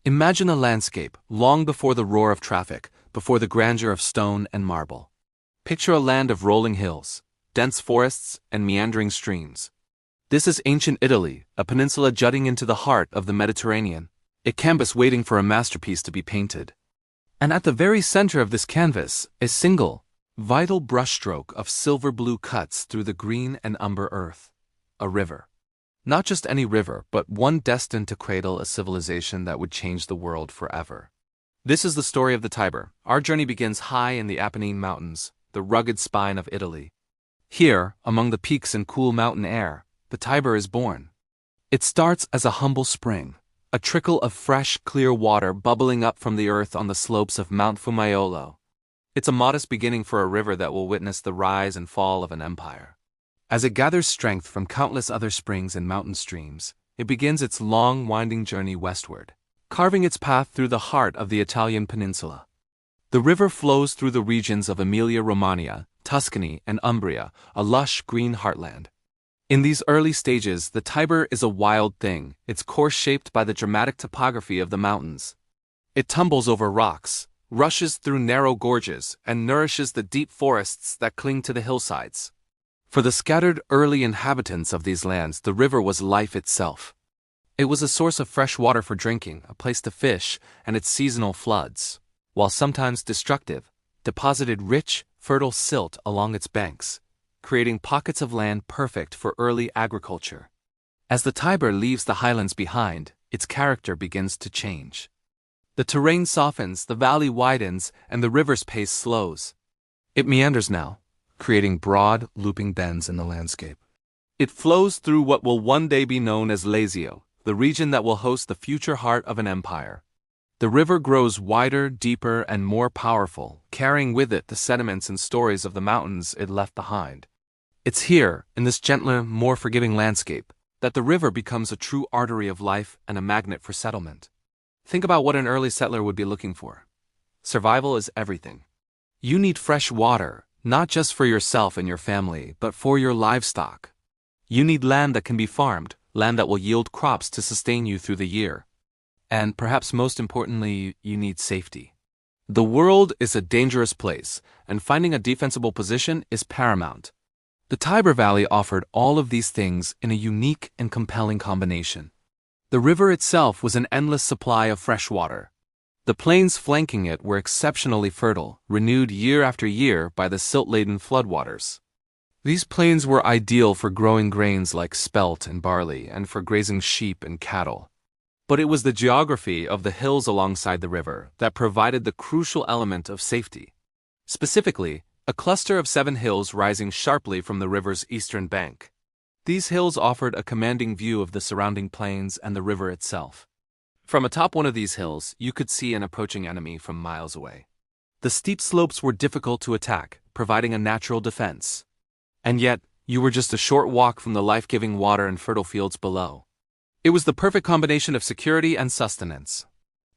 Imagine a landscape, long before the roar of traffic, before the grandeur of stone and marble. Picture a land of rolling hills, dense forests, and meandering streams. This is ancient Italy, a peninsula jutting into the heart of the Mediterranean, a canvas waiting for a masterpiece to be painted. And at the very center of this canvas, a single, vital brushstroke of silver blue cuts through the green and umber earth. A river. Not just any river, but one destined to cradle a civilization that would change the world forever. This is the story of the Tiber. Our journey begins high in the Apennine Mountains, the rugged spine of Italy. Here, among the peaks and cool mountain air, the Tiber is born. It starts as a humble spring, a trickle of fresh, clear water bubbling up from the earth on the slopes of Mount Fumaiolo. It's a modest beginning for a river that will witness the rise and fall of an empire. As it gathers strength from countless other springs and mountain streams, it begins its long, winding journey westward, carving its path through the heart of the Italian peninsula. The river flows through the regions of Emilia-Romagna, Tuscany, and Umbria, a lush green heartland. In these early stages, the Tiber is a wild thing, its course shaped by the dramatic topography of the mountains. It tumbles over rocks, rushes through narrow gorges, and nourishes the deep forests that cling to the hillsides. For the scattered early inhabitants of these lands, the river was life itself. It was a source of fresh water for drinking, a place to fish, and its seasonal floods, while sometimes destructive, deposited rich, fertile silt along its banks, creating pockets of land perfect for early agriculture. As the Tiber leaves the highlands behind, its character begins to change. The terrain softens, the valley widens, and the river's pace slows. It meanders now, creating broad, looping bends in the landscape. It flows through what will one day be known as Lazio, the region that will host the future heart of an empire. The river grows wider, deeper, and more powerful, carrying with it the sediments and stories of the mountains it left behind. It's here, in this gentler, more forgiving landscape, that the river becomes a true artery of life and a magnet for settlement. Think about what an early settler would be looking for. Survival is everything. You need fresh water, not just for yourself and your family, but for your livestock. You need land that can be farmed, land that will yield crops to sustain you through the year. And perhaps most importantly, you need safety. The world is a dangerous place, and finding a defensible position is paramount. The Tiber Valley offered all of these things in a unique and compelling combination. The river itself was an endless supply of fresh water. The plains flanking it were exceptionally fertile, renewed year after year by the silt-laden floodwaters. These plains were ideal for growing grains like spelt and barley and for grazing sheep and cattle. But it was the geography of the hills alongside the river that provided the crucial element of safety. Specifically, a cluster of 7 hills rising sharply from the river's eastern bank. These hills offered a commanding view of the surrounding plains and the river itself. From atop one of these hills, you could see an approaching enemy from miles away. The steep slopes were difficult to attack, providing a natural defense. And yet, you were just a short walk from the life-giving water and fertile fields below. It was the perfect combination of security and sustenance.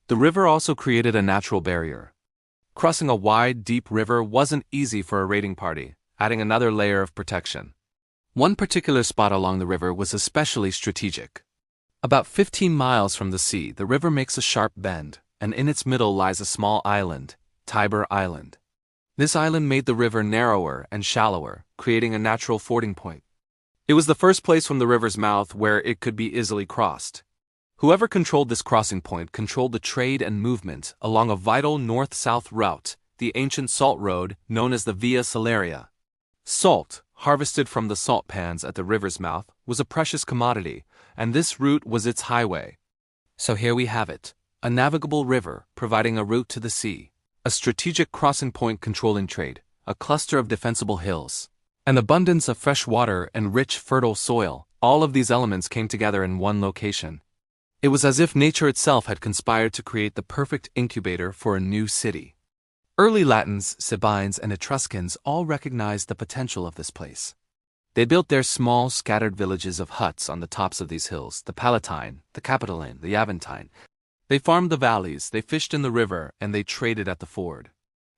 The river also created a natural barrier. Crossing a wide, deep river wasn't easy for a raiding party, adding another layer of protection. One particular spot along the river was especially strategic. About 15 miles from the sea, the river makes a sharp bend, and in its middle lies a small island, Tiber Island. This island made the river narrower and shallower, creating a natural fording point. It was the first place from the river's mouth where it could be easily crossed. Whoever controlled this crossing point controlled the trade and movement along a vital north-south route, the ancient salt road known as the Via Salaria. Salt, harvested from the salt pans at the river's mouth, was a precious commodity, and this route was its highway. So here we have it, a navigable river providing a route to the sea, a strategic crossing point controlling trade, a cluster of defensible hills, an abundance of fresh water and rich, fertile soil. All of these elements came together in one location. It was as if nature itself had conspired to create the perfect incubator for a new city. Early Latins, Sabines, and Etruscans all recognized the potential of this place. They built their small, scattered villages of huts on the tops of these hills, the Palatine, the Capitoline, the Aventine. They farmed the valleys, they fished in the river, and they traded at the ford.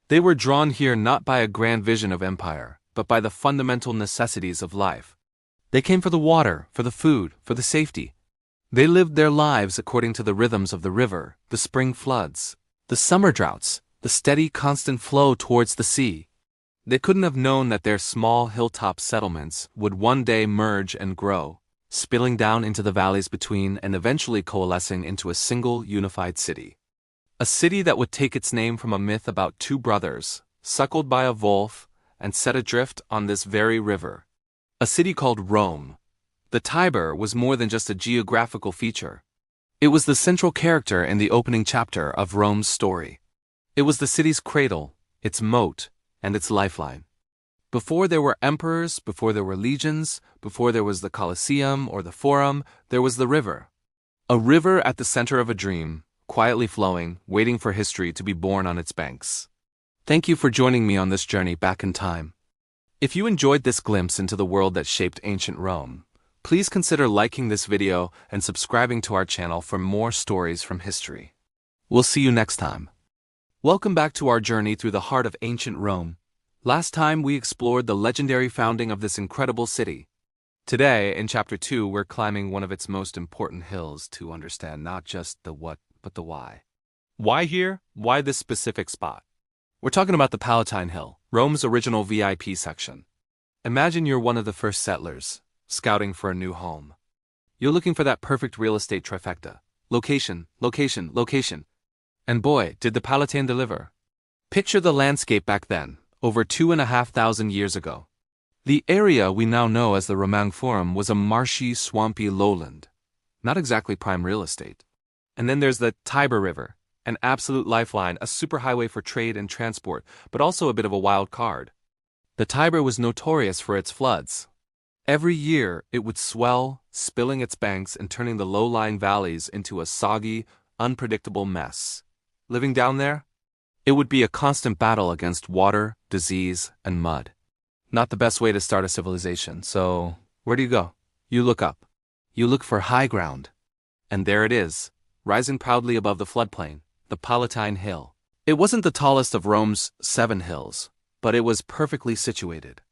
They were drawn here not by a grand vision of empire, but by the fundamental necessities of life. They came for the water, for the food, for the safety. They lived their lives according to the rhythms of the river, the spring floods, the summer droughts, the steady, constant flow towards the sea. They couldn't have known that their small hilltop settlements would one day merge and grow, spilling down into the valleys between and eventually coalescing into a single unified city. A city that would take its name from a myth about two brothers, suckled by a wolf and set adrift on this very river. A city called Rome. The Tiber was more than just a geographical feature. It was the central character in the opening chapter of Rome's story. It was the city's cradle, its moat, and its lifeline. Before there were emperors, before there were legions, before there was the Colosseum or the Forum, there was the river. A river at the center of a dream, quietly flowing, waiting for history to be born on its banks. Thank you for joining me on this journey back in time. If you enjoyed this glimpse into the world that shaped ancient Rome, please consider liking this video and subscribing to our channel for more stories from history. We'll see you next time. Welcome back to our journey through the heart of ancient Rome. Last time we explored the legendary founding of this incredible city. Today, in Chapter 2, we're climbing one of its most important hills to understand not just the what, but the why. Why here? Why this specific spot? We're talking about the Palatine Hill, Rome's original VIP section. Imagine you're one of the first settlers, scouting for a new home. You're looking for that perfect real estate trifecta. Location, location, location. And boy, did the Palatine deliver. Picture the landscape back then, over 2,500 years ago. The area we now know as the Roman Forum was a marshy, swampy lowland. Not exactly prime real estate. And then there's the Tiber River, an absolute lifeline, a superhighway for trade and transport, but also a bit of a wild card. The Tiber was notorious for its floods. Every year, it would swell, spilling its banks and turning the low-lying valleys into a soggy, unpredictable mess. Living down there? It would be a constant battle against water, disease, and mud. Not the best way to start a civilization, so where do you go? You look up. You look for high ground. And there it is, rising proudly above the floodplain, the Palatine Hill. It wasn't the tallest of Rome's 7 hills, but it was perfectly situated.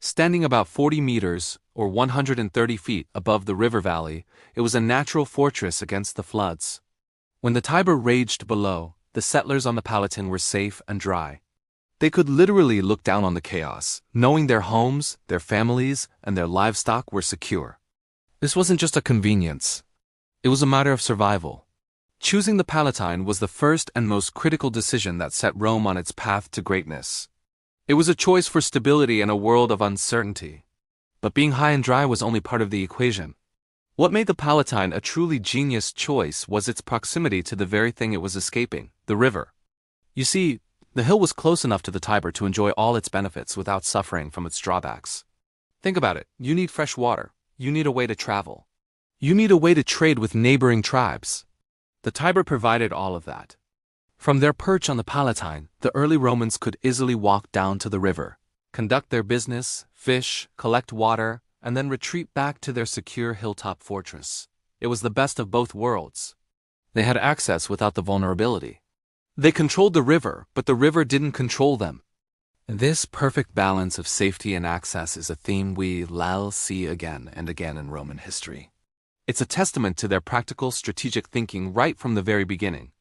Standing about 40 meters, or 130 feet above the river valley, it was a natural fortress against the floods. When the Tiber raged below, the settlers on the Palatine were safe and dry. They could literally look down on the chaos, knowing their homes, their families, and their livestock were secure. This wasn't just a convenience. It was a matter of survival. Choosing the Palatine was the first and most critical decision that set Rome on its path to greatness. It was a choice for stability in a world of uncertainty. But being high and dry was only part of the equation. What made the Palatine a truly genius choice was its proximity to the very thing it was escaping, the river. You see, the hill was close enough to the Tiber to enjoy all its benefits without suffering from its drawbacks. Think about it. You need fresh water. You need a way to travel. You need a way to trade with neighboring tribes. The Tiber provided all of that. From their perch on the Palatine, the early Romans could easily walk down to the river, conduct their business, fish, collect water, and then retreat back to their secure hilltop fortress. It was the best of both worlds. They had access without the vulnerability. They controlled the river, but the river didn't control them. This perfect balance of safety and access is a theme we'll see again and again in Roman history. It's a testament to their practical, strategic thinking right from the very beginning.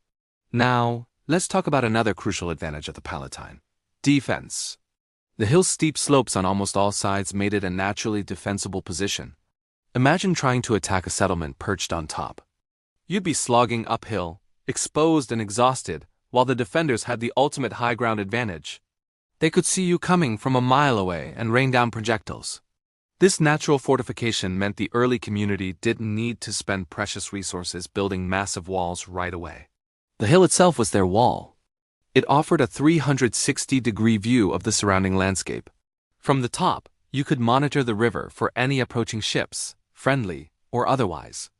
Now, let's talk about another crucial advantage of the Palatine: defense. The hill's steep slopes on almost all sides made it a naturally defensible position. Imagine trying to attack a settlement perched on top. You'd be slogging uphill, exposed and exhausted, while the defenders had the ultimate high ground advantage. They could see you coming from a mile away and rain down projectiles. This natural fortification meant the early community didn't need to spend precious resources building massive walls right away. The hill itself was their wall. It offered a 360-degree view of the surrounding landscape. From the top, you could monitor the river for any approaching ships, friendly or otherwise.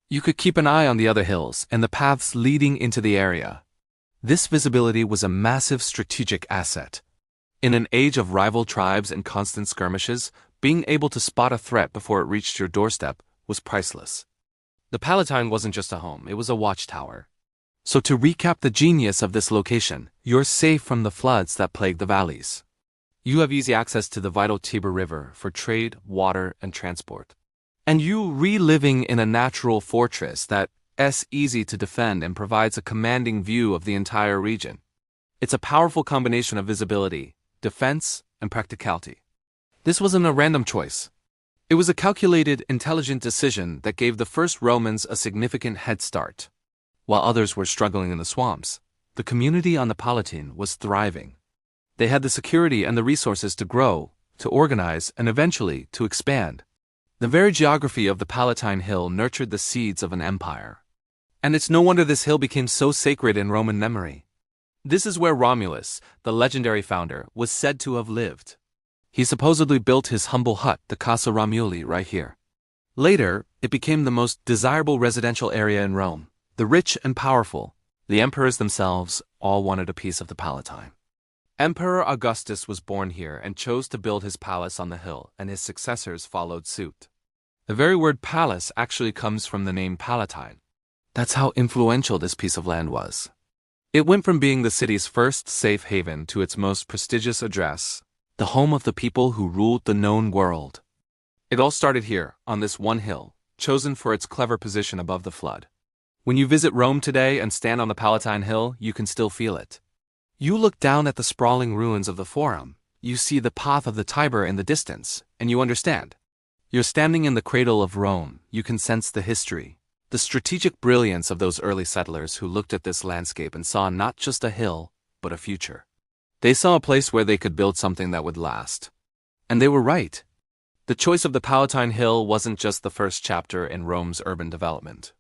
You could keep an eye on the other hills and the paths leading into the area. This visibility was a massive strategic asset. In an age of rival tribes and constant skirmishes, being able to spot a threat before it reached your doorstep was priceless. The Palatine wasn't just a home, it was a watchtower. So to recap the genius of this location, you're safe from the floods that plague the valleys. You have easy access to the vital Tiber River for trade, water, and transport. And you reliving in a natural fortress that's easy to defend and provides a commanding view of the entire region. It's a powerful combination of visibility, defense, and practicality. This wasn't a random choice. It was a calculated, intelligent decision that gave the first Romans a significant head start. While others were struggling in the swamps, the community on the Palatine was thriving. They had the security and the resources to grow, to organize, and eventually to expand. The very geography of the Palatine Hill nurtured the seeds of an empire. And it's no wonder this hill became so sacred in Roman memory. This is where Romulus, the legendary founder, was said to have lived. He supposedly built his humble hut, the Casa Romuli, right here. Later, it became the most desirable residential area in Rome. The rich and powerful, the emperors themselves, all wanted a piece of the Palatine. Emperor Augustus was born here and chose to build his palace on the hill, and his successors followed suit. The very word palace actually comes from the name Palatine. That's how influential this piece of land was. It went from being the city's first safe haven to its most prestigious address, the home of the people who ruled the known world. It all started here, on this one hill, chosen for its clever position above the flood. When you visit Rome today and stand on the Palatine Hill, you can still feel it. You look down at the sprawling ruins of the Forum, you see the path of the Tiber in the distance, and you understand. You're standing in the cradle of Rome, you can sense the history, the strategic brilliance of those early settlers who looked at this landscape and saw not just a hill, but a future. They saw a place where they could build something that would last. And they were right. The choice of the Palatine Hill wasn't just the first chapter in Rome's urban development.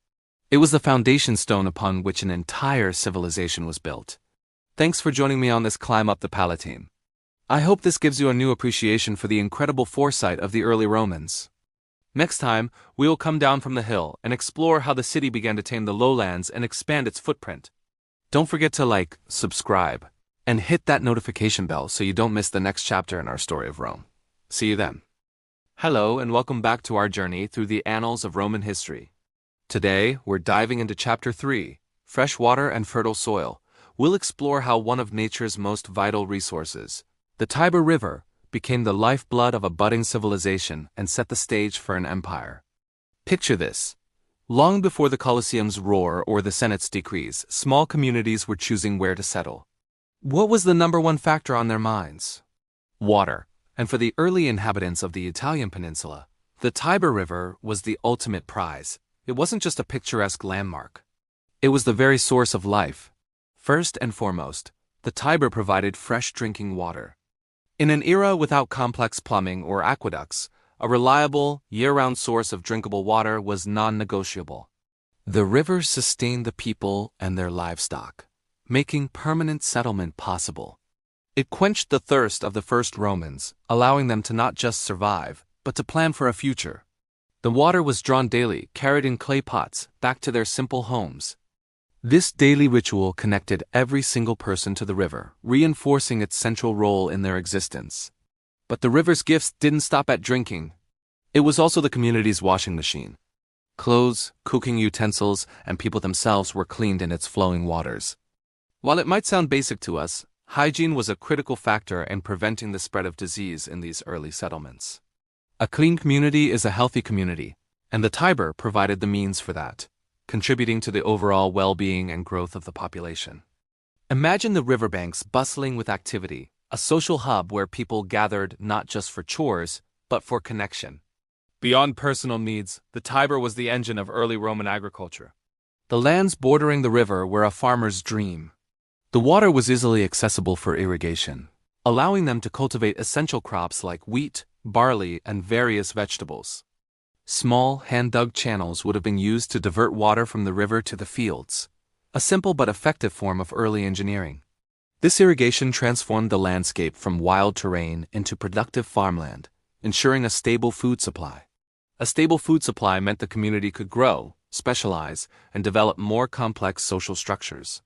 It was the foundation stone upon which an entire civilization was built. Thanks for joining me on this climb up the Palatine. I hope this gives you a new appreciation for the incredible foresight of the early Romans. Next time, we will come down from the hill and explore how the city began to tame the lowlands and expand its footprint. Don't forget to like, subscribe, and hit that notification bell so you don't miss the next chapter in our story of Rome. See you then. Hello and welcome back to our journey through the annals of Roman history. Today, we're diving into Chapter 3, Fresh Water and Fertile Soil. We'll explore how one of nature's most vital resources, the Tiber River, became the lifeblood of a budding civilization and set the stage for an empire. Picture this. Long before the Colosseum's roar or the Senate's decrees, small communities were choosing where to settle. What was the number one factor on their minds? Water. And for the early inhabitants of the Italian peninsula, the Tiber River was the ultimate prize. It wasn't just a picturesque landmark. It was the very source of life. First and foremost, the Tiber provided fresh drinking water. In an era without complex plumbing or aqueducts, a reliable, year-round source of drinkable water was non-negotiable. The river sustained the people and their livestock, making permanent settlement possible. It quenched the thirst of the first Romans, allowing them to not just survive, but to plan for a future. The water was drawn daily, carried in clay pots, back to their simple homes. This daily ritual connected every single person to the river, reinforcing its central role in their existence. But the river's gifts didn't stop at drinking. It was also the community's washing machine. Clothes, cooking utensils, and people themselves were cleaned in its flowing waters. While it might sound basic to us, hygiene was a critical factor in preventing the spread of disease in these early settlements. A clean community is a healthy community, and the Tiber provided the means for that, contributing to the overall well-being and growth of the population. Imagine the riverbanks bustling with activity, a social hub where people gathered not just for chores, but for connection. Beyond personal needs, the Tiber was the engine of early Roman agriculture. The lands bordering the river were a farmer's dream. The water was easily accessible for irrigation, allowing them to cultivate essential crops like wheat, barley, and various vegetables. Small, hand-dug channels would have been used to divert water from the river to the fields, a simple but effective form of early engineering. This irrigation transformed the landscape from wild terrain into productive farmland, ensuring a stable food supply. A stable food supply meant the community could grow, specialize, and develop more complex social structures.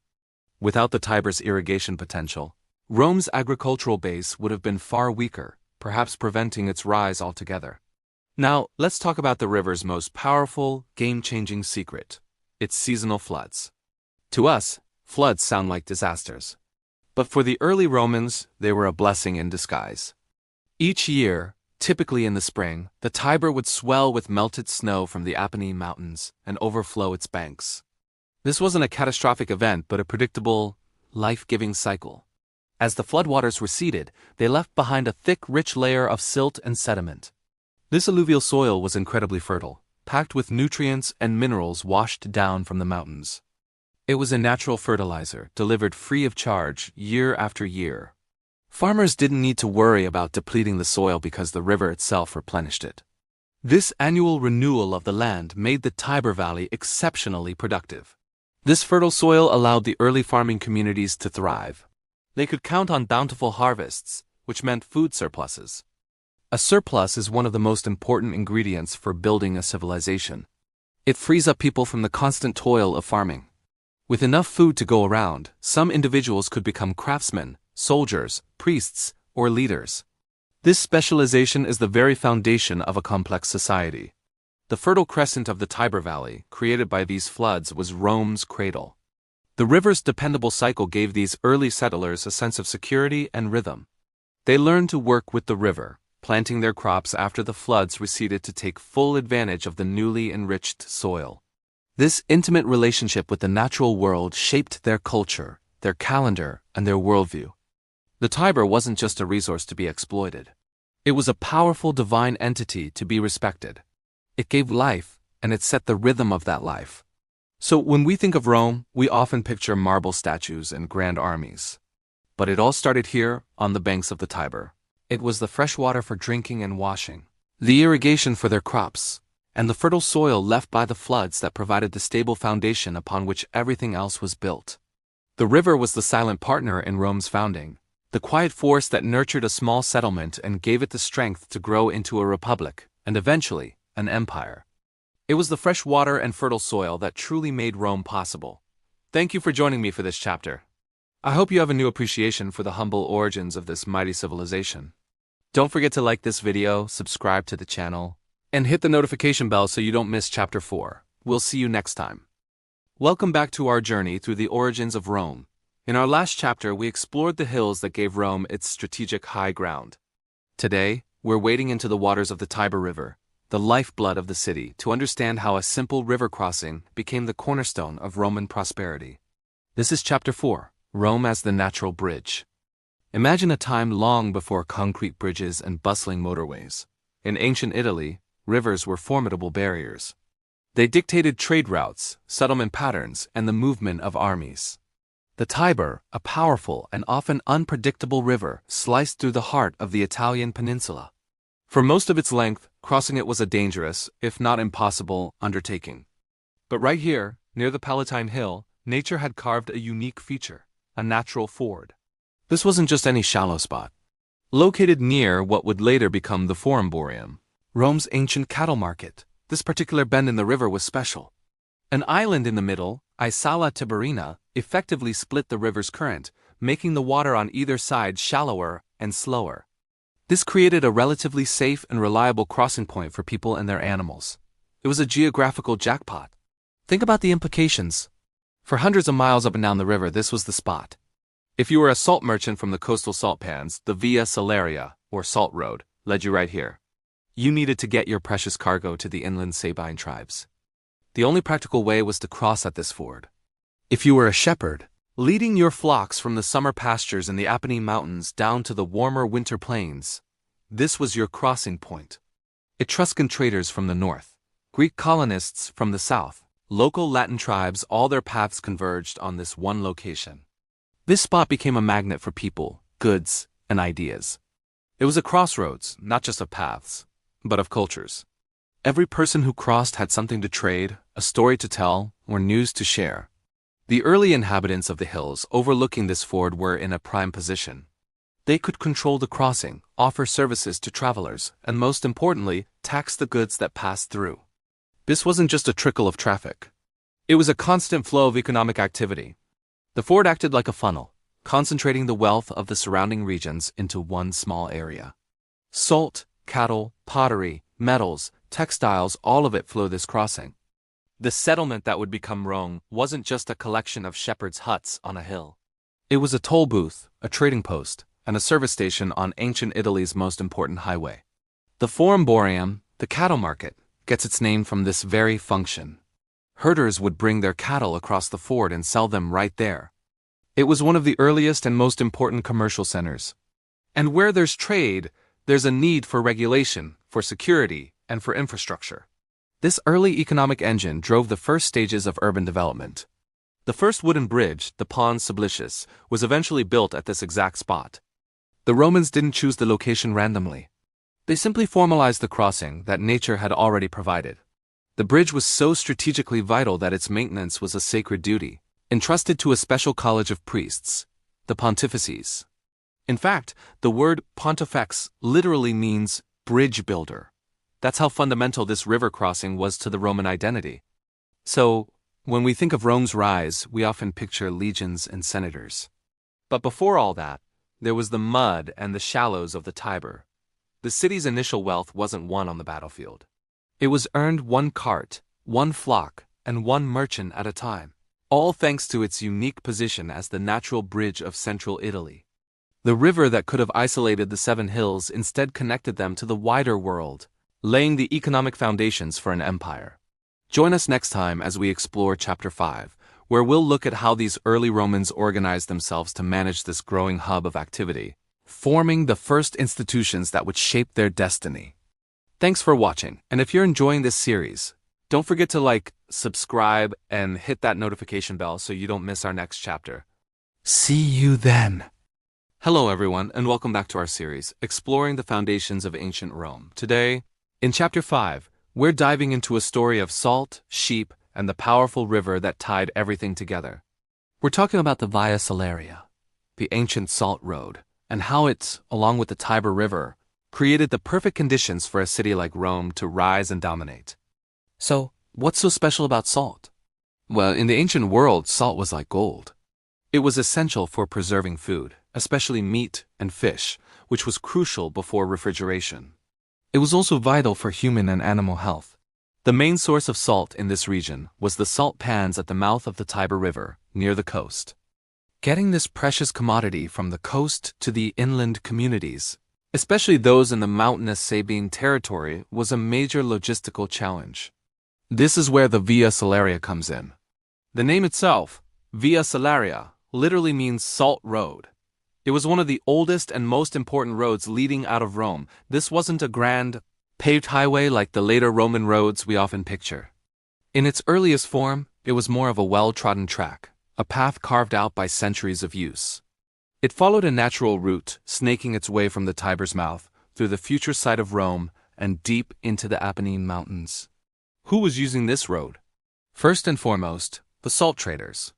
Without the Tiber's irrigation potential, Rome's agricultural base would have been far weaker, perhaps preventing its rise altogether. Now, let's talk about the river's most powerful, game-changing secret: its seasonal floods. To us, floods sound like disasters. But for the early Romans, they were a blessing in disguise. Each year, Typically in the spring, the Tiber would swell with melted snow from the Apennine Mountains and overflow its banks. This wasn't a catastrophic event but a predictable, life-giving cycle. As the floodwaters receded, they left behind a thick, rich layer of silt and sediment. This alluvial soil was incredibly fertile, packed with nutrients and minerals washed down from the mountains. It was a natural fertilizer, delivered free of charge year after year. Farmers didn't need to worry about depleting the soil because the river itself replenished it. This annual renewal of the land made the Tiber Valley exceptionally productive. This fertile soil allowed the early farming communities to thrive. They could count on bountiful harvests, which meant food surpluses. A surplus is one of the most important ingredients for building a civilization. It frees up people from the constant toil of farming. With enough food to go around, some individuals could become craftsmen, soldiers, priests, or leaders. This specialization is the very foundation of a complex society. The fertile crescent of the Tiber Valley, created by these floods, was Rome's cradle. The river's dependable cycle gave these early settlers a sense of security and rhythm. They learned to work with the river, planting their crops after the floods receded to take full advantage of the newly enriched soil. This intimate relationship with the natural world shaped their culture, their calendar, and their worldview. The Tiber wasn't just a resource to be exploited. It was a powerful divine entity to be respected. It gave life, and it set the rhythm of that life. So when we think of Rome, we often picture marble statues and grand armies. But it all started here, on the banks of the Tiber. It was the fresh water for drinking and washing, the irrigation for their crops, and the fertile soil left by the floods that provided the stable foundation upon which everything else was built. The river was the silent partner in Rome's founding, the quiet force that nurtured a small settlement and gave it the strength to grow into a republic, and eventually, an empire. It was the fresh water and fertile soil that truly made Rome possible. Thank you for joining me for this chapter. I hope you have a new appreciation for the humble origins of this mighty civilization. Don't forget to like this video, subscribe to the channel, and hit the notification bell so you don't miss Chapter 4. We'll see you next time. Welcome back to our journey through the origins of Rome. In our last chapter, we explored the hills that gave Rome its strategic high ground. Today, we're wading into the waters of the Tiber River, the lifeblood of the city, to understand how a simple river crossing became the cornerstone of Roman prosperity. This is Chapter 4, Rome as the Natural Bridge. Imagine a time long before concrete bridges and bustling motorways. In ancient Italy, rivers were formidable barriers. They dictated trade routes, settlement patterns, and the movement of armies. The Tiber, a powerful and often unpredictable river, sliced through the heart of the Italian peninsula. For most of its length, crossing it was a dangerous, if not impossible, undertaking. But right here, near the Palatine Hill, nature had carved a unique feature, a natural ford. This wasn't just any shallow spot. Located near what would later become the Forum Boarium, Rome's ancient cattle market, this particular bend in the river was special. An island in the middle, Isala Tiberina, effectively split the river's current, making the water on either side shallower and slower. This created a relatively safe and reliable crossing point for people and their animals. It was a geographical jackpot. Think about the implications. For hundreds of miles up and down the river, this was the spot. If you were a salt merchant from the coastal salt pans, the Via Salaria, or Salt Road, led you right here. You needed to get your precious cargo to the inland Sabine tribes. The only practical way was to cross at this ford. If you were a shepherd, leading your flocks from the summer pastures in the Apennine Mountains down to the warmer winter plains, this was your crossing point. Etruscan traders from the north, Greek colonists from the south, local Latin tribes, all their paths converged on this one location. This spot became a magnet for people, goods, and ideas. It was a crossroads, not just of paths, but of cultures. Every person who crossed had something to trade, a story to tell, or news to share. The early inhabitants of the hills overlooking this ford were in a prime position. They could control the crossing, offer services to travelers, and most importantly, tax the goods that passed through. This wasn't just a trickle of traffic. It was a constant flow of economic activity. The ford acted like a funnel, concentrating the wealth of the surrounding regions into one small area. Salt, cattle, pottery, metals, textiles, all of it flowed this crossing. The settlement that would become Rome wasn't just a collection of shepherds' huts on a hill. It was a toll booth, a trading post, and a service station on ancient Italy's most important highway. The Forum Boreum, the cattle market, gets its name from this very function. Herders would bring their cattle across the ford and sell them right there. It was one of the earliest and most important commercial centers. And where there's trade, there's a need for regulation, for security, and for infrastructure. This early economic engine drove the first stages of urban development. The first wooden bridge, the Pons Sublicius, was eventually built at this exact spot. The Romans didn't choose the location randomly. They simply formalized the crossing that nature had already provided. The bridge was so strategically vital that its maintenance was a sacred duty, entrusted to a special college of priests, the Pontifices. In fact, the word pontifex literally means bridge builder. That's how fundamental this river crossing was to the Roman identity. So, when we think of Rome's rise, we often picture legions and senators. But before all that, there was the mud and the shallows of the Tiber. The city's initial wealth wasn't won on the battlefield. It was earned one cart, one flock, and one merchant at a time, all thanks to its unique position as the natural bridge of central Italy. The river that could have isolated the seven hills instead connected them to the wider world, laying the economic foundations for an empire. Join us next time as we explore Chapter 5, where we'll look at how these early Romans organized themselves to manage this growing hub of activity, forming the first institutions that would shape their destiny. Thanks for watching, and if you're enjoying this series, don't forget to like, subscribe, and hit that notification bell so you don't miss our next chapter. See you then! Hello everyone, and welcome back to our series, Exploring the Foundations of Ancient Rome. Today, in Chapter 5, we're diving into a story of salt, sheep, and the powerful river that tied everything together. We're talking about the Via Salaria, the ancient salt road, and how it, along with the Tiber River, created the perfect conditions for a city like Rome to rise and dominate. So, what's so special about salt? Well, in the ancient world, salt was like gold. It was essential for preserving food, especially meat and fish, which was crucial before refrigeration. It was also vital for human and animal health. The main source of salt in this region was the salt pans at the mouth of the Tiber River, near the coast. Getting this precious commodity from the coast to the inland communities, especially those in the mountainous Sabine territory, was a major logistical challenge. This is where the Via Salaria comes in. The name itself, Via Salaria, literally means salt road. It was one of the oldest and most important roads leading out of Rome. This wasn't a grand, paved highway like the later Roman roads we often picture. In its earliest form, it was more of a well-trodden track, a path carved out by centuries of use. It followed a natural route, snaking its way from the Tiber's mouth, through the future site of Rome, and deep into the Apennine Mountains. Who was using this road? First and foremost, the salt traders.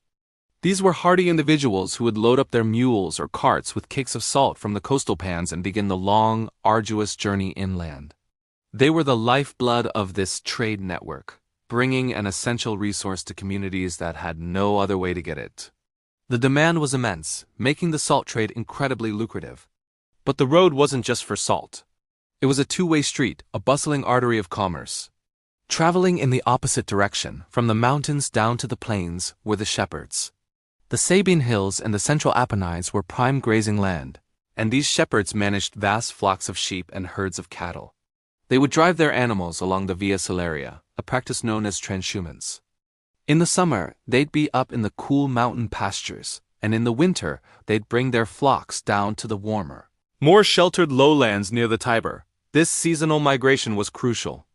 These were hardy individuals who would load up their mules or carts with cakes of salt from the coastal pans and begin the long, arduous journey inland. They were the lifeblood of this trade network, bringing an essential resource to communities that had no other way to get it. The demand was immense, making the salt trade incredibly lucrative. But the road wasn't just for salt. It was a two-way street, a bustling artery of commerce. Traveling in the opposite direction, from the mountains down to the plains, were the shepherds. The Sabine Hills and the central Apennines were prime grazing land, and these shepherds managed vast flocks of sheep and herds of cattle. They would drive their animals along the Via Salaria, a practice known as transhumance. In the summer, they'd be up in the cool mountain pastures, and in the winter, they'd bring their flocks down to the warmer, more sheltered lowlands near the Tiber. This seasonal migration was crucial.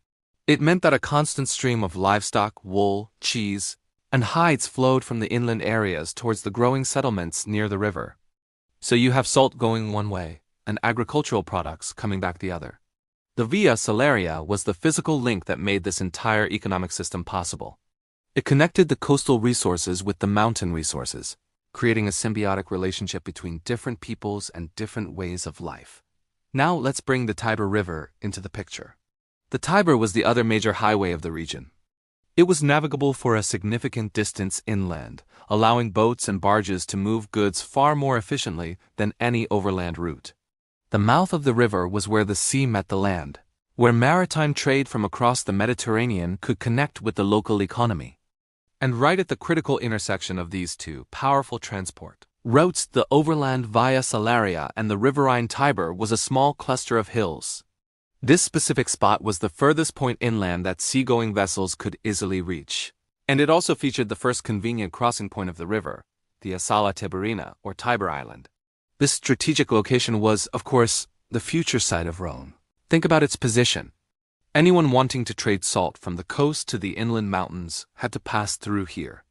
It meant that a constant stream of livestock, wool, cheese, and hides flowed from the inland areas towards the growing settlements near the river. So you have salt going one way, and agricultural products coming back the other. The Via Salaria was the physical link that made this entire economic system possible. It connected the coastal resources with the mountain resources, creating a symbiotic relationship between different peoples and different ways of life. Now let's bring the Tiber River into the picture. The Tiber was the other major highway of the region. It was navigable for a significant distance inland, allowing boats and barges to move goods far more efficiently than any overland route. The mouth of the river was where the sea met the land, where maritime trade from across the Mediterranean could connect with the local economy. And right at the critical intersection of these two powerful transport routes, the overland Via Salaria and the riverine Tiber, was a small cluster of hills. This specific spot was the furthest point inland that seagoing vessels could easily reach. And it also featured the first convenient crossing point of the river, the Isala Tiberina, or Tiber Island. This strategic location was, of course, the future site of Rome. Think about its position. Anyone wanting to trade salt from the coast to the inland mountains had to pass through here.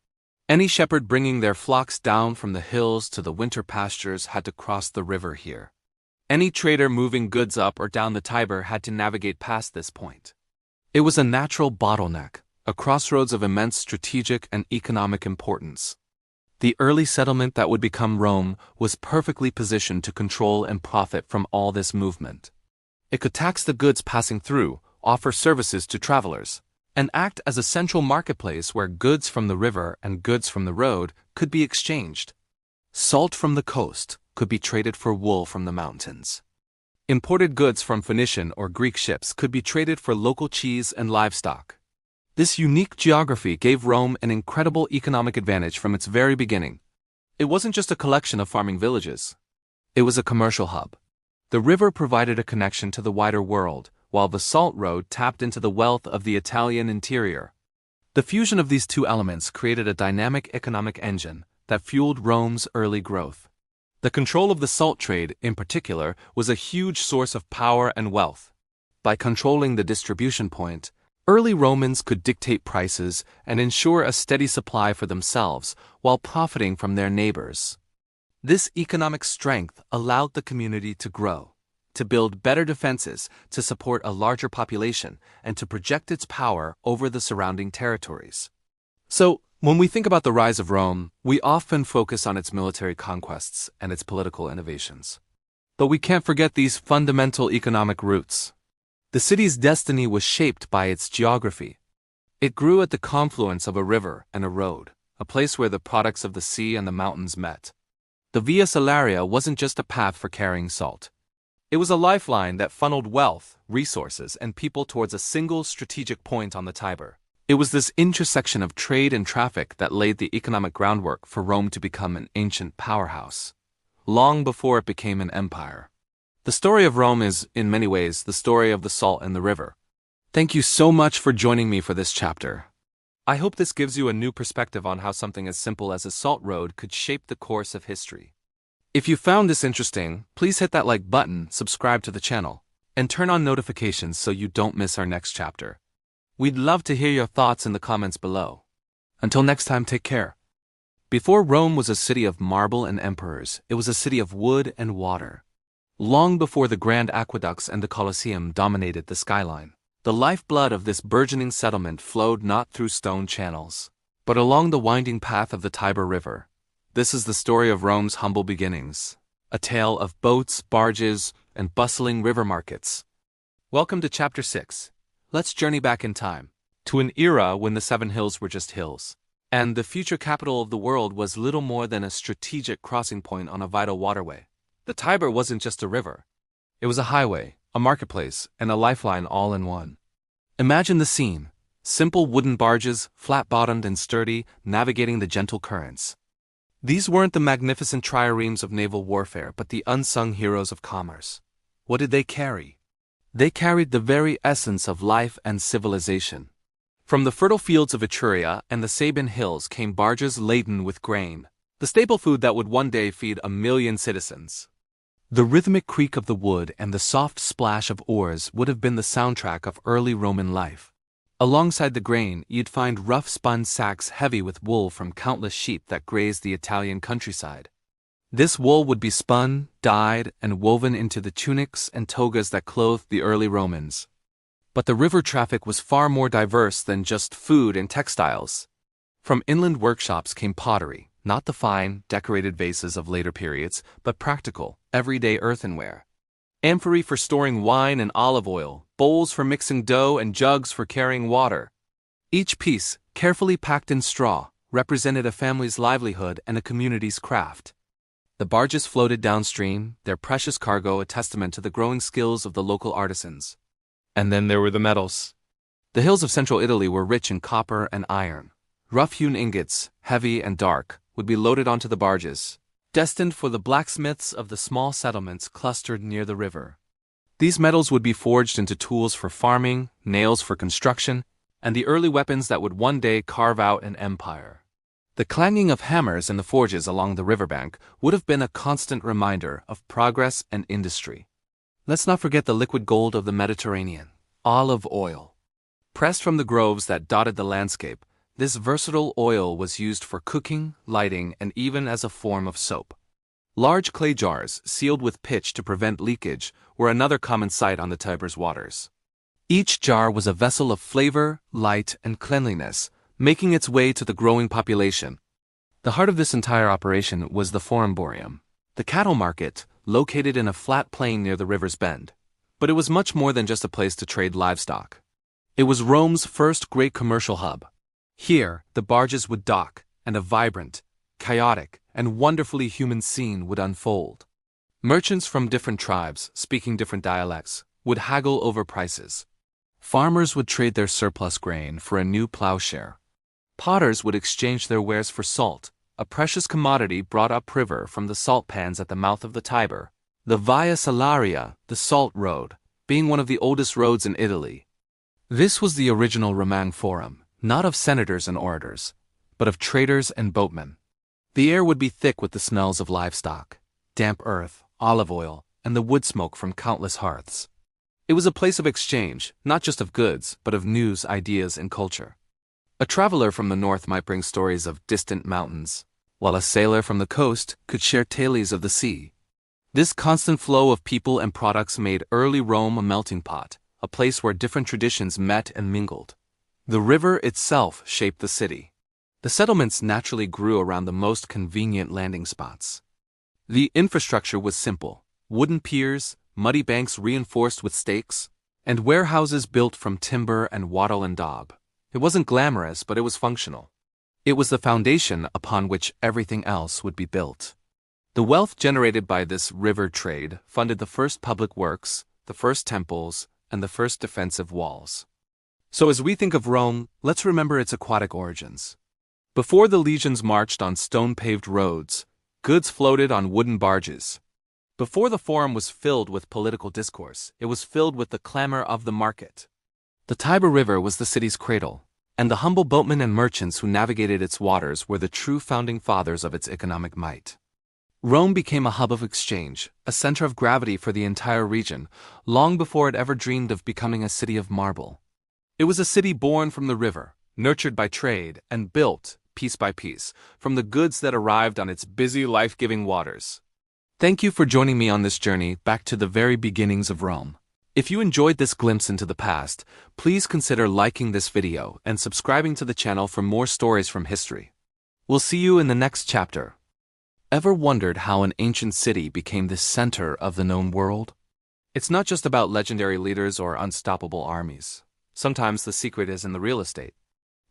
Any shepherd bringing their flocks down from the hills to the winter pastures had to cross the river here. Any trader moving goods up or down the Tiber had to navigate past this point. It was a natural bottleneck, a crossroads of immense strategic and economic importance. The early settlement that would become Rome was perfectly positioned to control and profit from all this movement. It could tax the goods passing through, offer services to travelers, and act as a central marketplace where goods from the river and goods from the road could be exchanged. Salt from the coast could be traded for wool from the mountains. Imported goods from Phoenician or Greek ships could be traded for local cheese and livestock. This unique geography gave Rome an incredible economic advantage from its very beginning. It wasn't just a collection of farming villages. It was a commercial hub. The river provided a connection to the wider world, while the salt road tapped into the wealth of the Italian interior. The fusion of these two elements created a dynamic economic engine that fueled Rome's early growth. The control of the salt trade, in particular, was a huge source of power and wealth. By controlling the distribution point, early Romans could dictate prices and ensure a steady supply for themselves while profiting from their neighbors. This economic strength allowed the community to grow, to build better defenses, to support a larger population, and to project its power over the surrounding territories. So, when we think about the rise of Rome, we often focus on its military conquests and its political innovations. But we can't forget these fundamental economic roots. The city's destiny was shaped by its geography. It grew at the confluence of a river and a road, a place where the products of the sea and the mountains met. The Via Salaria wasn't just a path for carrying salt. It was a lifeline that funneled wealth, resources, and people towards a single strategic point on the Tiber. It was this intersection of trade and traffic that laid the economic groundwork for Rome to become an ancient powerhouse, long before it became an empire. The story of Rome is, in many ways, the story of the salt and the river. Thank you so much for joining me for this chapter. I hope this gives you a new perspective on how something as simple as a salt road could shape the course of history. If you found this interesting, please hit that like button, subscribe to the channel, and turn on notifications so you don't miss our next chapter. We'd love to hear your thoughts in the comments below. Until next time, take care. Before Rome was a city of marble and emperors, it was a city of wood and water. Long before the grand aqueducts and the Colosseum dominated the skyline, the lifeblood of this burgeoning settlement flowed not through stone channels, but along the winding path of the Tiber River. This is the story of Rome's humble beginnings, a tale of boats, barges, and bustling river markets. Welcome to Chapter 6. Let's journey back in time, to an era when the Seven Hills were just hills, and the future capital of the world was little more than a strategic crossing point on a vital waterway. The Tiber wasn't just a river. It was a highway, a marketplace, and a lifeline all in one. Imagine the scene: simple wooden barges, flat-bottomed and sturdy, navigating the gentle currents. These weren't the magnificent triremes of naval warfare, but the unsung heroes of commerce. What did they carry? They carried the very essence of life and civilization. From the fertile fields of Etruria and the Sabine Hills came barges laden with grain, the staple food that would one day feed 1 million citizens. The rhythmic creak of the wood and the soft splash of oars would have been the soundtrack of early Roman life. Alongside the grain, you'd find rough-spun sacks heavy with wool from countless sheep that grazed the Italian countryside. This wool would be spun, dyed, and woven into the tunics and togas that clothed the early Romans. But the river traffic was far more diverse than just food and textiles. From inland workshops came pottery, not the fine, decorated vases of later periods, but practical, everyday earthenware. Amphorae for storing wine and olive oil, bowls for mixing dough, and jugs for carrying water. Each piece, carefully packed in straw, represented a family's livelihood and a community's craft. The barges floated downstream, their precious cargo a testament to the growing skills of the local artisans. And then there were the metals. The hills of central Italy were rich in copper and iron. Rough-hewn ingots, heavy and dark, would be loaded onto the barges, destined for the blacksmiths of the small settlements clustered near the river. These metals would be forged into tools for farming, nails for construction, and the early weapons that would one day carve out an empire. The clanging of hammers in the forges along the riverbank would have been a constant reminder of progress and industry. Let's not forget the liquid gold of the Mediterranean, olive oil. Pressed from the groves that dotted the landscape, this versatile oil was used for cooking, lighting, and even as a form of soap. Large clay jars, sealed with pitch to prevent leakage, were another common sight on the Tiber's waters. Each jar was a vessel of flavor, light, and cleanliness, making its way to the growing population. The heart of this entire operation was the Forumborium, the cattle market, located in a flat plain near the river's bend. But it was much more than just a place to trade livestock. It was Rome's first great commercial hub. Here, the barges would dock, and a vibrant, chaotic, and wonderfully human scene would unfold. Merchants from different tribes, speaking different dialects, would haggle over prices. Farmers would trade their surplus grain for a new plowshare. Potters would exchange their wares for salt, a precious commodity brought upriver from the salt pans at the mouth of the Tiber. The Via Salaria, the Salt Road, being one of the oldest roads in Italy. This was the original Romang Forum, not of senators and orators, but of traders and boatmen. The air would be thick with the smells of livestock, damp earth, olive oil, and the wood smoke from countless hearths. It was a place of exchange, not just of goods, but of news, ideas, and culture. A traveler from the north might bring stories of distant mountains, while a sailor from the coast could share tales of the sea. This constant flow of people and products made early Rome a melting pot, a place where different traditions met and mingled. The river itself shaped the city. The settlements naturally grew around the most convenient landing spots. The infrastructure was simple: wooden piers, muddy banks reinforced with stakes, and warehouses built from timber and wattle and daub. It wasn't glamorous, but it was functional. It was the foundation upon which everything else would be built. The wealth generated by this river trade funded the first public works, the first temples, and the first defensive walls. So as we think of Rome, let's remember its aquatic origins. Before the legions marched on stone-paved roads, goods floated on wooden barges. Before the Forum was filled with political discourse, it was filled with the clamor of the market. The Tiber River was the city's cradle, and the humble boatmen and merchants who navigated its waters were the true founding fathers of its economic might. Rome became a hub of exchange, a center of gravity for the entire region, long before it ever dreamed of becoming a city of marble. It was a city born from the river, nurtured by trade, and built, piece by piece, from the goods that arrived on its busy, life-giving waters. Thank you for joining me on this journey back to the very beginnings of Rome. If you enjoyed this glimpse into the past, please consider liking this video and subscribing to the channel for more stories from history. We'll see you in the next chapter. Ever wondered how an ancient city became the center of the known world? It's not just about legendary leaders or unstoppable armies. Sometimes the secret is in the real estate.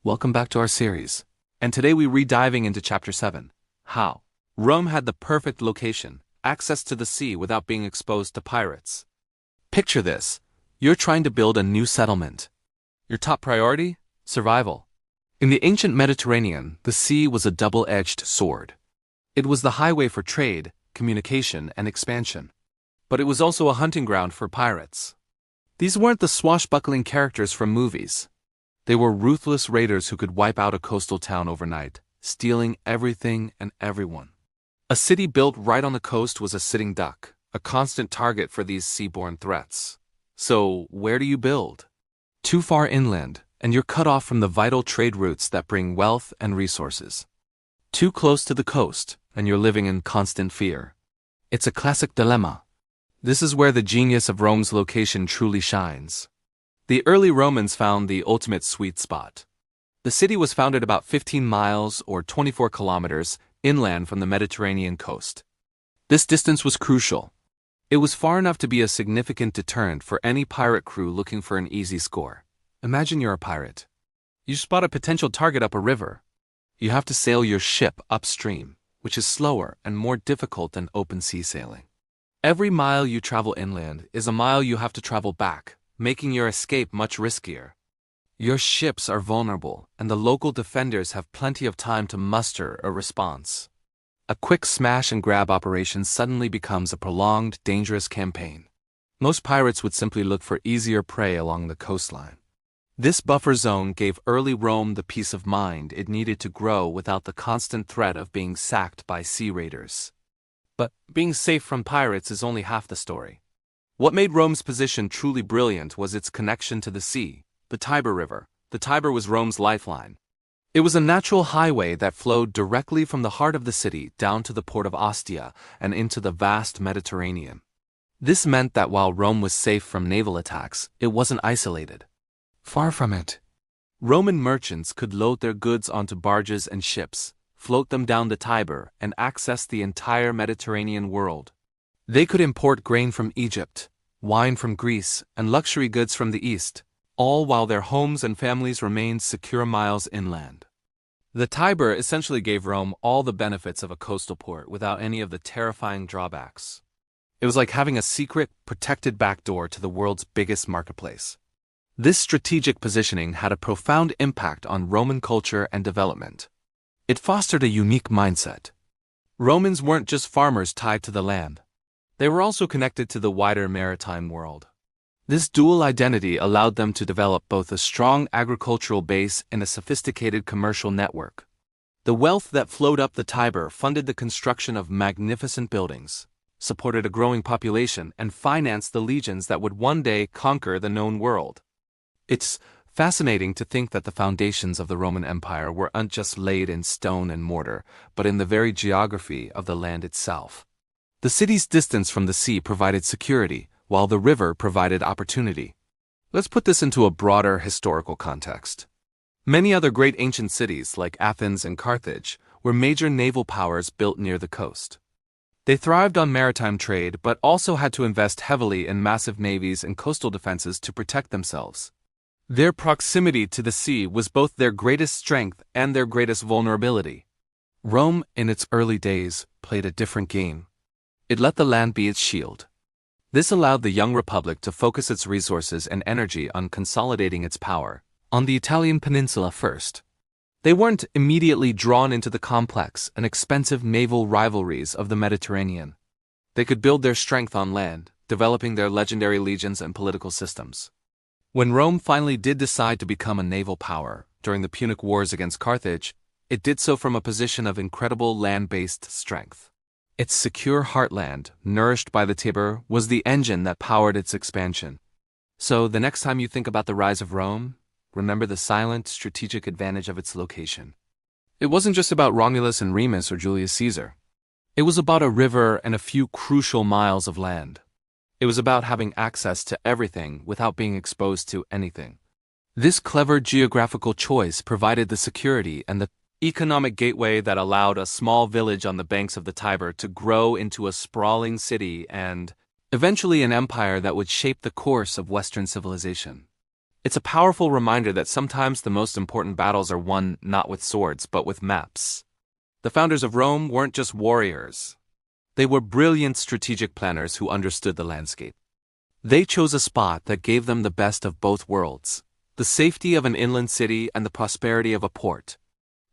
Welcome back to our series. And today we re-diving into Chapter 7. How Rome had the perfect location, access to the sea without being exposed to pirates. Picture this. You're trying to build a new settlement. Your top priority? Survival. In the ancient Mediterranean, the sea was a double-edged sword. It was the highway for trade, communication, and expansion. But it was also a hunting ground for pirates. These weren't the swashbuckling characters from movies. They were ruthless raiders who could wipe out a coastal town overnight, stealing everything and everyone. A city built right on the coast was a sitting duck, a constant target for these seaborne threats. So, where do you build? Too far inland, and you're cut off from the vital trade routes that bring wealth and resources. Too close to the coast, and you're living in constant fear. It's a classic dilemma. This is where the genius of Rome's location truly shines. The early Romans found the ultimate sweet spot. The city was founded about 15 miles or 24 kilometers inland from the Mediterranean coast. This distance was crucial. It was far enough to be a significant deterrent for any pirate crew looking for an easy score. Imagine you're a pirate. You spot a potential target up a river. You have to sail your ship upstream, which is slower and more difficult than open sea sailing. Every mile you travel inland is a mile you have to travel back, making your escape much riskier. Your ships are vulnerable, and the local defenders have plenty of time to muster a response. A quick smash-and-grab operation suddenly becomes a prolonged, dangerous campaign. Most pirates would simply look for easier prey along the coastline. This buffer zone gave early Rome the peace of mind it needed to grow without the constant threat of being sacked by sea raiders. But being safe from pirates is only half the story. What made Rome's position truly brilliant was its connection to the sea, the Tiber River. The Tiber was Rome's lifeline. It was a natural highway that flowed directly from the heart of the city down to the port of Ostia and into the vast Mediterranean. This meant that while Rome was safe from naval attacks, it wasn't isolated. Far from it. Roman merchants could load their goods onto barges and ships, float them down the Tiber, and access the entire Mediterranean world. They could import grain from Egypt, wine from Greece, and luxury goods from the East, all while their homes and families remained secure miles inland. The Tiber essentially gave Rome all the benefits of a coastal port without any of the terrifying drawbacks. It was like having a secret, protected backdoor to the world's biggest marketplace. This strategic positioning had a profound impact on Roman culture and development. It fostered a unique mindset. Romans weren't just farmers tied to the land. They were also connected to the wider maritime world. This dual identity allowed them to develop both a strong agricultural base and a sophisticated commercial network. The wealth that flowed up the Tiber funded the construction of magnificent buildings, supported a growing population, and financed the legions that would one day conquer the known world. It's fascinating to think that the foundations of the Roman Empire weren't just laid in stone and mortar, but in the very geography of the land itself. The city's distance from the sea provided security, while the river provided opportunity. Let's put this into a broader historical context. Many other great ancient cities, like Athens and Carthage, were major naval powers built near the coast. They thrived on maritime trade, but also had to invest heavily in massive navies and coastal defenses to protect themselves. Their proximity to the sea was both their greatest strength and their greatest vulnerability. Rome, in its early days, played a different game. It let the land be its shield. This allowed the young republic to focus its resources and energy on consolidating its power, on the Italian peninsula first. They weren't immediately drawn into the complex and expensive naval rivalries of the Mediterranean. They could build their strength on land, developing their legendary legions and political systems. When Rome finally did decide to become a naval power during the Punic Wars against Carthage, it did so from a position of incredible land-based strength. Its secure heartland, nourished by the Tiber, was the engine that powered its expansion. So, the next time you think about the rise of Rome, remember the silent, strategic advantage of its location. It wasn't just about Romulus and Remus or Julius Caesar. It was about a river and a few crucial miles of land. It was about having access to everything without being exposed to anything. This clever geographical choice provided the security and the economic gateway that allowed a small village on the banks of the Tiber to grow into a sprawling city and, eventually, an empire that would shape the course of Western civilization. It's a powerful reminder that sometimes the most important battles are won not with swords, but with maps. The founders of Rome weren't just warriors. They were brilliant strategic planners who understood the landscape. They chose a spot that gave them the best of both worlds, the safety of an inland city and the prosperity of a port.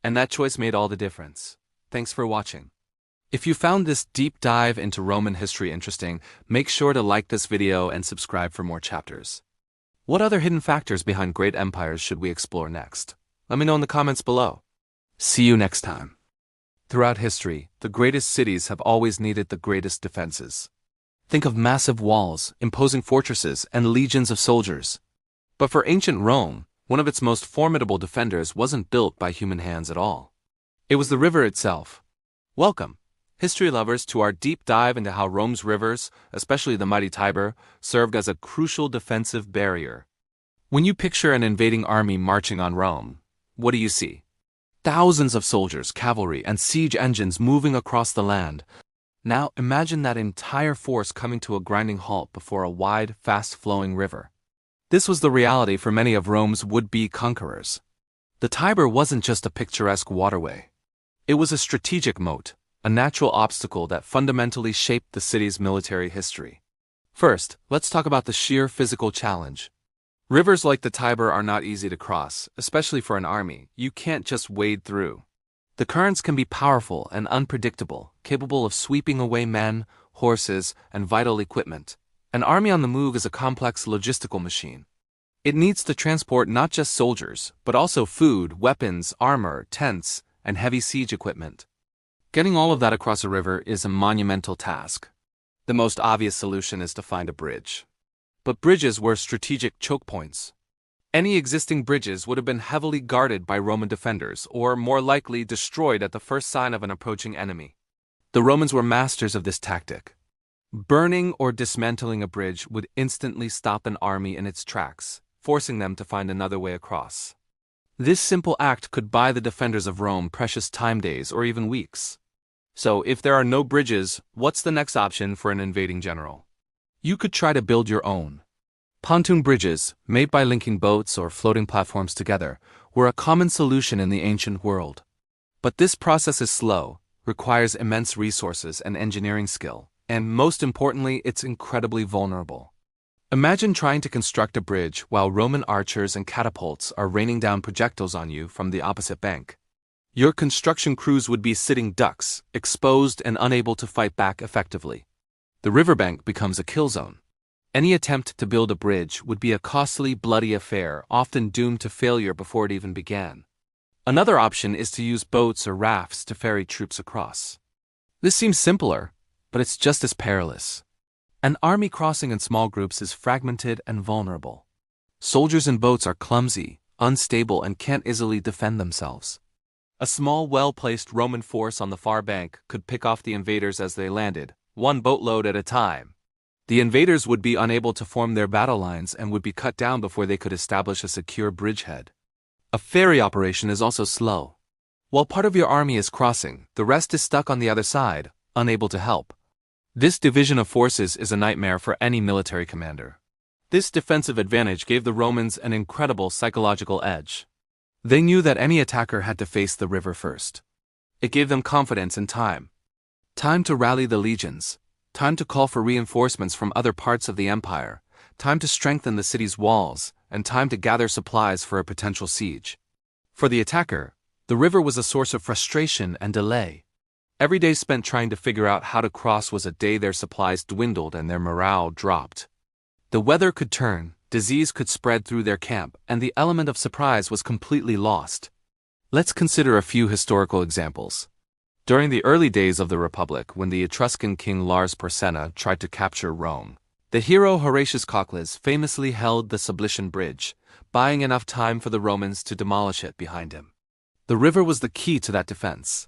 And that choice made all the difference. Thanks for watching. If you found this deep dive into Roman history interesting, make sure to like this video and subscribe for more chapters. What other hidden factors behind great empires should we explore next? Let me know in the comments below. See you next time. Throughout history, the greatest cities have always needed the greatest defenses. Think of massive walls, imposing fortresses, and legions of soldiers. But for ancient Rome, one of its most formidable defenders wasn't built by human hands at all. It was the river itself. Welcome, history lovers, to our deep dive into how Rome's rivers, especially the mighty Tiber, served as a crucial defensive barrier. When you picture an invading army marching on Rome, what do you see? Thousands of soldiers, cavalry, and siege engines moving across the land. Now imagine that entire force coming to a grinding halt before a wide, fast-flowing river. This was the reality for many of Rome's would-be conquerors. The Tiber wasn't just a picturesque waterway. It was a strategic moat, a natural obstacle that fundamentally shaped the city's military history. First, let's talk about the sheer physical challenge. Rivers like the Tiber are not easy to cross, especially for an army. You can't just wade through. The currents can be powerful and unpredictable, capable of sweeping away men, horses, and vital equipment. An army on the move is a complex logistical machine. It needs to transport not just soldiers, but also food, weapons, armor, tents, and heavy siege equipment. Getting all of that across a river is a monumental task. The most obvious solution is to find a bridge. But bridges were strategic choke points. Any existing bridges would have been heavily guarded by Roman defenders, or more likely destroyed at the first sign of an approaching enemy. The Romans were masters of this tactic. Burning or dismantling a bridge would instantly stop an army in its tracks, forcing them to find another way across. This simple act could buy the defenders of Rome precious time days or even weeks. So, if there are no bridges, what's the next option for an invading general? You could try to build your own. Pontoon bridges, made by linking boats or floating platforms together, were a common solution in the ancient world. But this process is slow, requires immense resources and engineering skill, and most importantly, it's incredibly vulnerable. Imagine trying to construct a bridge while Roman archers and catapults are raining down projectiles on you from the opposite bank. Your construction crews would be sitting ducks, exposed and unable to fight back effectively. The riverbank becomes a kill zone. Any attempt to build a bridge would be a costly, bloody affair, often doomed to failure before it even began. Another option is to use boats or rafts to ferry troops across. This seems simpler, but it's just as perilous. An army crossing in small groups is fragmented and vulnerable. Soldiers in boats are clumsy, unstable, and can't easily defend themselves. A small, well-placed Roman force on the far bank could pick off the invaders as they landed, one boatload at a time. The invaders would be unable to form their battle lines and would be cut down before they could establish a secure bridgehead. A ferry operation is also slow. While part of your army is crossing, the rest is stuck on the other side, unable to help. This division of forces is a nightmare for any military commander. This defensive advantage gave the Romans an incredible psychological edge. They knew that any attacker had to face the river first. It gave them confidence and time. Time to rally the legions, time to call for reinforcements from other parts of the empire, time to strengthen the city's walls, and time to gather supplies for a potential siege. For the attacker, the river was a source of frustration and delay. Every day spent trying to figure out how to cross was a day their supplies dwindled and their morale dropped. The weather could turn, disease could spread through their camp, and the element of surprise was completely lost. Let's consider a few historical examples. During the early days of the Republic, when the Etruscan king Lars Porsena tried to capture Rome, the hero Horatius Cocles famously held the Sublician Bridge, buying enough time for the Romans to demolish it behind him. The river was the key to that defense.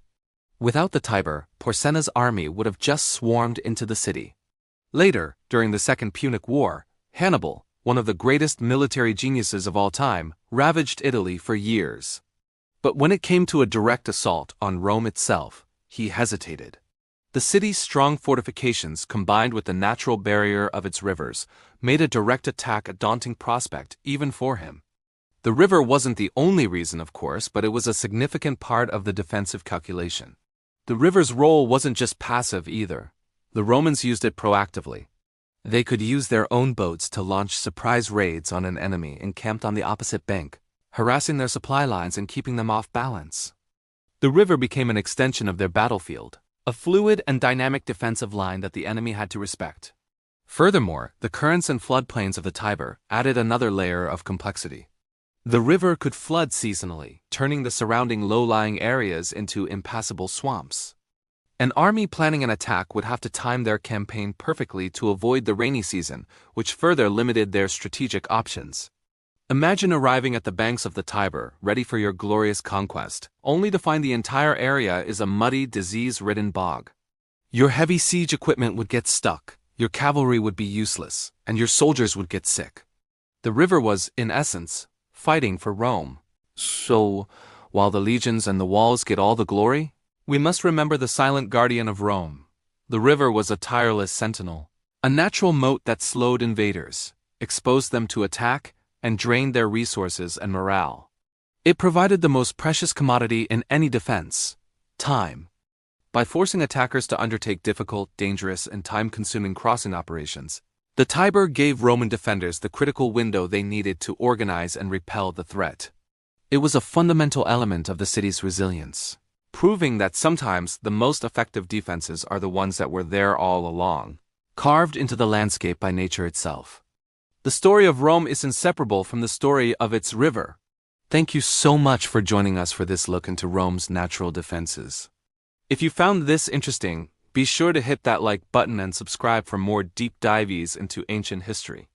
Without the Tiber, Porsena's army would have just swarmed into the city. Later, during the Second Punic War, Hannibal, one of the greatest military geniuses of all time, ravaged Italy for years. But when it came to a direct assault on Rome itself, he hesitated. The city's strong fortifications, combined with the natural barrier of its rivers, made a direct attack a daunting prospect even for him. The river wasn't the only reason, of course, but it was a significant part of the defensive calculation. The river's role wasn't just passive either. The Romans used it proactively. They could use their own boats to launch surprise raids on an enemy encamped on the opposite bank, harassing their supply lines and keeping them off balance. The river became an extension of their battlefield, a fluid and dynamic defensive line that the enemy had to respect. Furthermore, the currents and floodplains of the Tiber added another layer of complexity. The river could flood seasonally, turning the surrounding low-lying areas into impassable swamps. An army planning an attack would have to time their campaign perfectly to avoid the rainy season, which further limited their strategic options. Imagine arriving at the banks of the Tiber, ready for your glorious conquest, only to find the entire area is a muddy, disease-ridden bog. Your heavy siege equipment would get stuck, your cavalry would be useless, and your soldiers would get sick. The river was, in essence, fighting for Rome. So, while the legions and the walls get all the glory, we must remember the silent guardian of Rome. The river was a tireless sentinel, a natural moat that slowed invaders, exposed them to attack, and drained their resources and morale. It provided the most precious commodity in any defense: time. By forcing attackers to undertake difficult, dangerous, and time-consuming crossing operations, the Tiber gave Roman defenders the critical window they needed to organize and repel the threat. It was a fundamental element of the city's resilience, proving that sometimes the most effective defenses are the ones that were there all along. carved into the landscape by nature itself. The story of Rome is inseparable from the story of its river. Thank you so much for joining us for this look into Rome's natural defenses. If you found this interesting, be sure to hit that like button and subscribe for more deep dives into ancient history.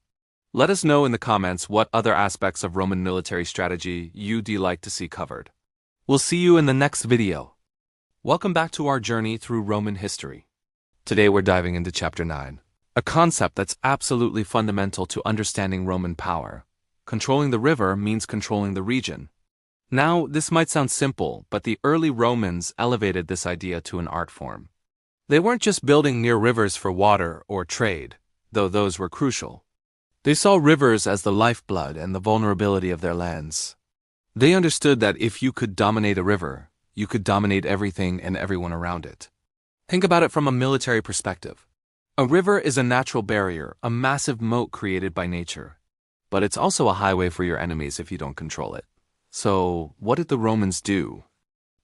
Let us know in the comments what other aspects of Roman military strategy you'd like to see covered. We'll see you in the next video. Welcome back to our journey through Roman history. Today we're diving into Chapter 9, a concept that's absolutely fundamental to understanding Roman power. Controlling the river means controlling the region. Now, this might sound simple, but the early Romans elevated this idea to an art form. They weren't just building near rivers for water or trade, though those were crucial. They saw rivers as the lifeblood and the vulnerability of their lands. They understood that if you could dominate a river, you could dominate everything and everyone around it. Think about it from a military perspective. A river is a natural barrier, a massive moat created by nature. But it's also a highway for your enemies if you don't control it. So, what did the Romans do?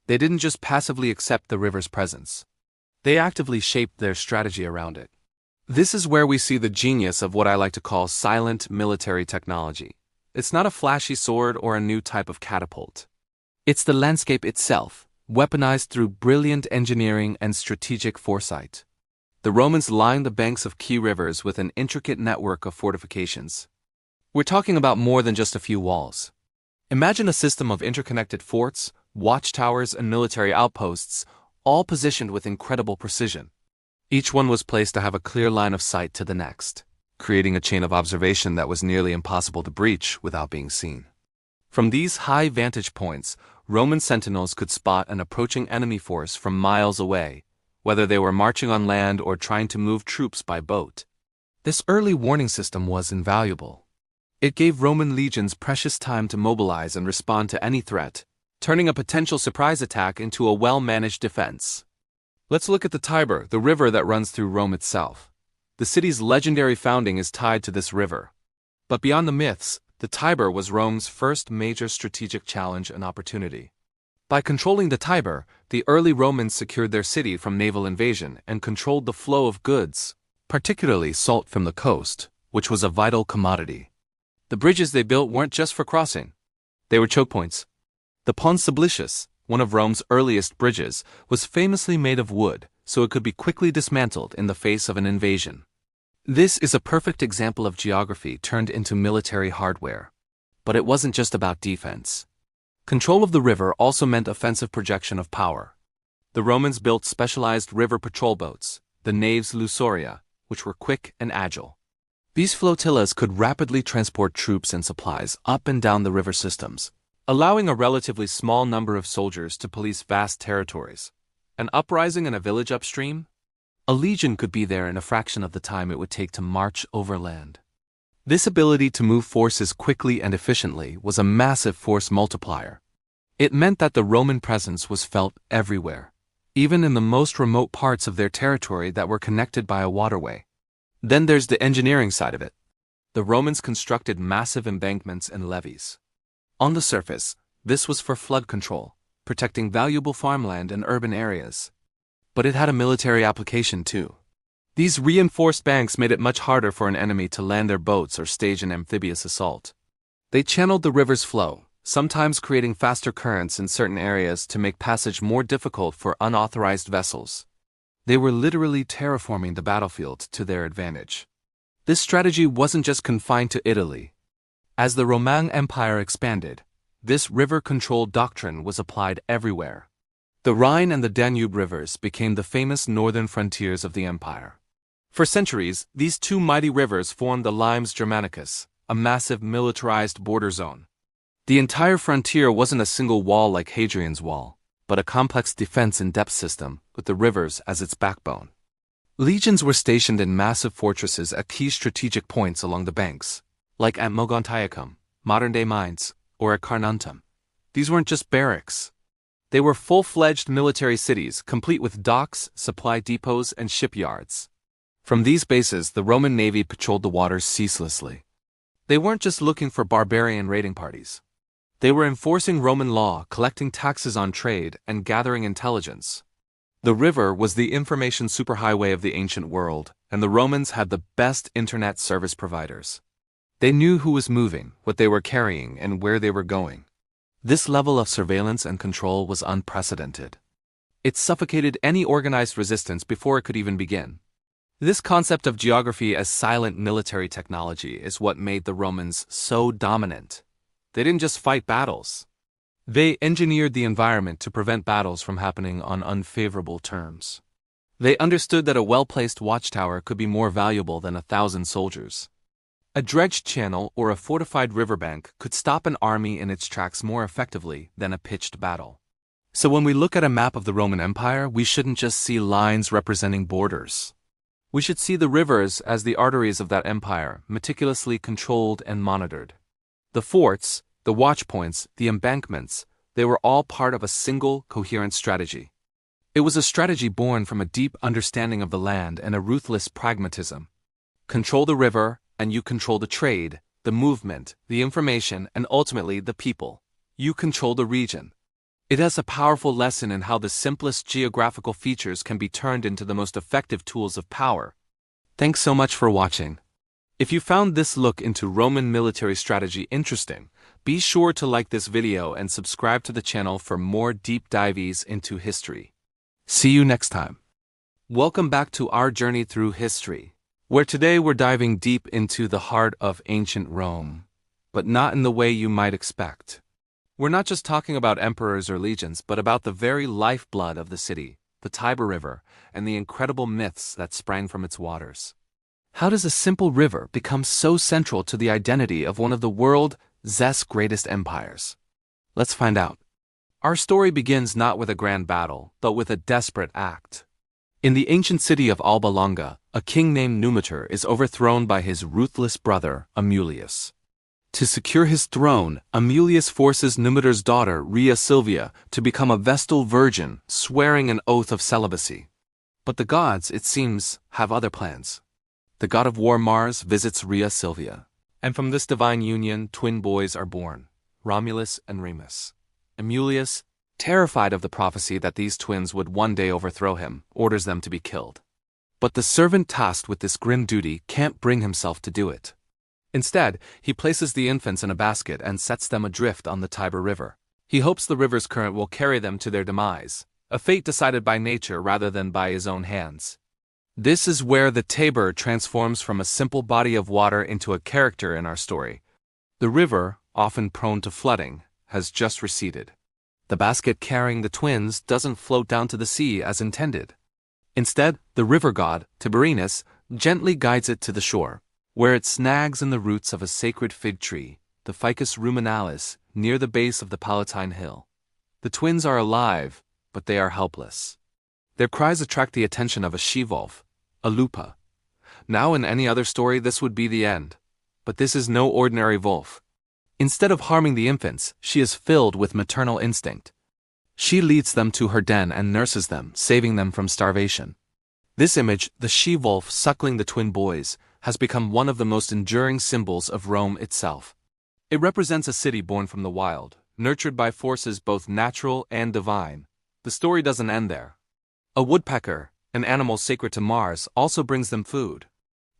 They didn't just passively accept the river's presence. They actively shaped their strategy around it. This is where we see the genius of what I like to call silent military technology. It's not a flashy sword or a new type of catapult. It's the landscape itself, weaponized through brilliant engineering and strategic foresight. The Romans lined the banks of key rivers with an intricate network of fortifications. We're talking about more than just a few walls. Imagine a system of interconnected forts, watchtowers, and military outposts, all positioned with incredible precision. Each one was placed to have a clear line of sight to the next, creating a chain of observation that was nearly impossible to breach without being seen. From these high vantage points, Roman sentinels could spot an approaching enemy force from miles away, whether they were marching on land or trying to move troops by boat. This early warning system was invaluable. It gave Roman legions precious time to mobilize and respond to any threat, turning a potential surprise attack into a well-managed defense. Let's look at the Tiber, the river that runs through Rome itself. The city's legendary founding is tied to this river. But beyond the myths, the Tiber was Rome's first major strategic challenge and opportunity. By controlling the Tiber, the early Romans secured their city from naval invasion and controlled the flow of goods, particularly salt from the coast, which was a vital commodity. The bridges they built weren't just for crossing. They were choke points. The Pons Sublicius, one of Rome's earliest bridges, was famously made of wood, so it could be quickly dismantled in the face of an invasion. This is a perfect example of geography turned into military hardware. But it wasn't just about defense. Control of the river also meant offensive projection of power. The Romans built specialized river patrol boats, the naves Lusoria, which were quick and agile. These flotillas could rapidly transport troops and supplies up and down the river systems, allowing a relatively small number of soldiers to police vast territories. An uprising in a village upstream? A legion could be there in a fraction of the time it would take to march overland. This ability to move forces quickly and efficiently was a massive force multiplier. It meant that the Roman presence was felt everywhere, even in the most remote parts of their territory that were connected by a waterway. Then there's the engineering side of it. The Romans constructed massive embankments and levees. On the surface, this was for flood control, protecting valuable farmland and urban areas. But it had a military application too. These reinforced banks made it much harder for an enemy to land their boats or stage an amphibious assault. They channeled the river's flow, sometimes creating faster currents in certain areas to make passage more difficult for unauthorized vessels. They were literally terraforming the battlefield to their advantage. This strategy wasn't just confined to Italy. As the Roman Empire expanded, this river control doctrine was applied everywhere. The Rhine and the Danube rivers became the famous northern frontiers of the empire. For centuries, these two mighty rivers formed the Limes Germanicus, a massive militarized border zone. The entire frontier wasn't a single wall like Hadrian's Wall, but a complex defense and depth system with the rivers as its backbone. Legions were stationed in massive fortresses at key strategic points along the banks, like at Mogontiacum, modern-day Mainz, or at Carnuntum. These weren't just barracks. They were full-fledged military cities, complete with docks, supply depots, and shipyards. From these bases, the Roman navy patrolled the waters ceaselessly. They weren't just looking for barbarian raiding parties. They were enforcing Roman law, collecting taxes on trade, and gathering intelligence. The river was the information superhighway of the ancient world, and the Romans had the best internet service providers. They knew who was moving, what they were carrying, and where they were going. This level of surveillance and control was unprecedented. It suffocated any organized resistance before it could even begin. This concept of geography as silent military technology is what made the Romans so dominant. They didn't just fight battles. They engineered the environment to prevent battles from happening on unfavorable terms. They understood that a well-placed watchtower could be more valuable than 1,000 soldiers. A dredged channel or a fortified riverbank could stop an army in its tracks more effectively than a pitched battle. So when we look at a map of the Roman Empire, we shouldn't just see lines representing borders. We should see the rivers as the arteries of that empire, meticulously controlled and monitored. The forts, the watchpoints, the embankments, they were all part of a single, coherent strategy. It was a strategy born from a deep understanding of the land and a ruthless pragmatism. Control the river, and you control the trade, the movement, the information, and ultimately the people. You control the region. It has a powerful lesson in how the simplest geographical features can be turned into the most effective tools of power. Thanks so much for watching. If you found this look into Roman military strategy interesting, be sure to like this video and subscribe to the channel for more deep dives into history. See you next time. Welcome back to our journey through history, where today we're diving deep into the heart of ancient Rome, but not in the way you might expect. We're not just talking about emperors or legions, but about the very lifeblood of the city, the Tiber River, and the incredible myths that sprang from its waters. How does a simple river become so central to the identity of one of the world's greatest empires? Let's find out. Our story begins not with a grand battle, but with a desperate act. In the ancient city of Alba Longa, a king named Numitor is overthrown by his ruthless brother, Amulius. To secure his throne, Amulius forces Numitor's daughter, Rhea Silvia, to become a Vestal virgin, swearing an oath of celibacy. But the gods, it seems, have other plans. The god of war Mars visits Rhea Silvia, and from this divine union, twin boys are born, Romulus and Remus. Amulius, terrified of the prophecy that these twins would one day overthrow him, orders them to be killed. But the servant tasked with this grim duty can't bring himself to do it. Instead, he places the infants in a basket and sets them adrift on the Tiber River. He hopes the river's current will carry them to their demise, a fate decided by nature rather than by his own hands. This is where the Tiber transforms from a simple body of water into a character in our story. The river, often prone to flooding, has just receded. The basket carrying the twins doesn't float down to the sea as intended. Instead, the river god, Tiberinus, gently guides it to the shore, where it snags in the roots of a sacred fig tree, the Ficus ruminalis, near the base of the Palatine Hill. The twins are alive, but they are helpless. Their cries attract the attention of a she-wolf, a lupa. Now in any other story this would be the end, but this is no ordinary wolf. Instead of harming the infants, she is filled with maternal instinct. She leads them to her den and nurses them, saving them from starvation. This image, the she-wolf suckling the twin boys, has become one of the most enduring symbols of Rome itself. It represents a city born from the wild, nurtured by forces both natural and divine. The story doesn't end there. A woodpecker, an animal sacred to Mars, also brings them food.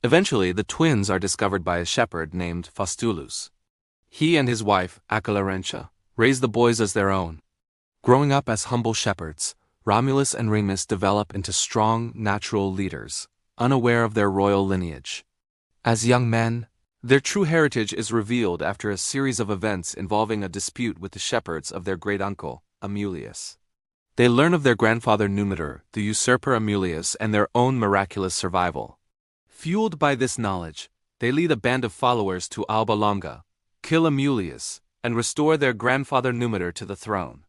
Eventually, the twins are discovered by a shepherd named Faustulus. He and his wife, Acalarentia, raise the boys as their own. Growing up as humble shepherds, Romulus and Remus develop into strong, natural leaders, unaware of their royal lineage. As young men, their true heritage is revealed after a series of events involving a dispute with the shepherds of their great-uncle, Amulius. They learn of their grandfather Numitor, the usurper Amulius, and their own miraculous survival. Fueled by this knowledge, they lead a band of followers to Alba Longa, kill Amulius, and restore their grandfather Numitor to the throne.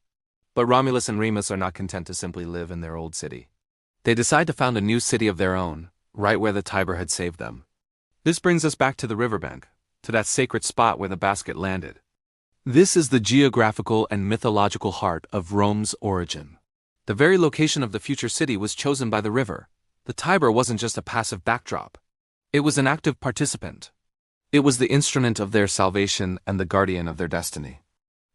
But Romulus and Remus are not content to simply live in their old city. They decide to found a new city of their own, right where the Tiber had saved them. This brings us back to the riverbank, to that sacred spot where the basket landed. This is the geographical and mythological heart of Rome's origin. The very location of the future city was chosen by the river. The Tiber wasn't just a passive backdrop. It was an active participant. It was the instrument of their salvation and the guardian of their destiny.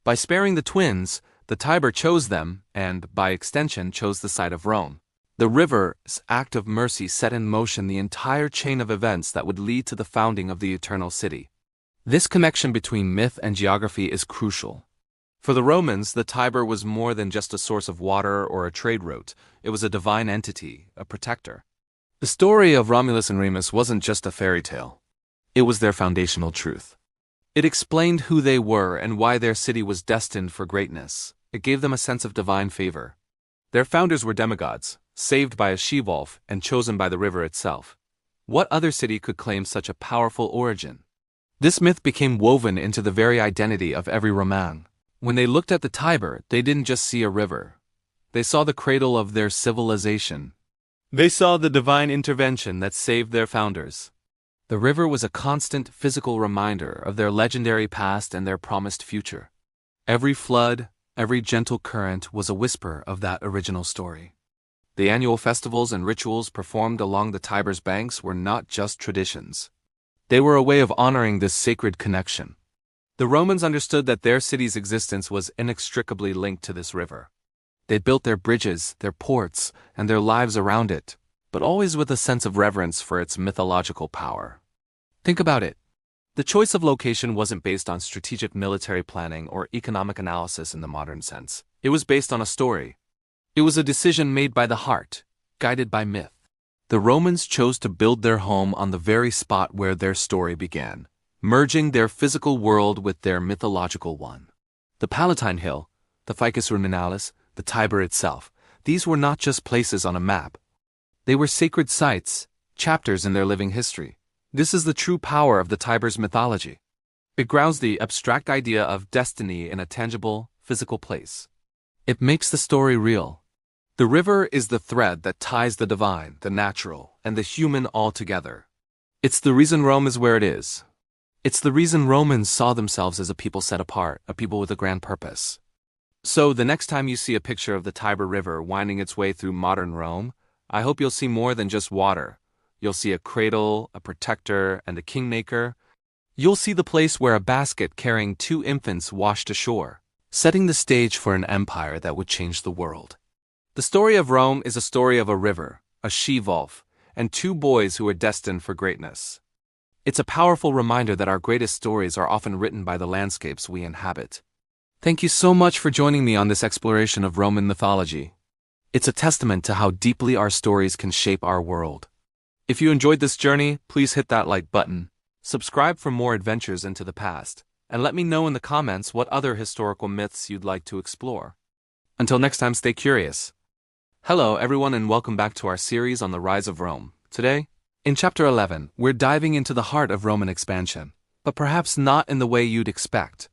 By sparing the twins, the Tiber chose them, and, by extension, chose the site of Rome. The river's act of mercy set in motion the entire chain of events that would lead to the founding of the eternal city. This connection between myth and geography is crucial. For the Romans, the Tiber was more than just a source of water or a trade route. It was a divine entity, a protector. The story of Romulus and Remus wasn't just a fairy tale. It was their foundational truth. It explained who they were and why their city was destined for greatness. It gave them a sense of divine favor. Their founders were demigods, saved by a she-wolf and chosen by the river itself. What other city could claim such a powerful origin? This myth became woven into the very identity of every Roman. When they looked at the Tiber, they didn't just see a river. They saw the cradle of their civilization. They saw the divine intervention that saved their founders. The river was a constant physical reminder of their legendary past and their promised future. Every flood, every gentle current was a whisper of that original story. The annual festivals and rituals performed along the Tiber's banks were not just traditions. They were a way of honoring this sacred connection. The Romans understood that their city's existence was inextricably linked to this river. They built their bridges, their ports, and their lives around it, but always with a sense of reverence for its mythological power. Think about it. The choice of location wasn't based on strategic military planning or economic analysis in the modern sense. It was based on a story. It was a decision made by the heart, guided by myth. The Romans chose to build their home on the very spot where their story began, merging their physical world with their mythological one. The Palatine Hill, the Ficus Ruminalis, the Tiber itself, these were not just places on a map. They were sacred sites, chapters in their living history. This is the true power of the Tiber's mythology. It grounds the abstract idea of destiny in a tangible, physical place. It makes the story real. The river is the thread that ties the divine, the natural, and the human all together. It's the reason Rome is where it is. It's the reason Romans saw themselves as a people set apart, a people with a grand purpose. So, the next time you see a picture of the Tiber River winding its way through modern Rome, I hope you'll see more than just water. You'll see a cradle, a protector, and a kingmaker. You'll see the place where a basket carrying 2 infants washed ashore, setting the stage for an empire that would change the world. The story of Rome is a story of a river, a she-wolf, and 2 boys who are destined for greatness. It's a powerful reminder that our greatest stories are often written by the landscapes we inhabit. Thank you so much for joining me on this exploration of Roman mythology. It's a testament to how deeply our stories can shape our world. If you enjoyed this journey, please hit that like button, subscribe for more adventures into the past, and let me know in the comments what other historical myths you'd like to explore. Until next time, stay curious. Hello everyone and welcome back to our series on the rise of Rome. Today, in Chapter 11, we're diving into the heart of Roman expansion, but perhaps not in the way you'd expect.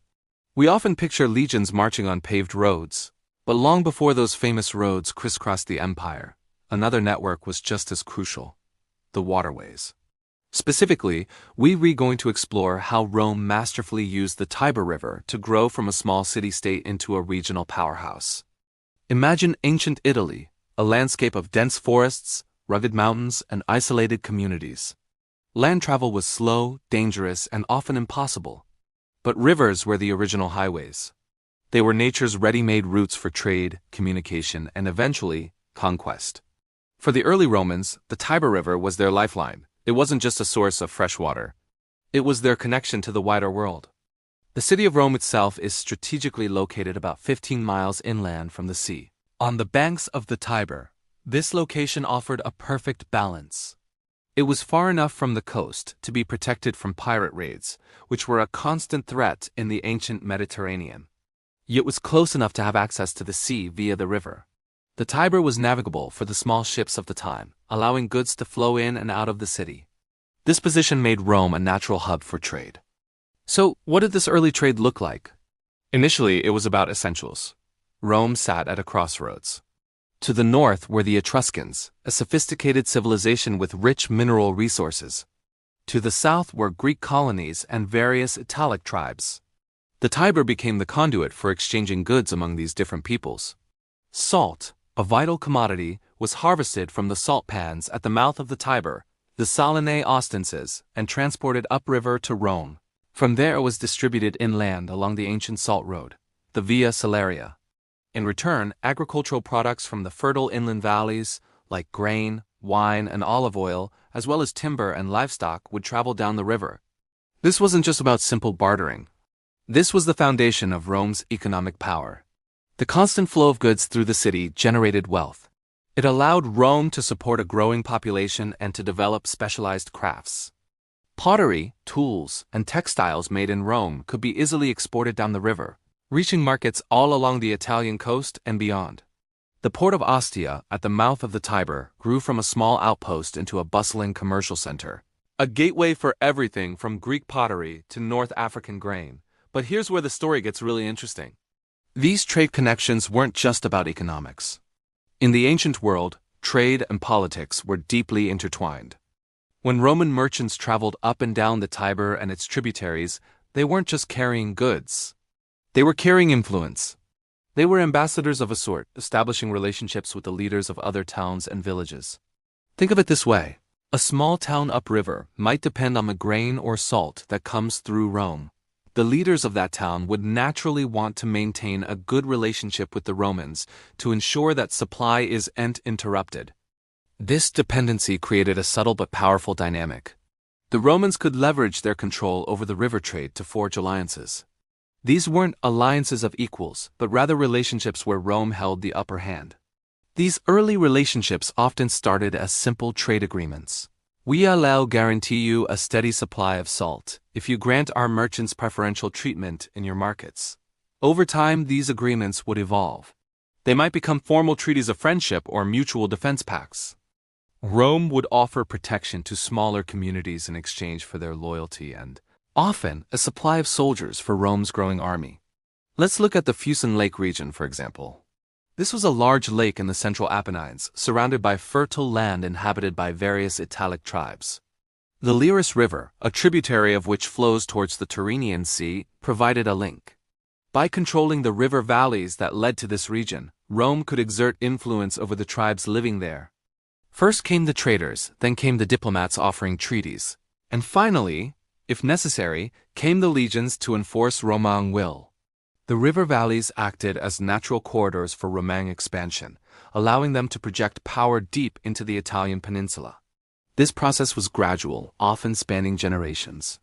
We often picture legions marching on paved roads, but long before those famous roads crisscrossed the empire, another network was just as crucial: the waterways. Specifically, we're going to explore how Rome masterfully used the Tiber River to grow from a small city-state into a regional powerhouse. Imagine ancient Italy, a landscape of dense forests, rugged mountains, and isolated communities. Land travel was slow, dangerous, and often impossible. But rivers were the original highways. They were nature's ready-made routes for trade, communication, and eventually, conquest. For the early Romans, the Tiber River was their lifeline. It wasn't just a source of fresh water. It was their connection to the wider world. The city of Rome itself is strategically located about 15 miles inland from the sea. On the banks of the Tiber, this location offered a perfect balance. It was far enough from the coast to be protected from pirate raids, which were a constant threat in the ancient Mediterranean. Yet was close enough to have access to the sea via the river. The Tiber was navigable for the small ships of the time, allowing goods to flow in and out of the city. This position made Rome a natural hub for trade. So, what did this early trade look like? Initially, it was about essentials. Rome sat at a crossroads. To the north were the Etruscans, a sophisticated civilization with rich mineral resources. To the south were Greek colonies and various Italic tribes. The Tiber became the conduit for exchanging goods among these different peoples. Salt, a vital commodity, was harvested from the salt pans at the mouth of the Tiber, the Salinae Ostenses, and transported upriver to Rome. From there it was distributed inland along the ancient salt road, the Via Salaria. In return, agricultural products from the fertile inland valleys, like grain, wine, and olive oil, as well as timber and livestock, would travel down the river. This wasn't just about simple bartering. This was the foundation of Rome's economic power. The constant flow of goods through the city generated wealth. It allowed Rome to support a growing population and to develop specialized crafts. Pottery, tools, and textiles made in Rome could be easily exported down the river, reaching markets all along the Italian coast and beyond. The port of Ostia, at the mouth of the Tiber, grew from a small outpost into a bustling commercial center, a gateway for everything from Greek pottery to North African grain. But here's where the story gets really interesting. These trade connections weren't just about economics. In the ancient world, trade and politics were deeply intertwined. When Roman merchants traveled up and down the Tiber and its tributaries, they weren't just carrying goods. They were carrying influence. They were ambassadors of a sort, establishing relationships with the leaders of other towns and villages. Think of it this way. A small town upriver might depend on the grain or salt that comes through Rome. The leaders of that town would naturally want to maintain a good relationship with the Romans to ensure that supply isn't interrupted. This dependency created a subtle but powerful dynamic. The Romans could leverage their control over the river trade to forge alliances. These weren't alliances of equals, but rather relationships where Rome held the upper hand. These early relationships often started as simple trade agreements. We'll guarantee you a steady supply of salt if you grant our merchants preferential treatment in your markets. Over time, these agreements would evolve. They might become formal treaties of friendship or mutual defense pacts. Rome would offer protection to smaller communities in exchange for their loyalty and, often, a supply of soldiers for Rome's growing army. Let's look at the Fucine Lake region, for example. This was a large lake in the central Apennines, surrounded by fertile land inhabited by various Italic tribes. The Liris River, a tributary of which flows towards the Tyrrhenian Sea, provided a link. By controlling the river valleys that led to this region, Rome could exert influence over the tribes living there. First came the traders, then came the diplomats offering treaties, and finally, if necessary, came the legions to enforce Roman will. The river valleys acted as natural corridors for Roman expansion, allowing them to project power deep into the Italian peninsula. This process was gradual, often spanning generations.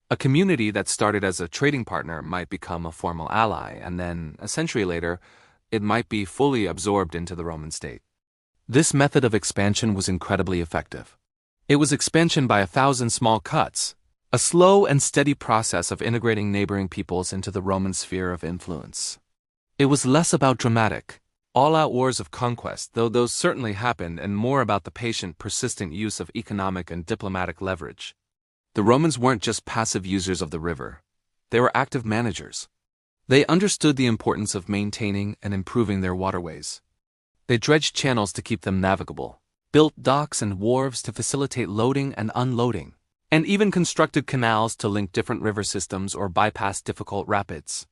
A community that started as a trading partner might become a formal ally, and then, a century later, it might be fully absorbed into the Roman state. This method of expansion was incredibly effective. It was expansion by 1,000 small cuts, a slow and steady process of integrating neighboring peoples into the Roman sphere of influence. It was less about dramatic, all-out wars of conquest, though those certainly happened, and more about the patient, persistent use of economic and diplomatic leverage. The Romans weren't just passive users of the river. They were active managers. They understood the importance of maintaining and improving their waterways. They dredged channels to keep them navigable, built docks and wharves to facilitate loading and unloading, and even constructed canals to link different river systems or bypass difficult rapids.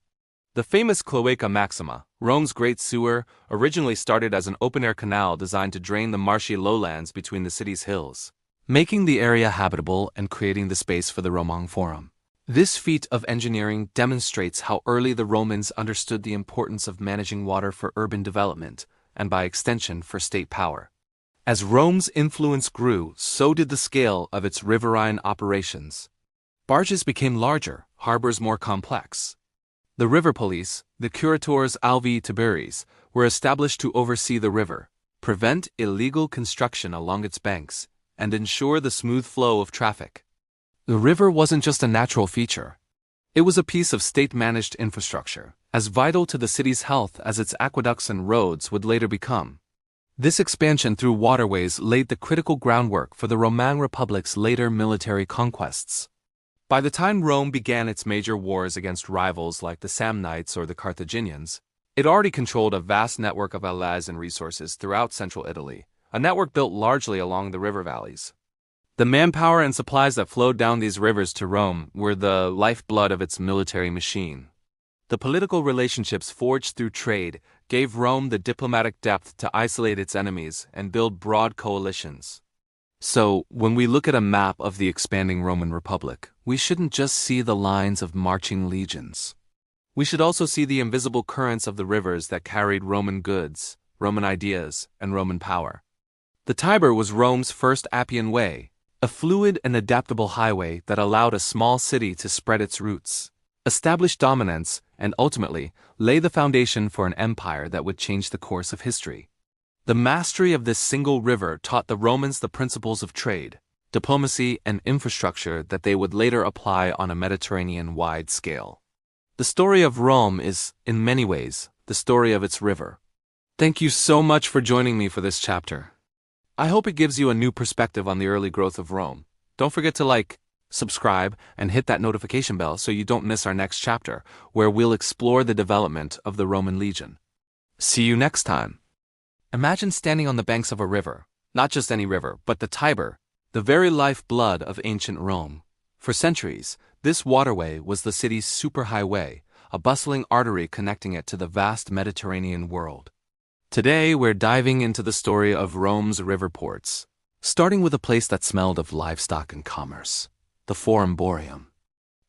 The famous Cloaca Maxima, Rome's great sewer, originally started as an open-air canal designed to drain the marshy lowlands between the city's hills, making the area habitable and creating the space for the Roman Forum. This feat of engineering demonstrates how early the Romans understood the importance of managing water for urban development, and by extension for state power. As Rome's influence grew, so did the scale of its riverine operations. Barges became larger, harbors more complex. The river police, the curators alvi tiberis, were established to oversee the river, prevent illegal construction along its banks, and ensure the smooth flow of traffic. The river wasn't just a natural feature. It was a piece of state-managed infrastructure, as vital to the city's health as its aqueducts and roads would later become. This expansion through waterways laid the critical groundwork for the Roman Republic's later military conquests. By the time Rome began its major wars against rivals like the Samnites or the Carthaginians, it already controlled a vast network of allies and resources throughout central Italy, a network built largely along the river valleys. The manpower and supplies that flowed down these rivers to Rome were the lifeblood of its military machine. The political relationships forged through trade gave Rome the diplomatic depth to isolate its enemies and build broad coalitions. So, when we look at a map of the expanding Roman Republic, we shouldn't just see the lines of marching legions. We should also see the invisible currents of the rivers that carried Roman goods, Roman ideas, and Roman power. The Tiber was Rome's first Appian way, a fluid and adaptable highway that allowed a small city to spread its roots, establish dominance, and ultimately lay the foundation for an empire that would change the course of history. The mastery of this single river taught the Romans the principles of trade, diplomacy, and infrastructure that they would later apply on a Mediterranean-wide scale. The story of Rome is, in many ways, the story of its river. Thank you so much for joining me for this chapter. I hope it gives you a new perspective on the early growth of Rome. Don't forget to like, subscribe, and hit that notification bell so you don't miss our next chapter, where we'll explore the development of the Roman legion. See you next time. Imagine standing on the banks of a river, not just any river, but the Tiber, the very lifeblood of ancient Rome. For centuries, this waterway was the city's superhighway, a bustling artery connecting it to the vast Mediterranean world. Today, we're diving into the story of Rome's river ports, starting with a place that smelled of livestock and commerce, the Forum Boarium.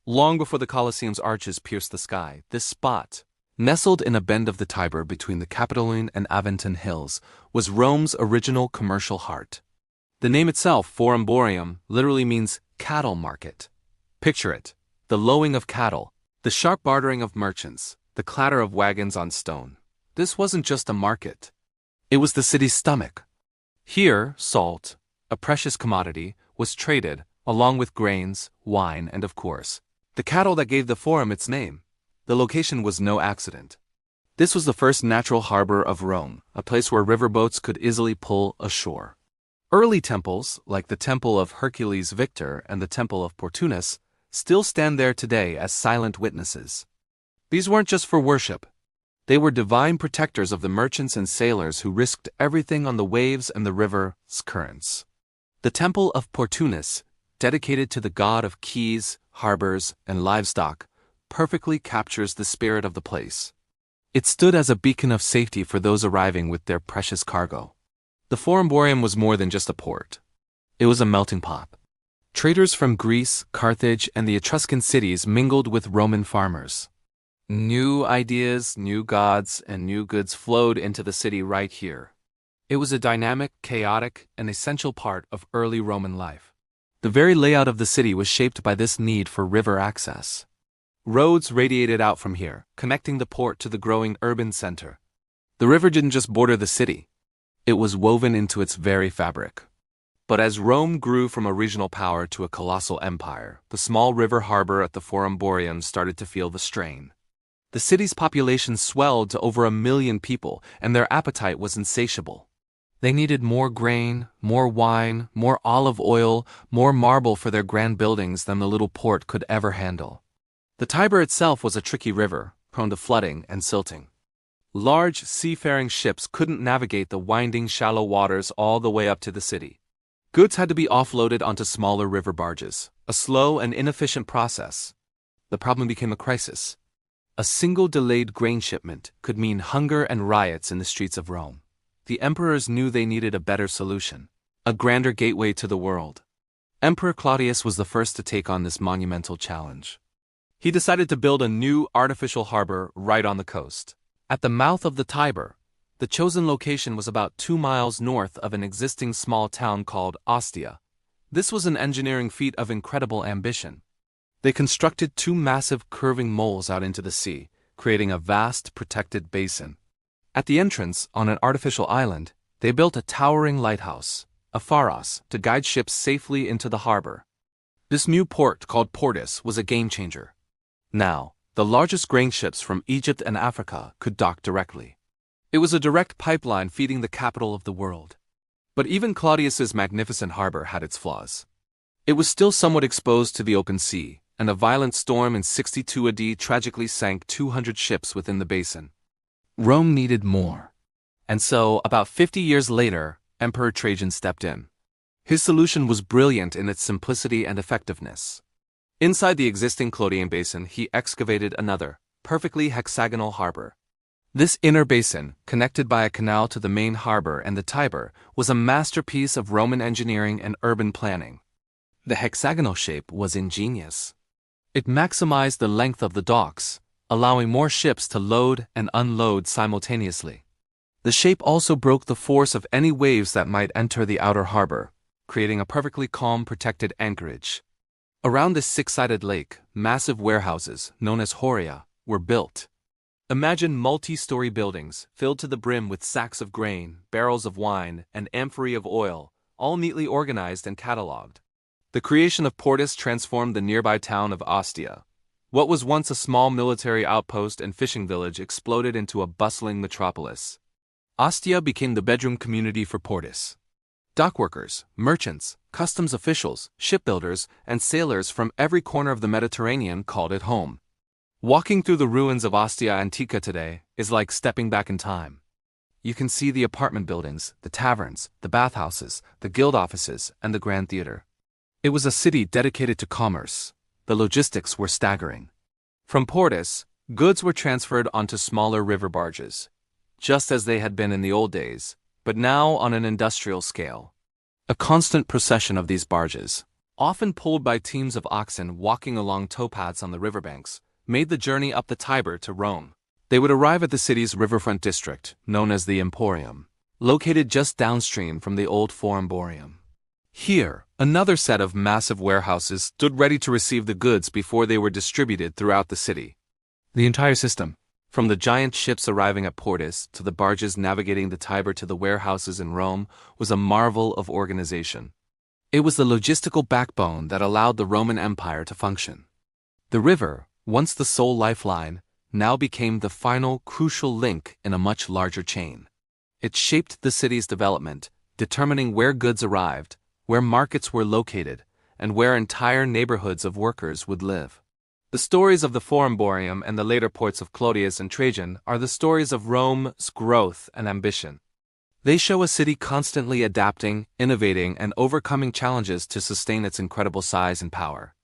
Long before the Colosseum's arches pierced the sky, this spot, nestled in a bend of the Tiber between the Capitoline and Aventine hills, was Rome's original commercial heart. The name itself, Forum Boarium, literally means cattle market. Picture it: the lowing of cattle, the sharp bartering of merchants, the clatter of wagons on stone. This wasn't just a market. It was the city's stomach. Here, salt, a precious commodity, was traded, along with grains, wine, and of course, the cattle that gave the Forum its name. The location was no accident. This was the first natural harbor of Rome, a place where riverboats could easily pull ashore. Early temples, like the Temple of Hercules Victor and the Temple of Portunus, still stand there today as silent witnesses. These weren't just for worship. They were divine protectors of the merchants and sailors who risked everything on the waves and the river's currents. The Temple of Portunus, dedicated to the god of quays, harbors, and livestock, perfectly captures the spirit of the place. It stood as a beacon of safety for those arriving with their precious cargo. The Forum Boarium was more than just a port. It was a melting pot. Traders from Greece, Carthage, and the Etruscan cities mingled with Roman farmers. New ideas, new gods, and new goods flowed into the city right here. It was a dynamic, chaotic, and essential part of early Roman life. The very layout of the city was shaped by this need for river access. Roads radiated out from here, connecting the port to the growing urban center. The river didn't just border the city. It was woven into its very fabric. But as Rome grew from a regional power to a colossal empire, the small river harbor at the Forum Boarium started to feel the strain. The city's population swelled to over 1 million people, and their appetite was insatiable. They needed more grain, more wine, more olive oil, more marble for their grand buildings than the little port could ever handle. The Tiber itself was a tricky river, prone to flooding and silting. Large seafaring ships couldn't navigate the winding, shallow waters all the way up to the city. Goods had to be offloaded onto smaller river barges, a slow and inefficient process. The problem became a crisis. A single delayed grain shipment could mean hunger and riots in the streets of Rome. The emperors knew they needed a better solution, a grander gateway to the world. Emperor Claudius was the first to take on this monumental challenge. He decided to build a new artificial harbor right on the coast. At the mouth of the Tiber, the chosen location was about 2 miles north of an existing small town called Ostia. This was an engineering feat of incredible ambition. They constructed 2 massive curving moles out into the sea, creating a vast protected basin. At the entrance, on an artificial island, they built a towering lighthouse, a pharos, to guide ships safely into the harbor. This new port, called Portus, was a game-changer. Now, the largest grain ships from Egypt and Africa could dock directly. It was a direct pipeline feeding the capital of the world. But even Claudius's magnificent harbor had its flaws. It was still somewhat exposed to the open sea, and a violent storm in 62 AD tragically sank 200 ships within the basin. Rome needed more. And so, about 50 years later, Emperor Trajan stepped in. His solution was brilliant in its simplicity and effectiveness. Inside the existing Claudian basin, he excavated another, perfectly hexagonal harbor. This inner basin, connected by a canal to the main harbor and the Tiber, was a masterpiece of Roman engineering and urban planning. The hexagonal shape was ingenious. It maximized the length of the docks, allowing more ships to load and unload simultaneously. The shape also broke the force of any waves that might enter the outer harbor, creating a perfectly calm, protected anchorage. Around this six-sided lake, massive warehouses, known as horia, were built. Imagine multi-story buildings, filled to the brim with sacks of grain, barrels of wine, and amphorae of oil, all neatly organized and catalogued. The creation of Portus transformed the nearby town of Ostia. What was once a small military outpost and fishing village exploded into a bustling metropolis. Ostia became the bedroom community for Portus. Dockworkers, merchants, customs officials, shipbuilders, and sailors from every corner of the Mediterranean called it home. Walking through the ruins of Ostia Antica today is like stepping back in time. You can see the apartment buildings, the taverns, the bathhouses, the guild offices, and the Grand Theater. It was a city dedicated to commerce. The logistics were staggering. From Portus, goods were transferred onto smaller river barges, just as they had been in the old days, but now on an industrial scale. A constant procession of these barges, often pulled by teams of oxen walking along towpaths on the riverbanks, made the journey up the Tiber to Rome. They would arrive at the city's riverfront district, known as the Emporium, located just downstream from the old Forumborium. Here, another set of massive warehouses stood ready to receive the goods before they were distributed throughout the city. The entire system, from the giant ships arriving at Portus to the barges navigating the Tiber to the warehouses in Rome, was a marvel of organization. It was the logistical backbone that allowed the Roman Empire to function. The river, once the sole lifeline, now became the final crucial link in a much larger chain. It shaped the city's development, determining where goods arrived, where markets were located, and where entire neighborhoods of workers would live. The stories of the Forumborium and the later ports of Clodius and Trajan are the stories of Rome's growth and ambition. They show a city constantly adapting, innovating, and overcoming challenges to sustain its incredible size and power.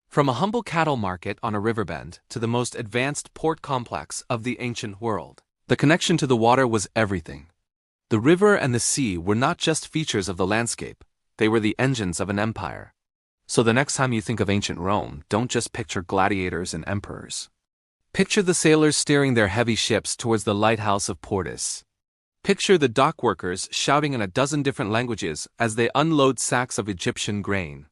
From a humble cattle market on a riverbend to the most advanced port complex of the ancient world, the connection to the water was everything. The river and the sea were not just features of the landscape, they were the engines of an empire. So the next time you think of ancient Rome, don't just picture gladiators and emperors. Picture the sailors steering their heavy ships towards the lighthouse of Portus. Picture the dock workers shouting in a dozen different languages as they unload sacks of Egyptian grain.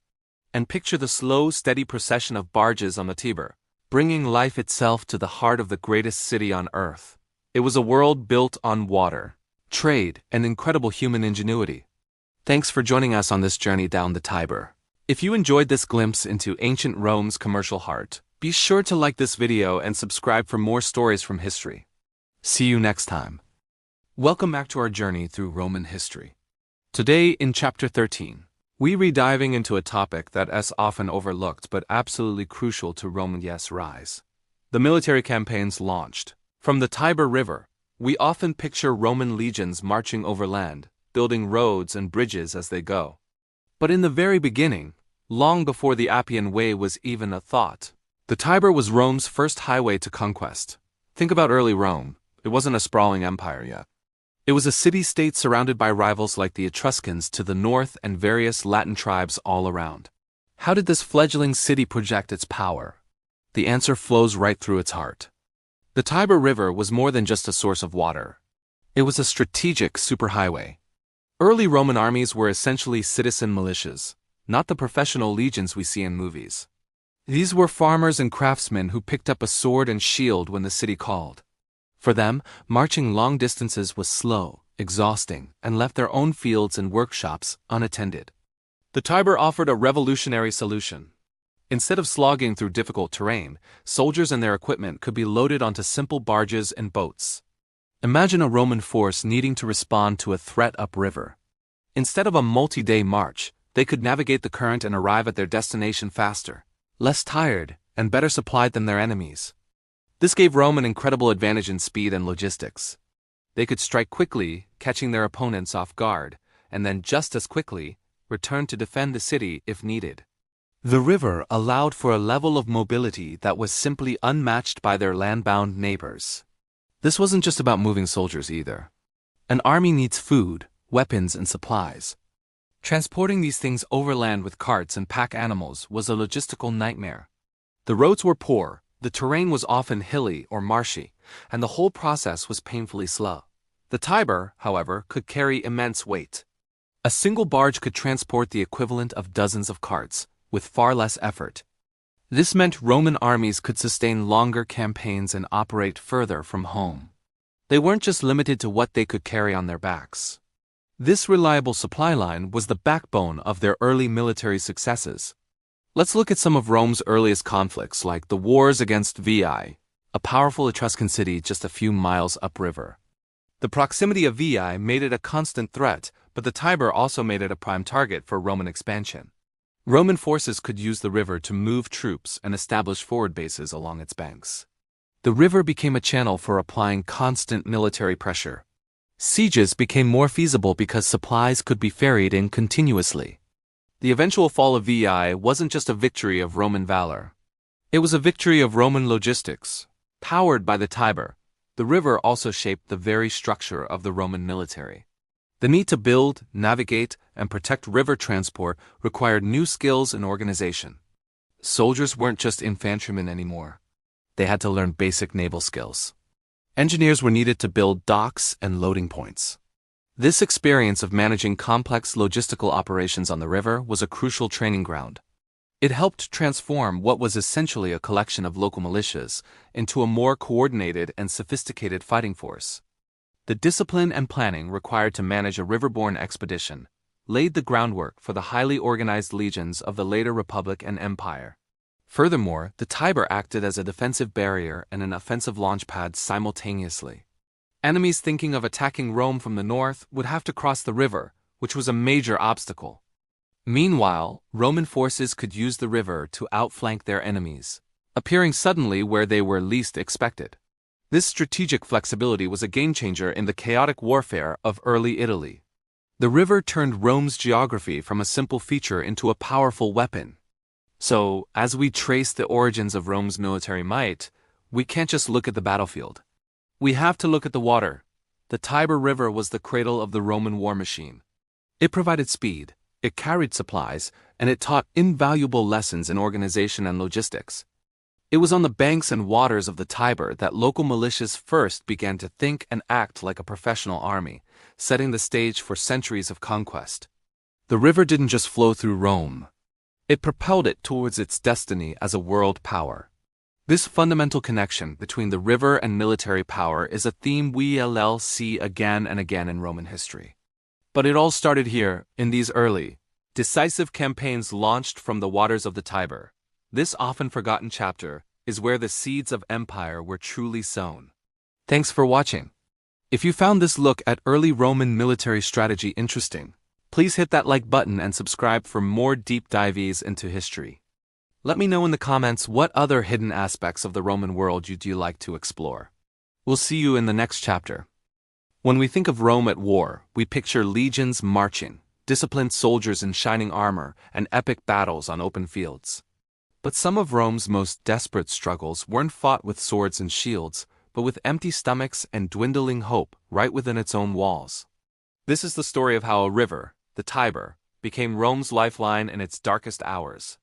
And picture the slow, steady procession of barges on the Tiber, bringing life itself to the heart of the greatest city on earth. It was a world built on water, trade, and incredible human ingenuity. Thanks for joining us on this journey down the Tiber. If you enjoyed this glimpse into ancient Rome's commercial heart, be sure to like this video and subscribe for more stories from history. See you next time. Welcome back to our journey through Roman history. Today, in Chapter 13, we re-diving into a topic that is often overlooked but absolutely crucial to Rome's rise. The military campaigns launched. From the Tiber River, we often picture Roman legions marching overland, building roads and bridges as they go. But in the very beginning, long before the Appian Way was even a thought, the Tiber was Rome's first highway to conquest. Think about early Rome. It wasn't a sprawling empire yet. It was a city-state surrounded by rivals like the Etruscans to the north and various Latin tribes all around. How did this fledgling city project its power? The answer flows right through its heart. The Tiber River was more than just a source of water. It was a strategic superhighway. Early Roman armies were essentially citizen militias, not the professional legions we see in movies. These were farmers and craftsmen who picked up a sword and shield when the city called. For them, marching long distances was slow, exhausting, and left their own fields and workshops unattended. The Tiber offered a revolutionary solution. Instead of slogging through difficult terrain, soldiers and their equipment could be loaded onto simple barges and boats. Imagine a Roman force needing to respond to a threat upriver. Instead of a multi-day march, they could navigate the current and arrive at their destination faster, less tired, and better supplied than their enemies. This gave Rome an incredible advantage in speed and logistics. They could strike quickly, catching their opponents off guard, and then just as quickly, return to defend the city if needed. The river allowed for a level of mobility that was simply unmatched by their land-bound neighbors. This wasn't just about moving soldiers either. An army needs food, weapons, and supplies. Transporting these things overland with carts and pack animals was a logistical nightmare. The roads were poor, the terrain was often hilly or marshy, and the whole process was painfully slow. The Tiber, however, could carry immense weight. A single barge could transport the equivalent of dozens of carts, with far less effort. This meant Roman armies could sustain longer campaigns and operate further from home. They weren't just limited to what they could carry on their backs. This reliable supply line was the backbone of their early military successes. Let's look at some of Rome's earliest conflicts, like the wars against Veii, a powerful Etruscan city just a few miles upriver. The proximity of Veii made it a constant threat, but the Tiber also made it a prime target for Roman expansion. Roman forces could use the river to move troops and establish forward bases along its banks. The river became a channel for applying constant military pressure. Sieges became more feasible because supplies could be ferried in continuously. The eventual fall of Veii wasn't just a victory of Roman valor. It was a victory of Roman logistics. Powered by the Tiber, the river also shaped the very structure of the Roman military. The need to build, navigate, and protect river transport required new skills and organization. Soldiers weren't just infantrymen anymore. They had to learn basic naval skills. Engineers were needed to build docks and loading points. This experience of managing complex logistical operations on the river was a crucial training ground. It helped transform what was essentially a collection of local militias into a more coordinated and sophisticated fighting force. The discipline and planning required to manage a riverborne expedition laid the groundwork for the highly organized legions of the later Republic and Empire. Furthermore, the Tiber acted as a defensive barrier and an offensive launchpad simultaneously. Enemies thinking of attacking Rome from the north would have to cross the river, which was a major obstacle. Meanwhile, Roman forces could use the river to outflank their enemies, appearing suddenly where they were least expected. This strategic flexibility was a game-changer in the chaotic warfare of early Italy. The river turned Rome's geography from a simple feature into a powerful weapon. So, as we trace the origins of Rome's military might, we can't just look at the battlefield. We have to look at the water. The Tiber River was the cradle of the Roman war machine. It provided speed, it carried supplies, and it taught invaluable lessons in organization and logistics. It was on the banks and waters of the Tiber that local militias first began to think and act like a professional army, setting the stage for centuries of conquest. The river didn't just flow through Rome. It propelled it towards its destiny as a world power. This fundamental connection between the river and military power is a theme we'll see again and again in Roman history. But it all started here, in these early, decisive campaigns launched from the waters of the Tiber. This often forgotten chapter is where the seeds of empire were truly sown. Thanks for watching. If you found this look at early Roman military strategy interesting, please hit that like button and subscribe for more deep dives into history. Let me know in the comments what other hidden aspects of the Roman world you'd like to explore. We'll see you in the next chapter. When we think of Rome at war, we picture legions marching, disciplined soldiers in shining armor, and epic battles on open fields. But some of Rome's most desperate struggles weren't fought with swords and shields, but with empty stomachs and dwindling hope right within its own walls. This is the story of how a river, the Tiber, became Rome's lifeline in its darkest hours.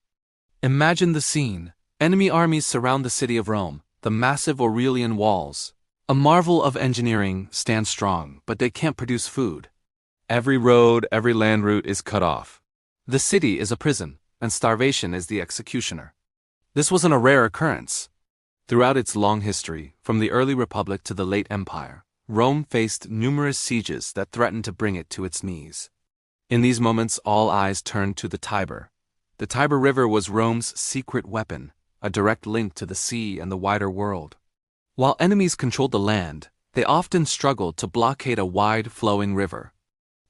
Imagine the scene. Enemy armies surround the city of Rome. The massive Aurelian walls, a marvel of engineering, stand strong, but they can't produce food. Every road, every land route is cut off. The city is a prison, and starvation is the executioner. This wasn't a rare occurrence. Throughout its long history, from the early Republic to the late Empire, Rome faced numerous sieges that threatened to bring it to its knees. In these moments, all eyes turned to the Tiber. The Tiber River was Rome's secret weapon, a direct link to the sea and the wider world. While enemies controlled the land, they often struggled to blockade a wide, flowing river.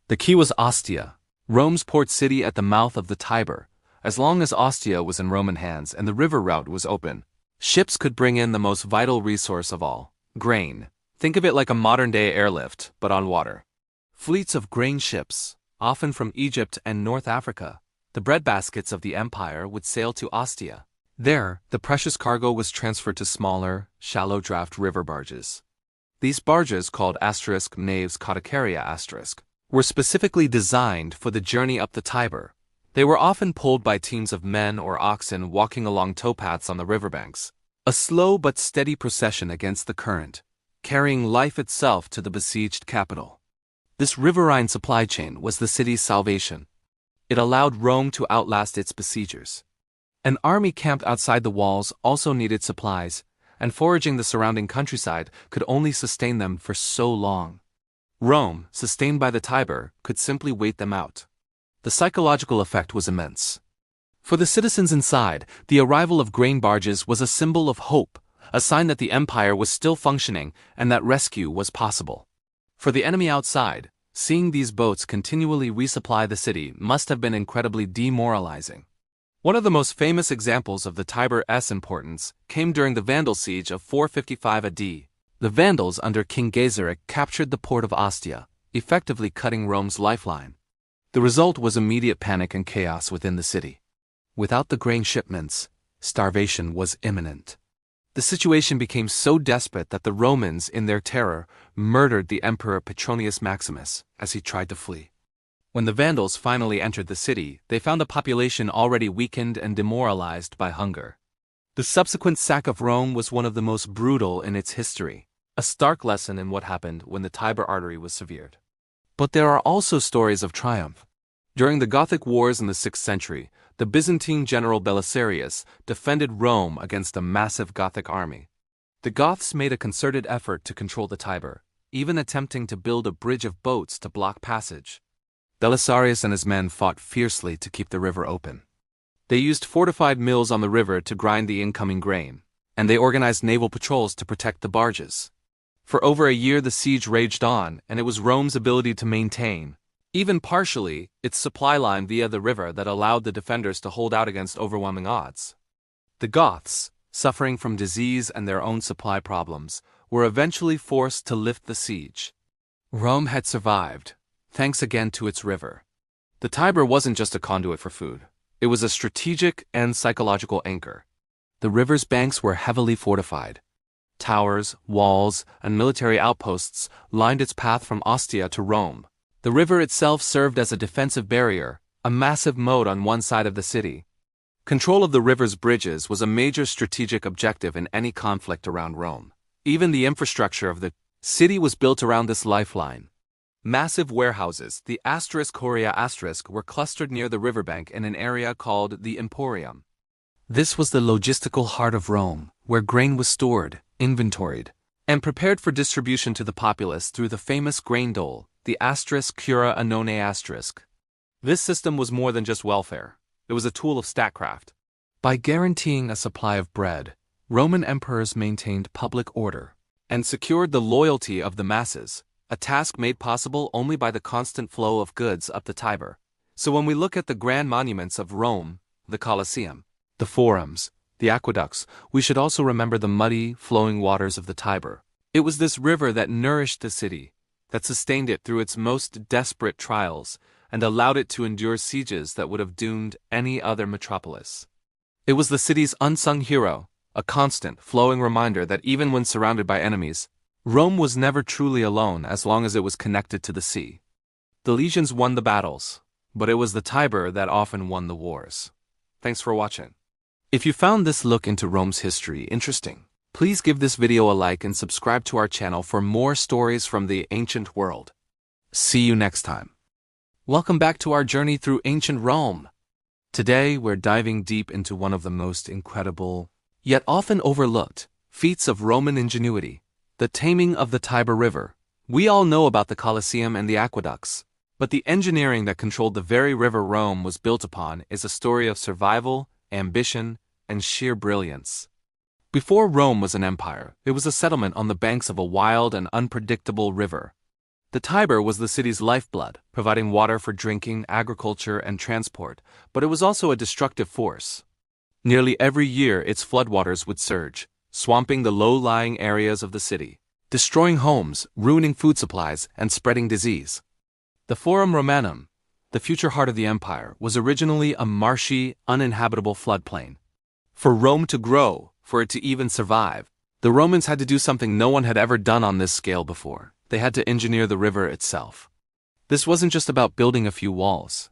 The key was Ostia, Rome's port city at the mouth of the Tiber. As long as Ostia was in Roman hands and the river route was open, ships could bring in the most vital resource of all, grain. Think of it like a modern-day airlift, but on water. Fleets of grain ships, often from Egypt and North Africa, the breadbaskets of the empire, would sail to Ostia. There, the precious cargo was transferred to smaller, shallow-draft river barges. These barges, called naves katakeria were specifically designed for the journey up the Tiber. They were often pulled by teams of men or oxen walking along towpaths on the riverbanks, a slow but steady procession against the current. carrying life itself to the besieged capital. This riverine supply chain was the city's salvation. It allowed Rome to outlast its besiegers. An army camped outside the walls also needed supplies, and foraging the surrounding countryside could only sustain them for so long. Rome, sustained by the Tiber, could simply wait them out. The psychological effect was immense. For the citizens inside, the arrival of grain barges was a symbol of hope, a sign that the empire was still functioning and that rescue was possible. For the enemy outside, seeing these boats continually resupply the city must have been incredibly demoralizing. One of the most famous examples of the Tiber's importance came during the Vandal siege of 455 AD. The Vandals under King Gaiseric captured the port of Ostia, effectively cutting Rome's lifeline. The result was immediate panic and chaos within the city. Without the grain shipments, starvation was imminent. The situation became so desperate that the Romans, in their terror, murdered the Emperor Petronius Maximus as he tried to flee. When the Vandals finally entered the city, they found a population already weakened and demoralized by hunger. The subsequent sack of Rome was one of the most brutal in its history, a stark lesson in what happened when the Tiber artery was severed. But there are also stories of triumph. During the Gothic Wars in the 6th century, the Byzantine general Belisarius defended Rome against a massive Gothic army. The Goths made a concerted effort to control the Tiber, even attempting to build a bridge of boats to block passage. Belisarius and his men fought fiercely to keep the river open. They used fortified mills on the river to grind the incoming grain, and they organized naval patrols to protect the barges. For over a year the siege raged on, and it was Rome's ability to maintain, even partially, its supply line via the river that allowed the defenders to hold out against overwhelming odds. The Goths, suffering from disease and their own supply problems, were eventually forced to lift the siege. Rome had survived, thanks again to its river. The Tiber wasn't just a conduit for food. It was a strategic and psychological anchor. The river's banks were heavily fortified. Towers, walls, and military outposts lined its path from Ostia to Rome. The river itself served as a defensive barrier, a massive moat on one side of the city. Control of the river's bridges was a major strategic objective in any conflict around Rome. Even the infrastructure of the city was built around this lifeline. Massive warehouses, the *Coria*, were clustered near the riverbank in an area called the Emporium. This was the logistical heart of Rome, where grain was stored, inventoried, and prepared for distribution to the populace through the famous grain dole, the *Cura Annone*. This system was more than just welfare. It was a tool of statecraft. By guaranteeing a supply of bread, Roman emperors maintained public order and secured the loyalty of the masses, a task made possible only by the constant flow of goods up the Tiber. So when we look at the grand monuments of Rome, the Colosseum, the forums, the aqueducts, we should also remember the muddy, flowing waters of the Tiber. It was this river that nourished the city, that sustained it through its most desperate trials, and allowed it to endure sieges that would have doomed any other metropolis. It was the city's unsung hero, a constant, flowing reminder that even when surrounded by enemies, Rome was never truly alone as long as it was connected to the sea. The legions won the battles, but it was the Tiber that often won the wars. Thanks for watching. If you found this look into Rome's history interesting, please give this video a like and subscribe to our channel for more stories from the ancient world. See you next time. Welcome back to our journey through ancient Rome. Today we're diving deep into one of the most incredible, yet often overlooked, feats of Roman ingenuity, the taming of the Tiber River. We all know about the Colosseum and the aqueducts, but the engineering that controlled the very river Rome was built upon is a story of survival, ambition, and sheer brilliance. Before Rome was an empire, it was a settlement on the banks of a wild and unpredictable river. The Tiber was the city's lifeblood, providing water for drinking, agriculture, and transport, but it was also a destructive force. Nearly every year its floodwaters would surge, swamping the low-lying areas of the city, destroying homes, ruining food supplies, and spreading disease. The Forum Romanum, the future heart of the empire, was originally a marshy, uninhabitable floodplain. For Rome to grow, for it to even survive, the Romans had to do something no one had ever done on this scale before. They had to engineer the river itself. This wasn't just about building a few walls.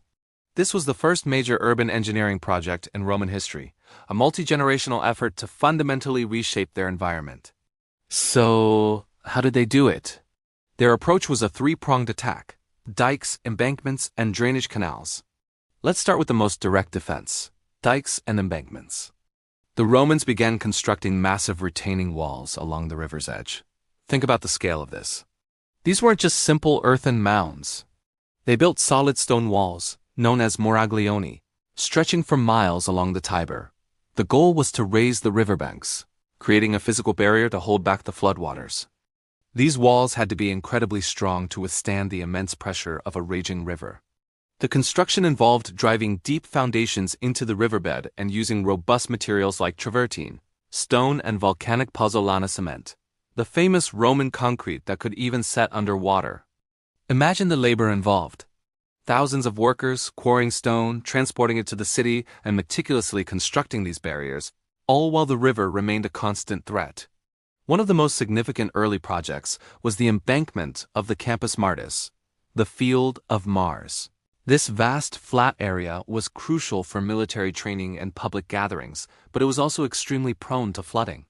This was the first major urban engineering project in Roman history, a multi-generational effort to fundamentally reshape their environment. So, How did they do it? Their approach was a three-pronged attack: dikes, embankments, and drainage canals. Let's start with the most direct defense: dikes and embankments. The Romans began constructing massive retaining walls along the river's edge. Think about the scale of this. These weren't just simple earthen mounds. They built solid stone walls, known as muraglioni, stretching for miles along the Tiber. The goal was to raise the riverbanks, creating a physical barrier to hold back the floodwaters. These walls had to be incredibly strong to withstand the immense pressure of a raging river. The construction involved driving deep foundations into the riverbed and using robust materials like travertine, stone, and volcanic pozzolana cement, the famous Roman concrete that could even set underwater. Imagine the labor involved. Thousands of workers quarrying stone, transporting it to the city, and meticulously constructing these barriers, all while the river remained a constant threat. One of the most significant early projects was the embankment of the Campus Martis, the Field of Mars. This vast, flat area was crucial for military training and public gatherings, but it was also extremely prone to flooding.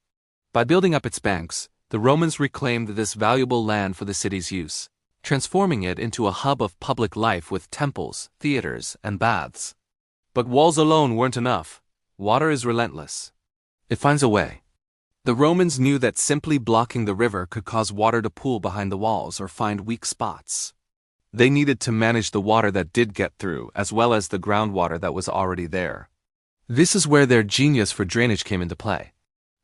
By building up its banks, the Romans reclaimed this valuable land for the city's use, transforming it into a hub of public life with temples, theaters, and baths. But walls alone weren't enough. Water is relentless. It finds a way. The Romans knew that simply blocking the river could cause water to pool behind the walls or find weak spots. They needed to manage the water that did get through, as well as the groundwater that was already there. This is where their genius for drainage came into play.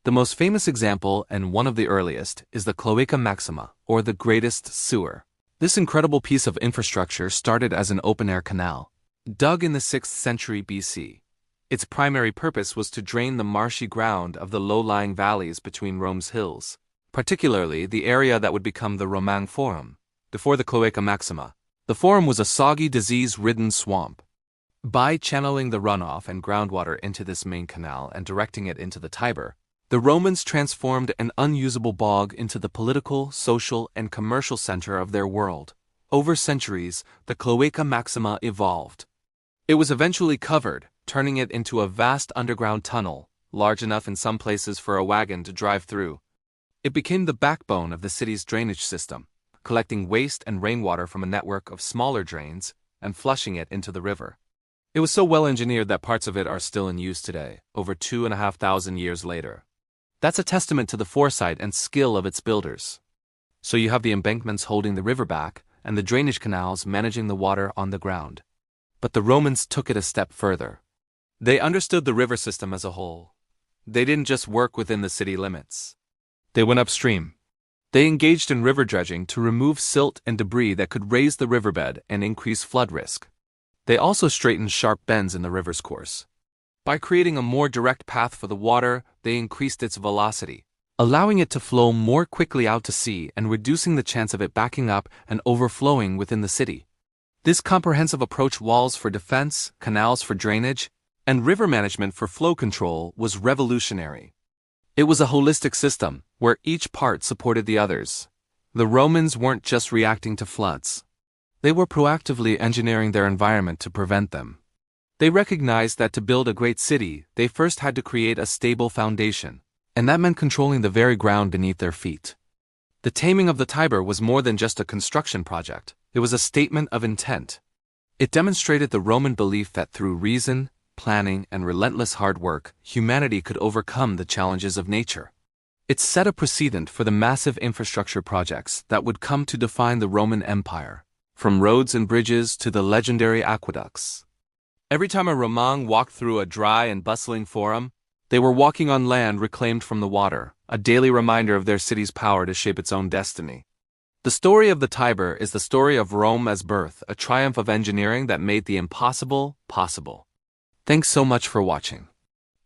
The most famous example, and one of the earliest, is the Cloaca Maxima, or the greatest sewer. This incredible piece of infrastructure started as an open-air canal, dug in the 6th century BC. Its primary purpose was to drain the marshy ground of the low-lying valleys between Rome's hills, particularly the area that would become the Romang Forum. Before the Cloaca Maxima, the Forum was a soggy, disease-ridden swamp. By channeling the runoff and groundwater into this main canal and directing it into the Tiber, the Romans transformed an unusable bog into the political, social, and commercial center of their world. Over centuries, the Cloaca Maxima evolved. It was eventually covered, turning it into a vast underground tunnel, large enough in some places for a wagon to drive through. It became the backbone of the city's drainage system, collecting waste and rainwater from a network of smaller drains and flushing it into the river. It was so well engineered that parts of it are still in use today, over 2,500 years later. That's a testament to the foresight and skill of its builders. So you have the embankments holding the river back, and the drainage canals managing the water on the ground. But the Romans took it a step further. They understood the river system as a whole. They didn't just work within the city limits. They went upstream. They engaged in river dredging to remove silt and debris that could raise the riverbed and increase flood risk. They also straightened sharp bends in the river's course. By creating a more direct path for the water, they increased its velocity, allowing it to flow more quickly out to sea and reducing the chance of it backing up and overflowing within the city. This comprehensive approach, walls for defense, canals for drainage, and river management for flow control, was revolutionary. It was a holistic system, where each part supported the others. The Romans weren't just reacting to floods. They were proactively engineering their environment to prevent them. They recognized that to build a great city, they first had to create a stable foundation, and that meant controlling the very ground beneath their feet. The taming of the Tiber was more than just a construction project. It was a statement of intent. It demonstrated the Roman belief that through reason, planning, and relentless hard work, humanity could overcome the challenges of nature. It set a precedent for the massive infrastructure projects that would come to define the Roman Empire, from roads and bridges to the legendary aqueducts. Every time a Roman walked through a dry and bustling forum, they were walking on land reclaimed from the water, a daily reminder of their city's power to shape its own destiny. The story of the Tiber is the story of Rome as birth, a triumph of engineering that made the impossible possible. Thanks so much for watching.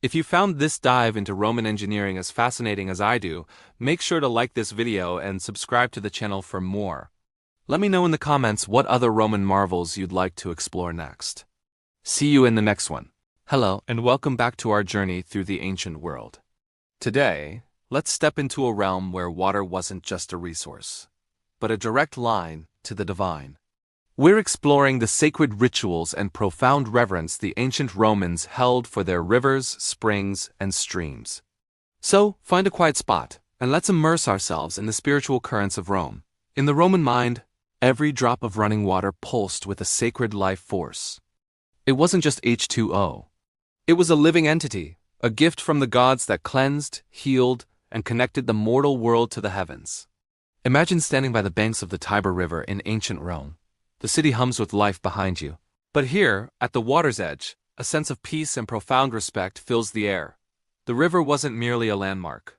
If you found this dive into Roman engineering as fascinating as I do, make sure to like this video and subscribe to the channel for more. Let me know in the comments what other Roman marvels you'd like to explore next. See you in the next one. Hello, and welcome back to our journey through the ancient world. Today, let's step into a realm where water wasn't just a resource, but a direct line to the divine. We're exploring the sacred rituals and profound reverence the ancient Romans held for their rivers, springs, and streams. So, find a quiet spot, and let's immerse ourselves in the spiritual currents of Rome. In the Roman mind, every drop of running water pulsed with a sacred life force. It wasn't just H2O. It was a living entity, a gift from the gods that cleansed, healed, and connected the mortal world to the heavens. Imagine standing by the banks of the Tiber River in ancient Rome. The city hums with life behind you. But here, at the water's edge, a sense of peace and profound respect fills the air. The river wasn't merely a landmark.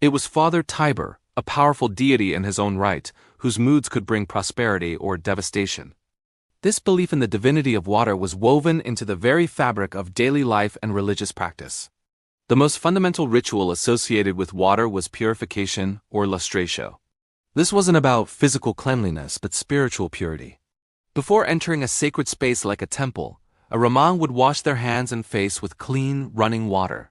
It was Father Tiber, a powerful deity in his own right, whose moods could bring prosperity or devastation. This belief in the divinity of water was woven into the very fabric of daily life and religious practice. The most fundamental ritual associated with water was purification or lustratio. This wasn't about physical cleanliness but spiritual purity. Before entering a sacred space like a temple, a Roman would wash their hands and face with clean, running water.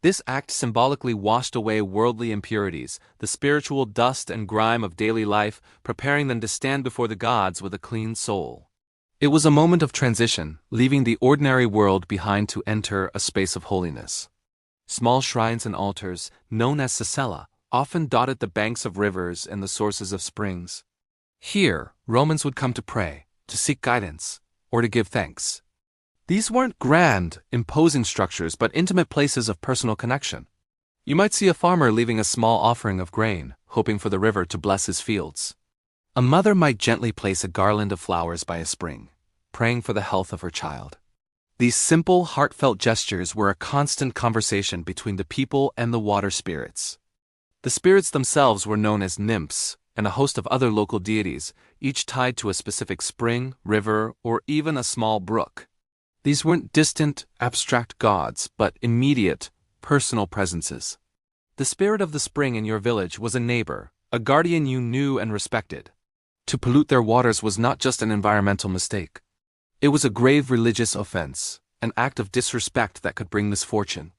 This act symbolically washed away worldly impurities, the spiritual dust and grime of daily life, preparing them to stand before the gods with a clean soul. It was a moment of transition, leaving the ordinary world behind to enter a space of holiness. Small shrines and altars, known as cella, often dotted the banks of rivers and the sources of springs. Here, Romans would come to pray, to seek guidance, or to give thanks. These weren't grand, imposing structures but intimate places of personal connection. You might see a farmer leaving a small offering of grain, hoping for the river to bless his fields. A mother might gently place a garland of flowers by a spring, praying for the health of her child. These simple, heartfelt gestures were a constant conversation between the people and the water spirits. The spirits themselves were known as nymphs, and a host of other local deities, each tied to a specific spring, river, or even a small brook. These weren't distant, abstract gods, but immediate, personal presences. The spirit of the spring in your village was a neighbor, a guardian you knew and respected. To pollute their waters was not just an environmental mistake. It was a grave religious offense, an act of disrespect that could bring misfortune.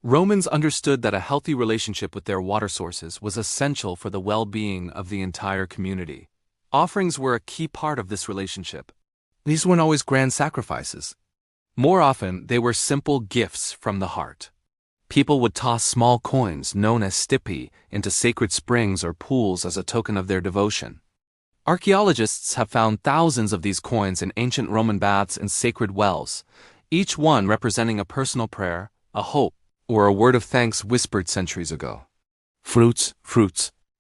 Romans understood that a healthy relationship with their water sources was essential for the well-being of the entire community. Offerings were a key part of this relationship. These weren't always grand sacrifices. More often, they were simple gifts from the heart. People would toss small coins, known as stipi, into sacred springs or pools as a token of their devotion. Archaeologists have found thousands of these coins in ancient Roman baths and sacred wells, each one representing a personal prayer, a hope, or a word of thanks whispered centuries ago. Fruits,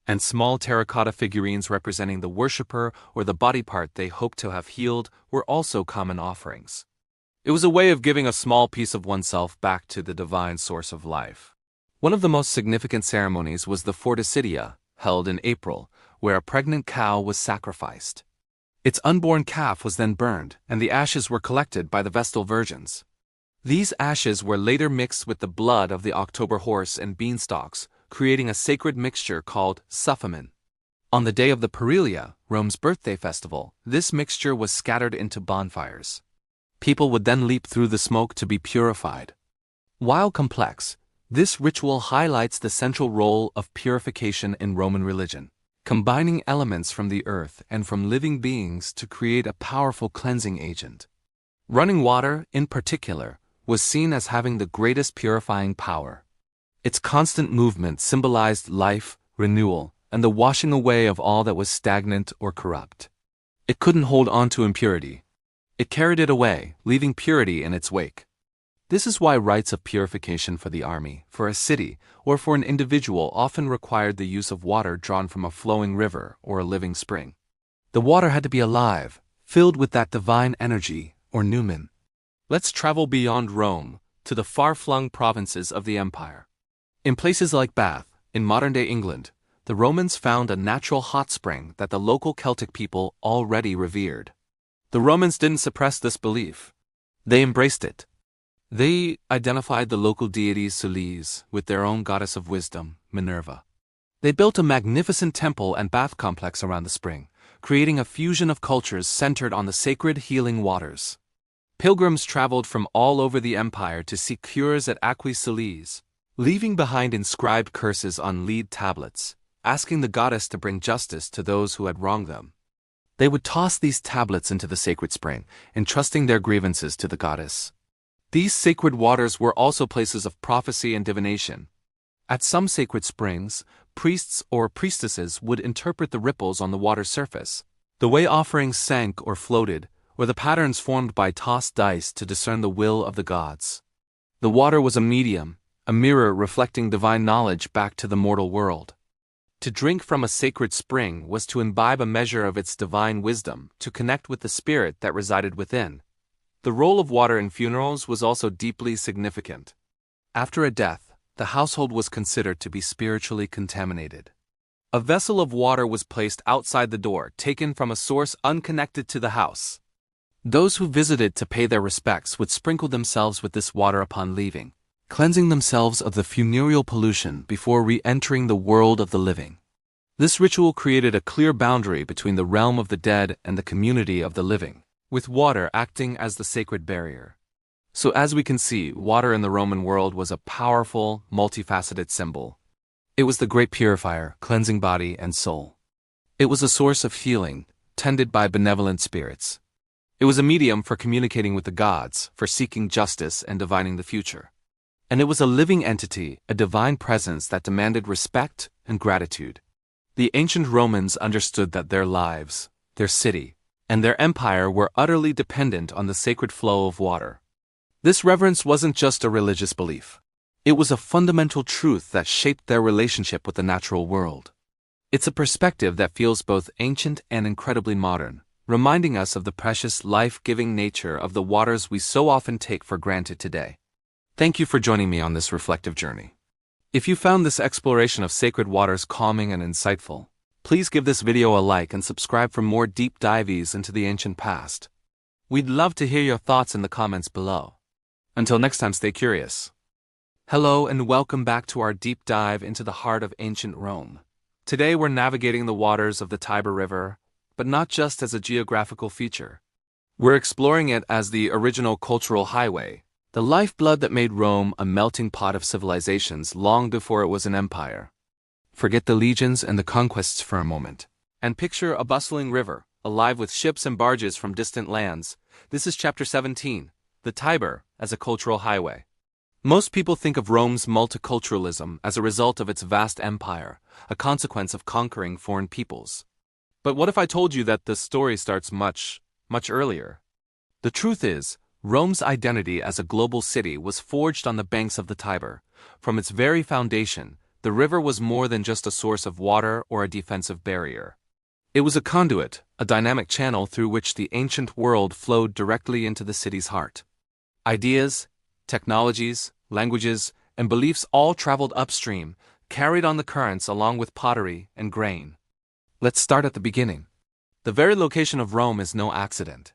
and small terracotta figurines representing the worshipper or the body part they hoped to have healed were also common offerings. It was a way of giving a small piece of oneself back to the divine source of life. One of the most significant ceremonies was the Forticidia, held in April, where a pregnant cow was sacrificed. Its unborn calf was then burned, and the ashes were collected by the Vestal virgins. These ashes were later mixed with the blood of the October horse and beanstalks, creating a sacred mixture called suffamen. On the day of the Perilia, Rome's birthday festival, this mixture was scattered into bonfires. People would then leap through the smoke to be purified. While complex, this ritual highlights the central role of purification in Roman religion, combining elements from the earth and from living beings to create a powerful cleansing agent. Running water, in particular, was seen as having the greatest purifying power. Its constant movement symbolized life, renewal, and the washing away of all that was stagnant or corrupt. It couldn't hold on to impurity. It carried it away, leaving purity in its wake. This is why rites of purification for the army, for a city, or for an individual often required the use of water drawn from a flowing river or a living spring. The water had to be alive, filled with that divine energy, or numen. Let's travel beyond Rome, to the far-flung provinces of the empire. In places like Bath, in modern-day England, the Romans found a natural hot spring that the local Celtic people already revered. The Romans didn't suppress this belief. They embraced it. They identified the local deity Solis with their own goddess of wisdom, Minerva. They built a magnificent temple and bath complex around the spring, creating a fusion of cultures centered on the sacred healing waters. Pilgrims traveled from all over the empire to seek cures at Aquae Solis, leaving behind inscribed curses on lead tablets, asking the goddess to bring justice to those who had wronged them. They would toss these tablets into the sacred spring, entrusting their grievances to the goddess. These sacred waters were also places of prophecy and divination. At some sacred springs, priests or priestesses would interpret the ripples on the water's surface, the way offerings sank or floated, or the patterns formed by tossed dice to discern the will of the gods. The water was a medium, a mirror reflecting divine knowledge back to the mortal world. To drink from a sacred spring was to imbibe a measure of its divine wisdom, to connect with the spirit that resided within. The role of water in funerals was also deeply significant. After a death, the household was considered to be spiritually contaminated. A vessel of water was placed outside the door, taken from a source unconnected to the house. Those who visited to pay their respects would sprinkle themselves with this water upon leaving, cleansing themselves of the funereal pollution before re-entering the world of the living. This ritual created a clear boundary between the realm of the dead and the community of the living, with water acting as the sacred barrier. So as we can see, water in the Roman world was a powerful, multifaceted symbol. It was the great purifier, cleansing body and soul. It was a source of healing, tended by benevolent spirits. It was a medium for communicating with the gods, for seeking justice and divining the future. And it was a living entity, a divine presence that demanded respect and gratitude. The ancient Romans understood that their lives, their city, and their empire were utterly dependent on the sacred flow of water. This reverence wasn't just a religious belief. It was a fundamental truth that shaped their relationship with the natural world. It's a perspective that feels both ancient and incredibly modern, reminding us of the precious, life-giving nature of the waters we so often take for granted today. Thank you for joining me on this reflective journey. If you found this exploration of sacred waters calming and insightful, please give this video a like and subscribe for more deep dives into the ancient past. We'd love to hear your thoughts in the comments below. Until next time, stay curious. Hello and welcome back to our deep dive into the heart of ancient Rome. Today we're navigating the waters of the Tiber River, but not just as a geographical feature. We're exploring it as the original cultural highway, the lifeblood that made Rome a melting pot of civilizations long before it was an empire. Forget the legions and the conquests for a moment, and picture a bustling river, alive with ships and barges from distant lands. This is Chapter 17, the Tiber as a cultural highway. Most people think of Rome's multiculturalism as a result of its vast empire, a consequence of conquering foreign peoples. But what if I told you that the story starts much, much earlier? The truth is, Rome's identity as a global city was forged on the banks of the Tiber. From its very foundation, the river was more than just a source of water or a defensive barrier. It was a conduit, a dynamic channel through which the ancient world flowed directly into the city's heart. Ideas, technologies, languages, and beliefs all traveled upstream, carried on the currents along with pottery and grain. Let's start at the beginning. The very location of Rome is no accident.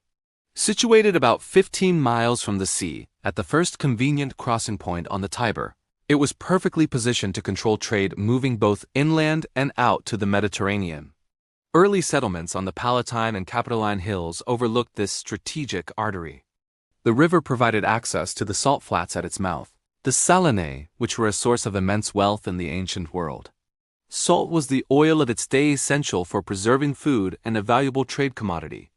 Situated about 15 miles from the sea, at the first convenient crossing point on the Tiber, it was perfectly positioned to control trade moving both inland and out to the Mediterranean. Early settlements on the Palatine and Capitoline Hills overlooked this strategic artery. The river provided access to the salt flats at its mouth, the salinae, which were a source of immense wealth in the ancient world. Salt was the oil of its day, essential for preserving food and a valuable trade commodity.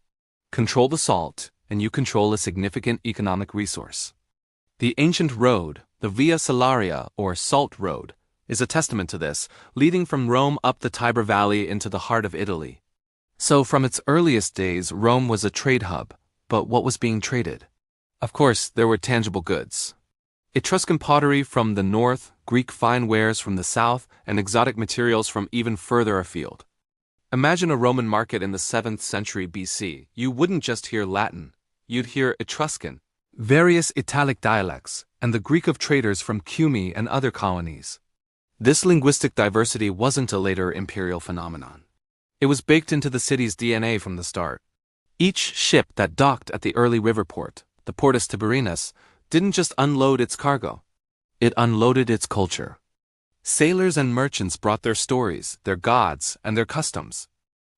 Control the salt, and you control a significant economic resource. The ancient road, the Via Salaria or Salt Road, is a testament to this, leading from Rome up the Tiber Valley into the heart of Italy. So from its earliest days, Rome was a trade hub, but what was being traded? Of course, there were tangible goods. Etruscan pottery from the north, Greek fine wares from the south, and exotic materials from even further afield. Imagine a Roman market in the 7th century BC. You wouldn't just hear Latin, you'd hear Etruscan, various Italic dialects, and the Greek of traders from Cumae and other colonies. This linguistic diversity wasn't a later imperial phenomenon. It was baked into the city's DNA from the start. Each ship that docked at the early river port, the Portus Tiberinus, didn't just unload its cargo. It unloaded its culture. Sailors and merchants brought their stories, their gods, and their customs.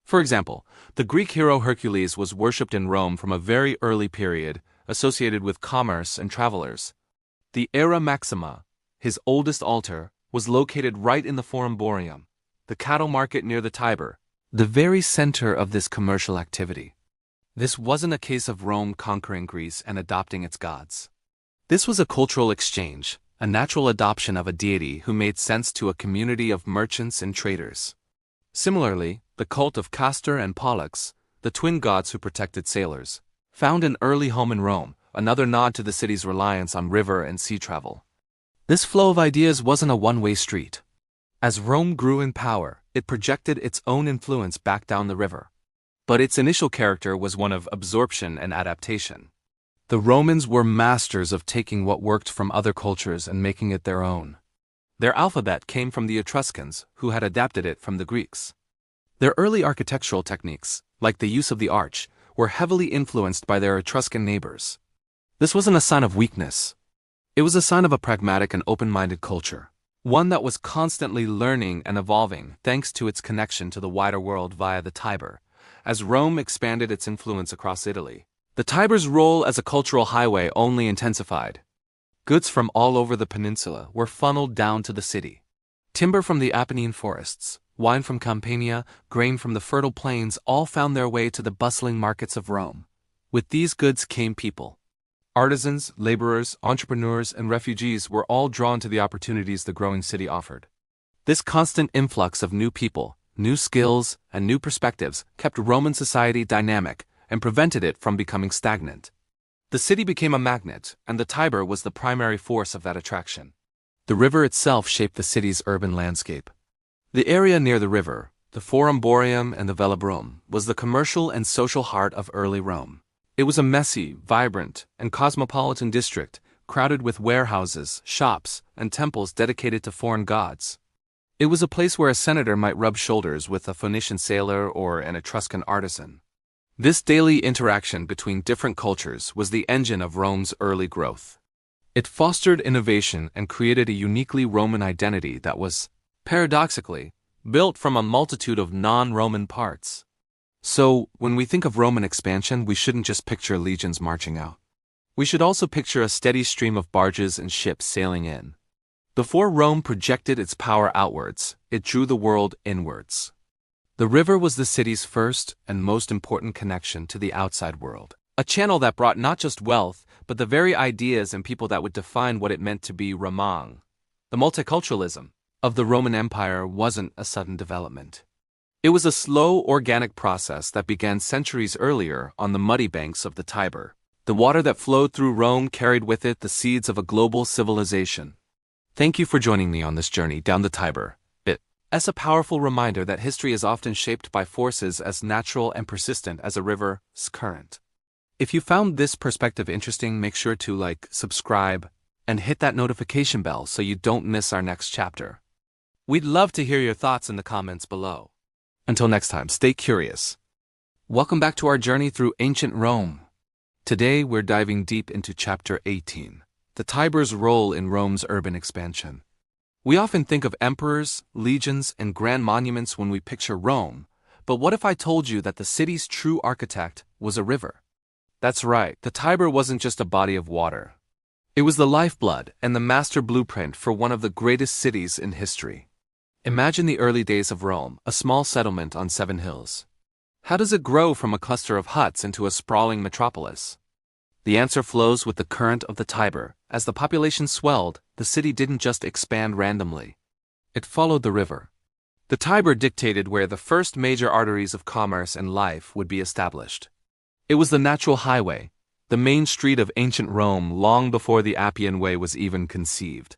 For example, the Greek hero Hercules was worshipped in Rome from a very early period, associated with commerce and travelers. The Era Maxima, his oldest altar, was located right in the Forum Boarium, the cattle market near the Tiber, the very center of this commercial activity. This wasn't a case of Rome conquering Greece and adopting its gods. This was a cultural exchange, a natural adoption of a deity who made sense to a community of merchants and traders. Similarly, the cult of Castor and Pollux, the twin gods who protected sailors, found an early home in Rome, another nod to the city's reliance on river and sea travel. This flow of ideas wasn't a one-way street. As Rome grew in power, it projected its own influence back down the river. But its initial character was one of absorption and adaptation. The Romans were masters of taking what worked from other cultures and making it their own. Their alphabet came from the Etruscans, who had adapted it from the Greeks. Their early architectural techniques, like the use of the arch, were heavily influenced by their Etruscan neighbors. This wasn't a sign of weakness. It was a sign of a pragmatic and open-minded culture, one that was constantly learning and evolving thanks to its connection to the wider world via the Tiber. As Rome expanded its influence across Italy, the Tiber's role as a cultural highway only intensified. Goods from all over the peninsula were funneled down to the city. Timber from the Apennine forests, wine from Campania, grain from the fertile plains all found their way to the bustling markets of Rome. With these goods came people. Artisans, laborers, entrepreneurs, and refugees were all drawn to the opportunities the growing city offered. This constant influx of new people, new skills, and new perspectives kept Roman society dynamic and prevented it from becoming stagnant. The city became a magnet, and the Tiber was the primary force of that attraction. The river itself shaped the city's urban landscape. The area near the river, the Forum Boarium and the Velabrum, was the commercial and social heart of early Rome. It was a messy, vibrant, and cosmopolitan district, crowded with warehouses, shops, and temples dedicated to foreign gods. It was a place where a senator might rub shoulders with a Phoenician sailor or an Etruscan artisan. This daily interaction between different cultures was the engine of Rome's early growth. It fostered innovation and created a uniquely Roman identity that was, paradoxically, built from a multitude of non-Roman parts. So, when we think of Roman expansion, we shouldn't just picture legions marching out. We should also picture a steady stream of barges and ships sailing in. Before Rome projected its power outwards, it drew the world inwards. The river was the city's first and most important connection to the outside world, a channel that brought not just wealth, but the very ideas and people that would define what it meant to be Romang. The multiculturalism of the Roman Empire wasn't a sudden development. It was a slow, organic process that began centuries earlier on the muddy banks of the Tiber. The water that flowed through Rome carried with it the seeds of a global civilization. Thank you for joining me on this journey down the Tiber. It's a powerful reminder that history is often shaped by forces as natural and persistent as a river's current. If you found this perspective interesting, make sure to like, subscribe, and hit that notification bell so you don't miss our next chapter. We'd love to hear your thoughts in the comments below. Until next time, stay curious. Welcome back to our journey through ancient Rome. Today we're diving deep into Chapter 18, the Tiber's role in Rome's urban expansion. We often think of emperors, legions, and grand monuments when we picture Rome, but what if I told you that the city's true architect was a river? That's right, the Tiber wasn't just a body of water. It was the lifeblood and the master blueprint for one of the greatest cities in history. Imagine the early days of Rome, a small settlement on 7 hills. How does it grow from a cluster of huts into a sprawling metropolis? The answer flows with the current of the Tiber. As the population swelled, the city didn't just expand randomly. It followed the river. The Tiber dictated where the first major arteries of commerce and life would be established. It was the natural highway, the main street of ancient Rome long before the Appian Way was even conceived.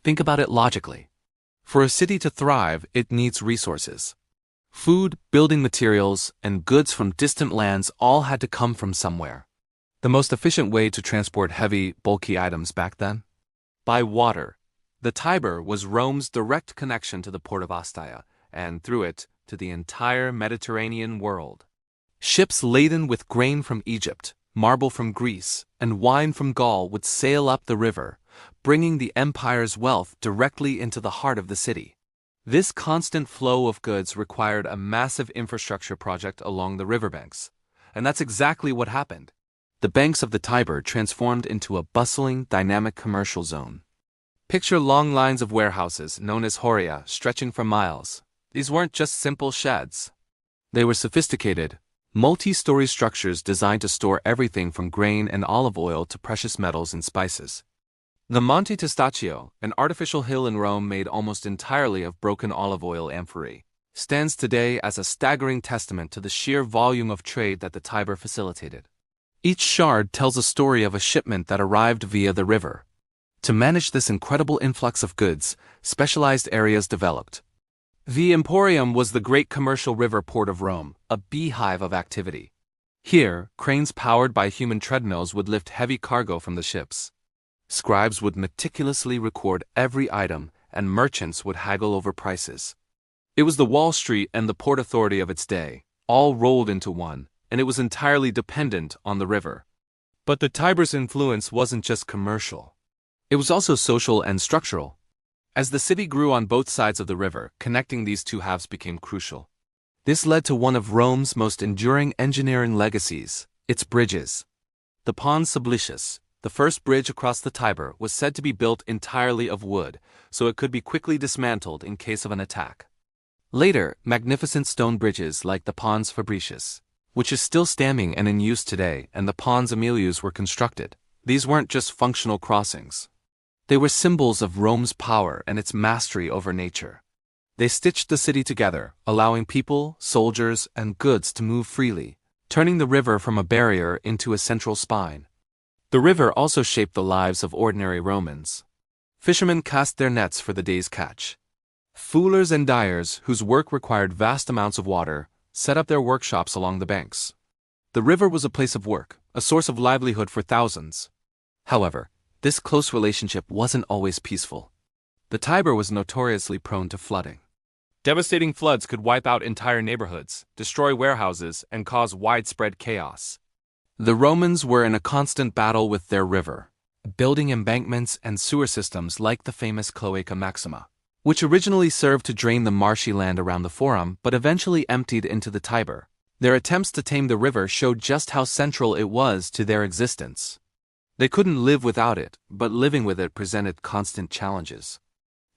Think about it logically. For a city to thrive, it needs resources. Food, building materials, and goods from distant lands all had to come from somewhere. The most efficient way to transport heavy, bulky items back then? By water. The Tiber was Rome's direct connection to the port of Ostia, and through it, to the entire Mediterranean world. Ships laden with grain from Egypt, marble from Greece, and wine from Gaul would sail up the river, bringing the empire's wealth directly into the heart of the city. This constant flow of goods required a massive infrastructure project along the riverbanks, and that's exactly what happened. The banks of the Tiber transformed into a bustling, dynamic commercial zone. Picture long lines of warehouses, known as horia, stretching for miles. These weren't just simple sheds. They were sophisticated, multi-story structures designed to store everything from grain and olive oil to precious metals and spices. The Monte Testaccio, an artificial hill in Rome made almost entirely of broken olive oil amphorae, stands today as a staggering testament to the sheer volume of trade that the Tiber facilitated. Each shard tells a story of a shipment that arrived via the river. To manage this incredible influx of goods, specialized areas developed. The Emporium was the great commercial river port of Rome, a beehive of activity. Here, cranes powered by human treadmills would lift heavy cargo from the ships. Scribes would meticulously record every item, and merchants would haggle over prices. It was the Wall Street and the Port Authority of its day, all rolled into one, and it was entirely dependent on the river. But the Tiber's influence wasn't just commercial. It was also social and structural. As the city grew on both sides of the river, connecting these two halves became crucial. This led to one of Rome's most enduring engineering legacies, its bridges. The Pons Sublicius, the first bridge across the Tiber, was said to be built entirely of wood, so it could be quickly dismantled in case of an attack. Later, magnificent stone bridges like the Pons Fabricius, which is still standing and in use today, and the Pons Aemilius were constructed. These weren't just functional crossings. They were symbols of Rome's power and its mastery over nature. They stitched the city together, allowing people, soldiers, and goods to move freely, turning the river from a barrier into a central spine. The river also shaped the lives of ordinary Romans. Fishermen cast their nets for the day's catch. Fullers and dyers, whose work required vast amounts of water, set up their workshops along the banks. The river was a place of work, a source of livelihood for thousands. However, this close relationship wasn't always peaceful. The Tiber was notoriously prone to flooding. Devastating floods could wipe out entire neighborhoods, destroy warehouses, and cause widespread chaos. The Romans were in a constant battle with their river, building embankments and sewer systems like the famous Cloaca Maxima, which originally served to drain the marshy land around the Forum but eventually emptied into the Tiber. Their attempts to tame the river showed just how central it was to their existence. They couldn't live without it, but living with it presented constant challenges.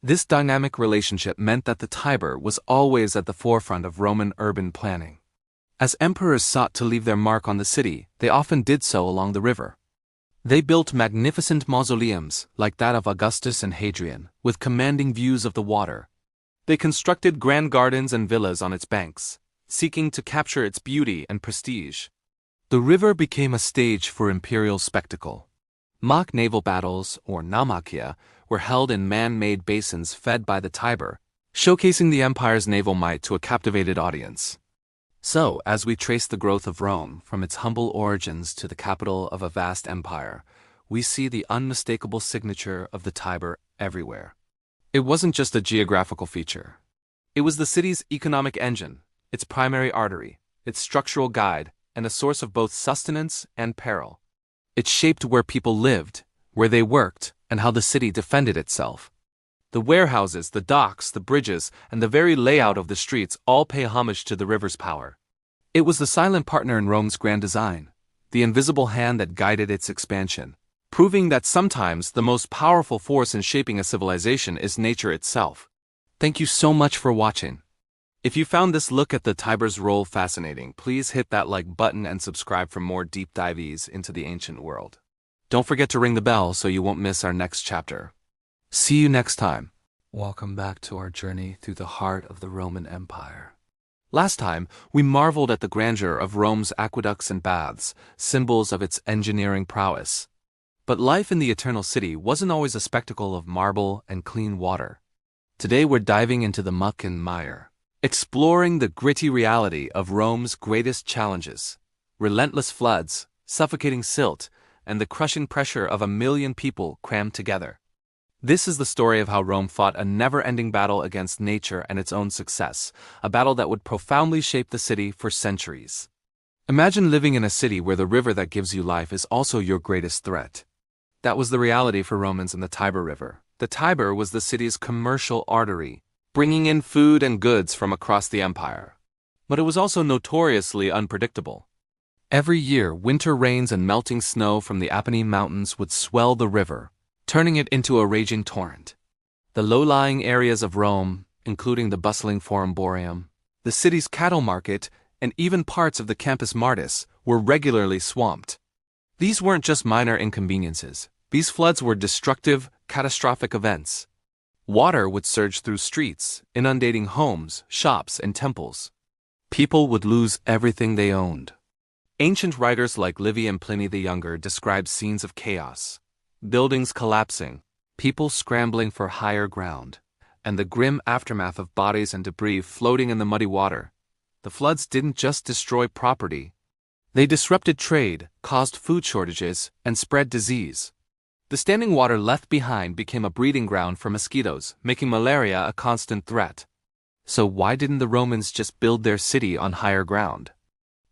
This dynamic relationship meant that the Tiber was always at the forefront of Roman urban planning. As emperors sought to leave their mark on the city, they often did so along the river. They built magnificent mausoleums, like that of Augustus and Hadrian, with commanding views of the water. They constructed grand gardens and villas on its banks, seeking to capture its beauty and prestige. The river became a stage for imperial spectacle. Mock naval battles, or naumachia, were held in man-made basins fed by the Tiber, showcasing the empire's naval might to a captivated audience. So, as we trace the growth of Rome from its humble origins to the capital of a vast empire, we see the unmistakable signature of the Tiber everywhere. It wasn't just a geographical feature. It was the city's economic engine, its primary artery, its structural guide, and a source of both sustenance and peril. It shaped where people lived, where they worked, and how the city defended itself. The warehouses, the docks, the bridges, and the very layout of the streets all pay homage to the river's power. It was the silent partner in Rome's grand design, the invisible hand that guided its expansion, proving that sometimes the most powerful force in shaping a civilization is nature itself. Thank you so much for watching. If you found this look at the Tiber's role fascinating, please hit that like button and subscribe for more deep dives into the ancient world. Don't forget to ring the bell so you won't miss our next chapter. See you next time. Welcome back to our journey through the heart of the Roman Empire. Last time, we marveled at the grandeur of Rome's aqueducts and baths, symbols of its engineering prowess. But life in the Eternal City wasn't always a spectacle of marble and clean water. Today we're diving into the muck and mire, exploring the gritty reality of Rome's greatest challenges: relentless floods, suffocating silt, and the crushing pressure of 1 million people crammed together. This is the story of how Rome fought a never-ending battle against nature and its own success, a battle that would profoundly shape the city for centuries. Imagine living in a city where the river that gives you life is also your greatest threat. That was the reality for Romans in the Tiber River. The Tiber was the city's commercial artery, bringing in food and goods from across the empire. But it was also notoriously unpredictable. Every year, winter rains and melting snow from the Apennine Mountains would swell the river, turning it into a raging torrent. The low-lying areas of Rome, including the bustling Forum Boarium, the city's cattle market, and even parts of the Campus Martis, were regularly swamped. These weren't just minor inconveniences. These floods were destructive, catastrophic events. Water would surge through streets, inundating homes, shops, and temples. People would lose everything they owned. Ancient writers like Livy and Pliny the Younger describe scenes of chaos, buildings collapsing, people scrambling for higher ground, and the grim aftermath of bodies and debris floating in the muddy water. The floods didn't just destroy property. They disrupted trade, caused food shortages, and spread disease. The standing water left behind became a breeding ground for mosquitoes, making malaria a constant threat. So why didn't the Romans just build their city on higher ground?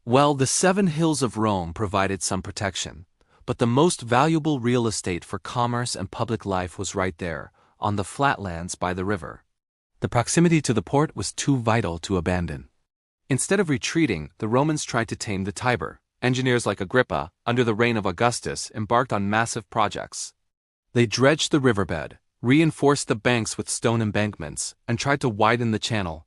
Well, the 7 hills of Rome provided some protection, but the most valuable real estate for commerce and public life was right there, on the flatlands by the river. The proximity to the port was too vital to abandon. Instead of retreating, the Romans tried to tame the Tiber. Engineers like Agrippa, under the reign of Augustus, embarked on massive projects. They dredged the riverbed, reinforced the banks with stone embankments, and tried to widen the channel.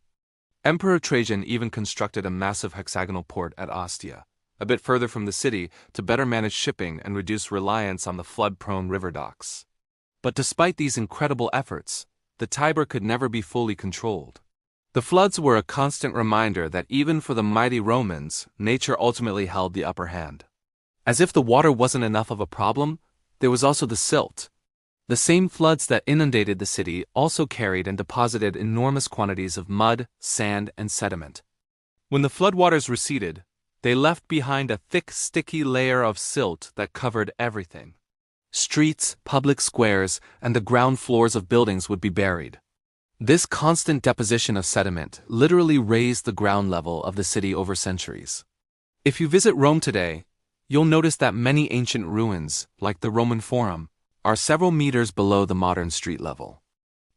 Emperor Trajan even constructed a massive hexagonal port at Ostia, a bit further from the city, to better manage shipping and reduce reliance on the flood-prone river docks. But despite these incredible efforts, the Tiber could never be fully controlled. The floods were a constant reminder that even for the mighty Romans, nature ultimately held the upper hand. As if the water wasn't enough of a problem, there was also the silt. The same floods that inundated the city also carried and deposited enormous quantities of mud, sand, and sediment. When the floodwaters receded, they left behind a thick, sticky layer of silt that covered everything. Streets, public squares, and the ground floors of buildings would be buried. This constant deposition of sediment literally raised the ground level of the city over centuries. If you visit Rome today, you'll notice that many ancient ruins, like the Roman Forum, are several meters below the modern street level.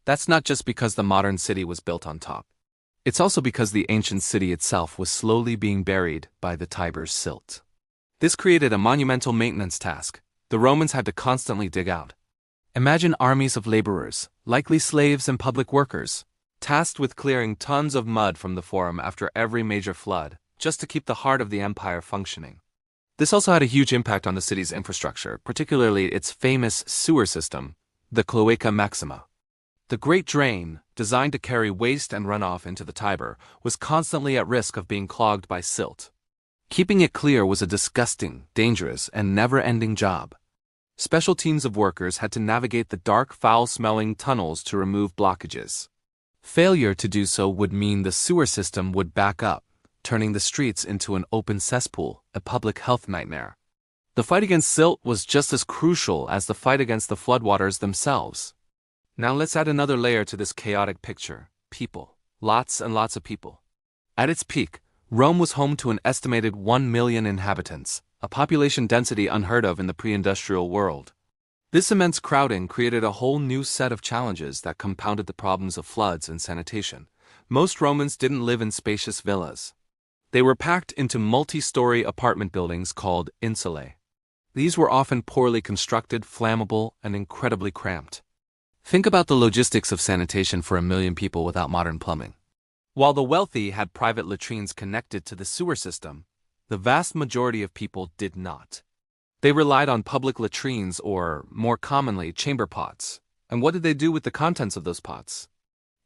That's not just because the modern city was built on top. It's also because the ancient city itself was slowly being buried by the Tiber's silt. This created a monumental maintenance task. The Romans had to constantly dig out. Imagine armies of laborers, likely slaves and public workers, tasked with clearing tons of mud from the Forum after every major flood, just to keep the heart of the empire functioning. This also had a huge impact on the city's infrastructure, particularly its famous sewer system, the Cloaca Maxima. The Great Drain, designed to carry waste and runoff into the Tiber, was constantly at risk of being clogged by silt. Keeping it clear was a disgusting, dangerous, and never-ending job. Special teams of workers had to navigate the dark, foul-smelling tunnels to remove blockages. Failure to do so would mean the sewer system would back up, turning the streets into an open cesspool, a public health nightmare. The fight against silt was just as crucial as the fight against the floodwaters themselves. Now let's add another layer to this chaotic picture: people. Lots and lots of people. At its peak, Rome was home to an estimated 1 million inhabitants, a population density unheard of in the pre-industrial world. This immense crowding created a whole new set of challenges that compounded the problems of floods and sanitation. Most Romans didn't live in spacious villas. They were packed into multi-story apartment buildings called insulae. These were often poorly constructed, flammable, and incredibly cramped. Think about the logistics of sanitation for 1 million people without modern plumbing. While the wealthy had private latrines connected to the sewer system, the vast majority of people did not. They relied on public latrines or, more commonly, chamber pots. And what did they do with the contents of those pots?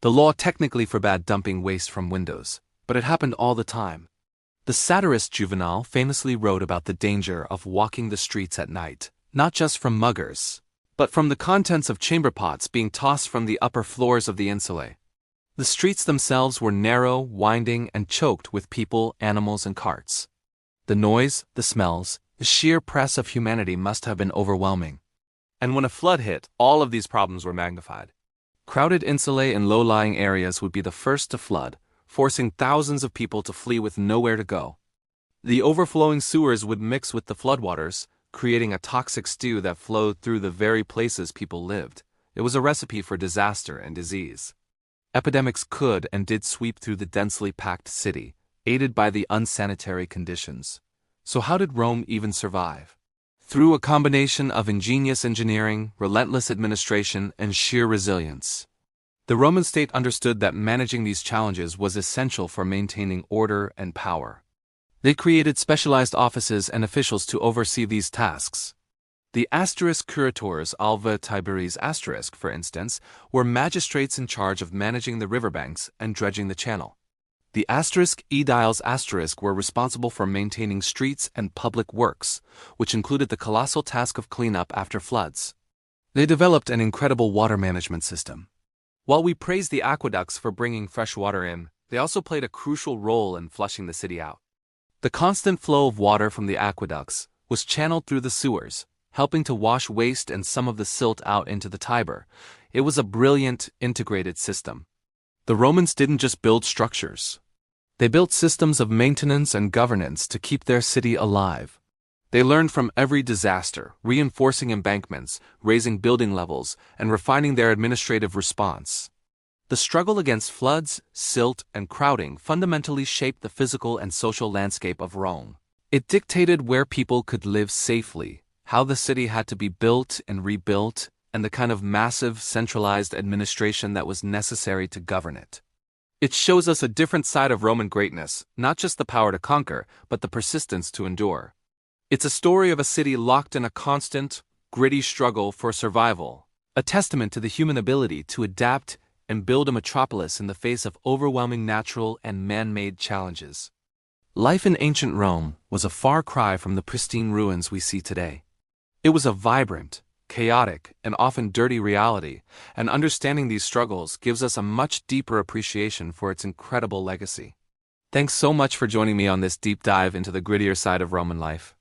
The law technically forbade dumping waste from windows, but it happened all the time. The satirist Juvenal famously wrote about the danger of walking the streets at night, not just from muggers, but from the contents of chamber pots being tossed from the upper floors of the insulae. The streets themselves were narrow, winding, and choked with people, animals, and carts. The noise, the smells, the sheer press of humanity must have been overwhelming. And when a flood hit, all of these problems were magnified. Crowded insulae in low-lying areas would be the first to flood, forcing thousands of people to flee with nowhere to go. The overflowing sewers would mix with the floodwaters, creating a toxic stew that flowed through the very places people lived. It was a recipe for disaster and disease. Epidemics could and did sweep through the densely packed city, aided by the unsanitary conditions. So how did Rome even survive? Through a combination of ingenious engineering, relentless administration, and sheer resilience. The Roman state understood that managing these challenges was essential for maintaining order and power. They created specialized offices and officials to oversee these tasks. The asterisk curators alva Tiberis asterisk, for instance, were magistrates in charge of managing the riverbanks and dredging the channel. The asterisk aediles asterisk were responsible for maintaining streets and public works, which included the colossal task of cleanup after floods. They developed an incredible water management system. While we praise the aqueducts for bringing fresh water in, they also played a crucial role in flushing the city out. The constant flow of water from the aqueducts was channeled through the sewers, helping to wash waste and some of the silt out into the Tiber. It was a brilliant, integrated system. The Romans didn't just build structures. They built systems of maintenance and governance to keep their city alive. They learned from every disaster, reinforcing embankments, raising building levels, and refining their administrative response. The struggle against floods, silt, and crowding fundamentally shaped the physical and social landscape of Rome. It dictated where people could live safely, how the city had to be built and rebuilt, and the kind of massive, centralized administration that was necessary to govern it. It shows us a different side of Roman greatness, not just the power to conquer, but the persistence to endure. It's a story of a city locked in a constant, gritty struggle for survival, a testament to the human ability to adapt and build a metropolis in the face of overwhelming natural and man-made challenges. Life in ancient Rome was a far cry from the pristine ruins we see today. It was a vibrant, chaotic, and often dirty reality, and understanding these struggles gives us a much deeper appreciation for its incredible legacy. Thanks so much for joining me on this deep dive into the grittier side of Roman life.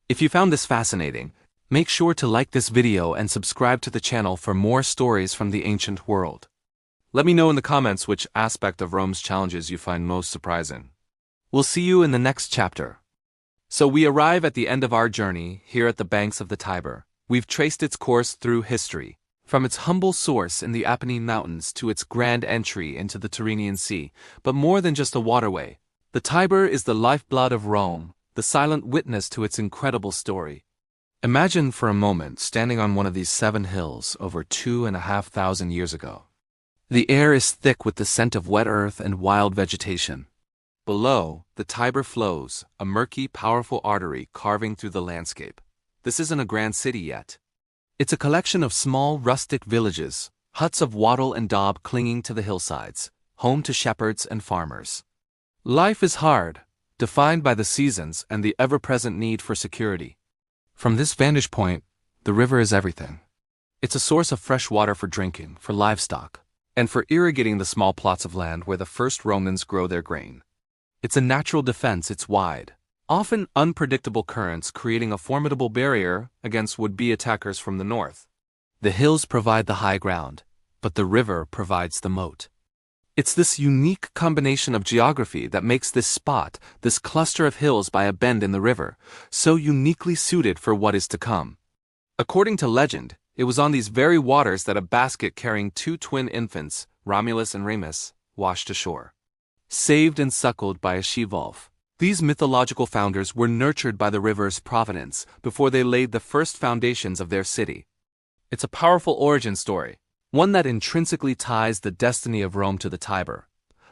If you found this fascinating, make sure to like this video and subscribe to the channel for more stories from the ancient world. Let me know in the comments which aspect of Rome's challenges you find most surprising. We'll see you in the next chapter. So we arrive at the end of our journey here at the banks of the Tiber. We've traced its course through history, from its humble source in the Apennine Mountains to its grand entry into the Tyrrhenian Sea. But more than just a waterway, the Tiber is the lifeblood of Rome, the silent witness to its incredible story. Imagine for a moment standing on one of these 7 hills over 2,500 years ago. The air is thick with the scent of wet earth and wild vegetation. Below, the Tiber flows, a murky, powerful artery carving through the landscape. This isn't a grand city yet. It's a collection of small, rustic villages, huts of wattle and daub clinging to the hillsides, home to shepherds and farmers. Life is hard, defined by the seasons and the ever-present need for security. From this vantage point, the river is everything. It's a source of fresh water for drinking, for livestock, and for irrigating the small plots of land where the first Romans grow their grain. It's a natural defense. It's wide, often unpredictable currents creating a formidable barrier against would-be attackers from the north. The hills provide the high ground, but the river provides the moat. It's this unique combination of geography that makes this spot, this cluster of hills by a bend in the river, so uniquely suited for what is to come. According to legend, it was on these very waters that a basket carrying 2 twin infants, Romulus and Remus, washed ashore. Saved and suckled by a she-wolf, these mythological founders were nurtured by the river's providence before they laid the first foundations of their city. It's a powerful origin story, one that intrinsically ties the destiny of Rome to the Tiber.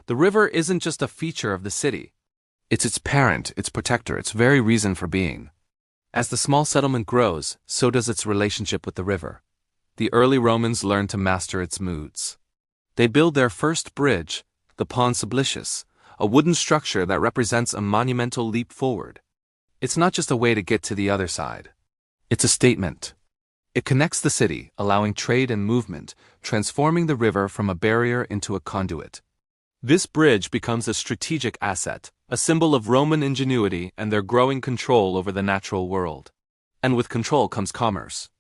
The river isn't just a feature of the city. It's its parent, its protector, its very reason for being. As the small settlement grows, so does its relationship with the river. The early Romans learned to master its moods. They build their first bridge, the Pons Sublicius, a wooden structure that represents a monumental leap forward. It's not just a way to get to the other side. It's a statement. It connects the city, allowing trade and movement, transforming the river from a barrier into a conduit. This bridge becomes a strategic asset, a symbol of Roman ingenuity and their growing control over the natural world. And with control comes commerce.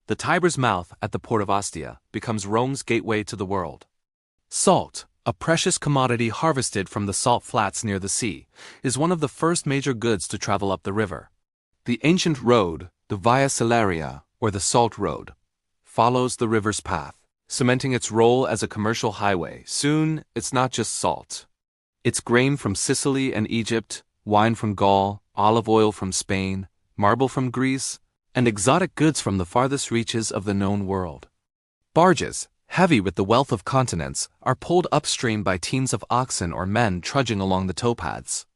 The Tiber's mouth at the port of Ostia becomes Rome's gateway to the world. Salt, a precious commodity harvested from the salt flats near the sea, is one of the first major goods to travel up the river. The ancient road, the Via Salaria, or the Salt Road, follows the river's path, cementing its role as a commercial highway. Soon, it's not just salt. It's grain from Sicily and Egypt, wine from Gaul, olive oil from Spain, marble from Greece, and exotic goods from the farthest reaches of the known world. Barges, heavy with the wealth of continents, are pulled upstream by teams of oxen or men trudging along the towpaths.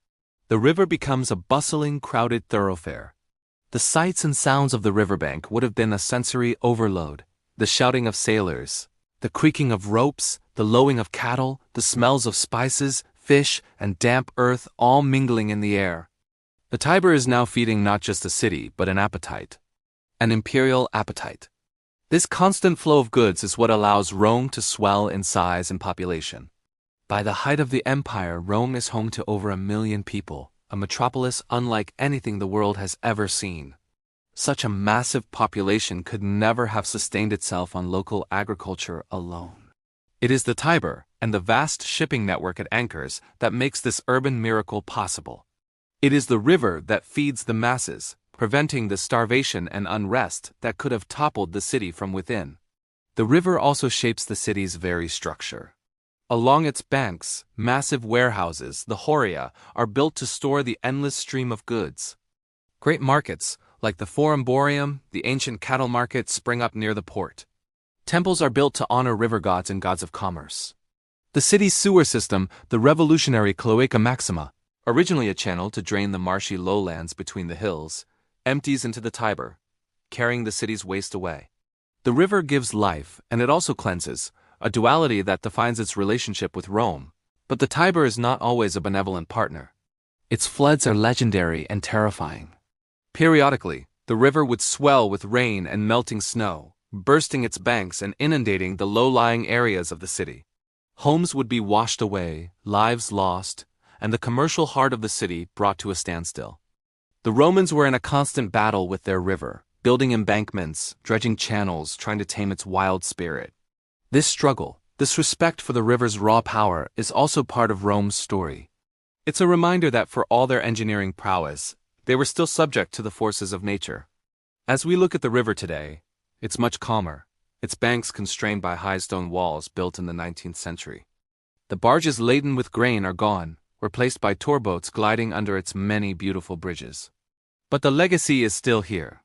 The river becomes a bustling, crowded thoroughfare. The sights and sounds of the riverbank would have been a sensory overload. The shouting of sailors, the creaking of ropes, the lowing of cattle, the smells of spices, fish, and damp earth all mingling in the air. The Tiber is now feeding not just a city, but an appetite. An imperial appetite. This constant flow of goods is what allows Rome to swell in size and population. By the height of the empire, Rome is home to over 1 million people, a metropolis unlike anything the world has ever seen. Such a massive population could never have sustained itself on local agriculture alone. It is the Tiber and the vast shipping network it anchors that makes this urban miracle possible. It is the river that feeds the masses, preventing the starvation and unrest that could have toppled the city from within. The river also shapes the city's very structure. Along its banks, massive warehouses, the Horia, are built to store the endless stream of goods. Great markets, like the Forum Boreum, the ancient cattle market, spring up near the port. Temples are built to honor river gods and gods of commerce. The city's sewer system, the revolutionary Cloaca Maxima, originally a channel to drain the marshy lowlands between the hills, empties into the Tiber, carrying the city's waste away. The river gives life, and it also cleanses, a duality that defines its relationship with Rome. But the Tiber is not always a benevolent partner. Its floods are legendary and terrifying. Periodically, the river would swell with rain and melting snow, bursting its banks and inundating the low-lying areas of the city. Homes would be washed away, lives lost, and the commercial heart of the city brought to a standstill. The Romans were in a constant battle with their river, building embankments, dredging channels, trying to tame its wild spirit. This struggle, this respect for the river's raw power, is also part of Rome's story. It's a reminder that for all their engineering prowess, they were still subject to the forces of nature. As we look at the river today, it's much calmer, its banks constrained by high stone walls built in the 19th century. The barges laden with grain are gone, replaced by tour boats gliding under its many beautiful bridges. But the legacy is still here.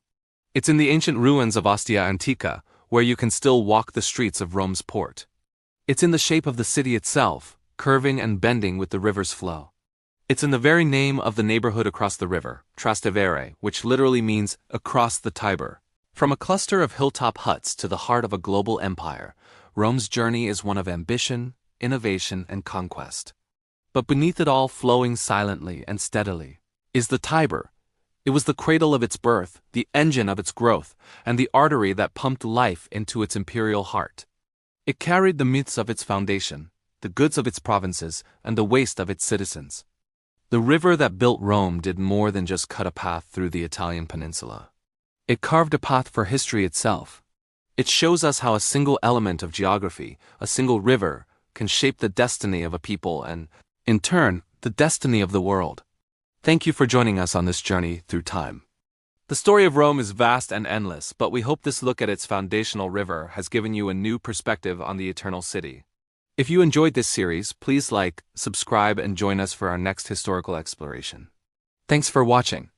It's in the ancient ruins of Ostia Antica, where you can still walk the streets of Rome's port. It's in the shape of the city itself, curving and bending with the river's flow. It's in the very name of the neighborhood across the river, Trastevere, which literally means across the Tiber. From a cluster of hilltop huts to the heart of a global empire, Rome's journey is one of ambition, innovation, and conquest. But beneath it all, flowing silently and steadily, is the Tiber. It was the cradle of its birth, the engine of its growth, and the artery that pumped life into its imperial heart. It carried the myths of its foundation, the goods of its provinces, and the waste of its citizens. The river that built Rome did more than just cut a path through the Italian peninsula. It carved a path for history itself. It shows us how a single element of geography, a single river, can shape the destiny of a people and, in turn, the destiny of the world. Thank you for joining us on this journey through time. The story of Rome is vast and endless, but we hope this look at its foundational river has given you a new perspective on the Eternal City. If you enjoyed this series, please like, subscribe, and join us for our next historical exploration. Thanks for watching.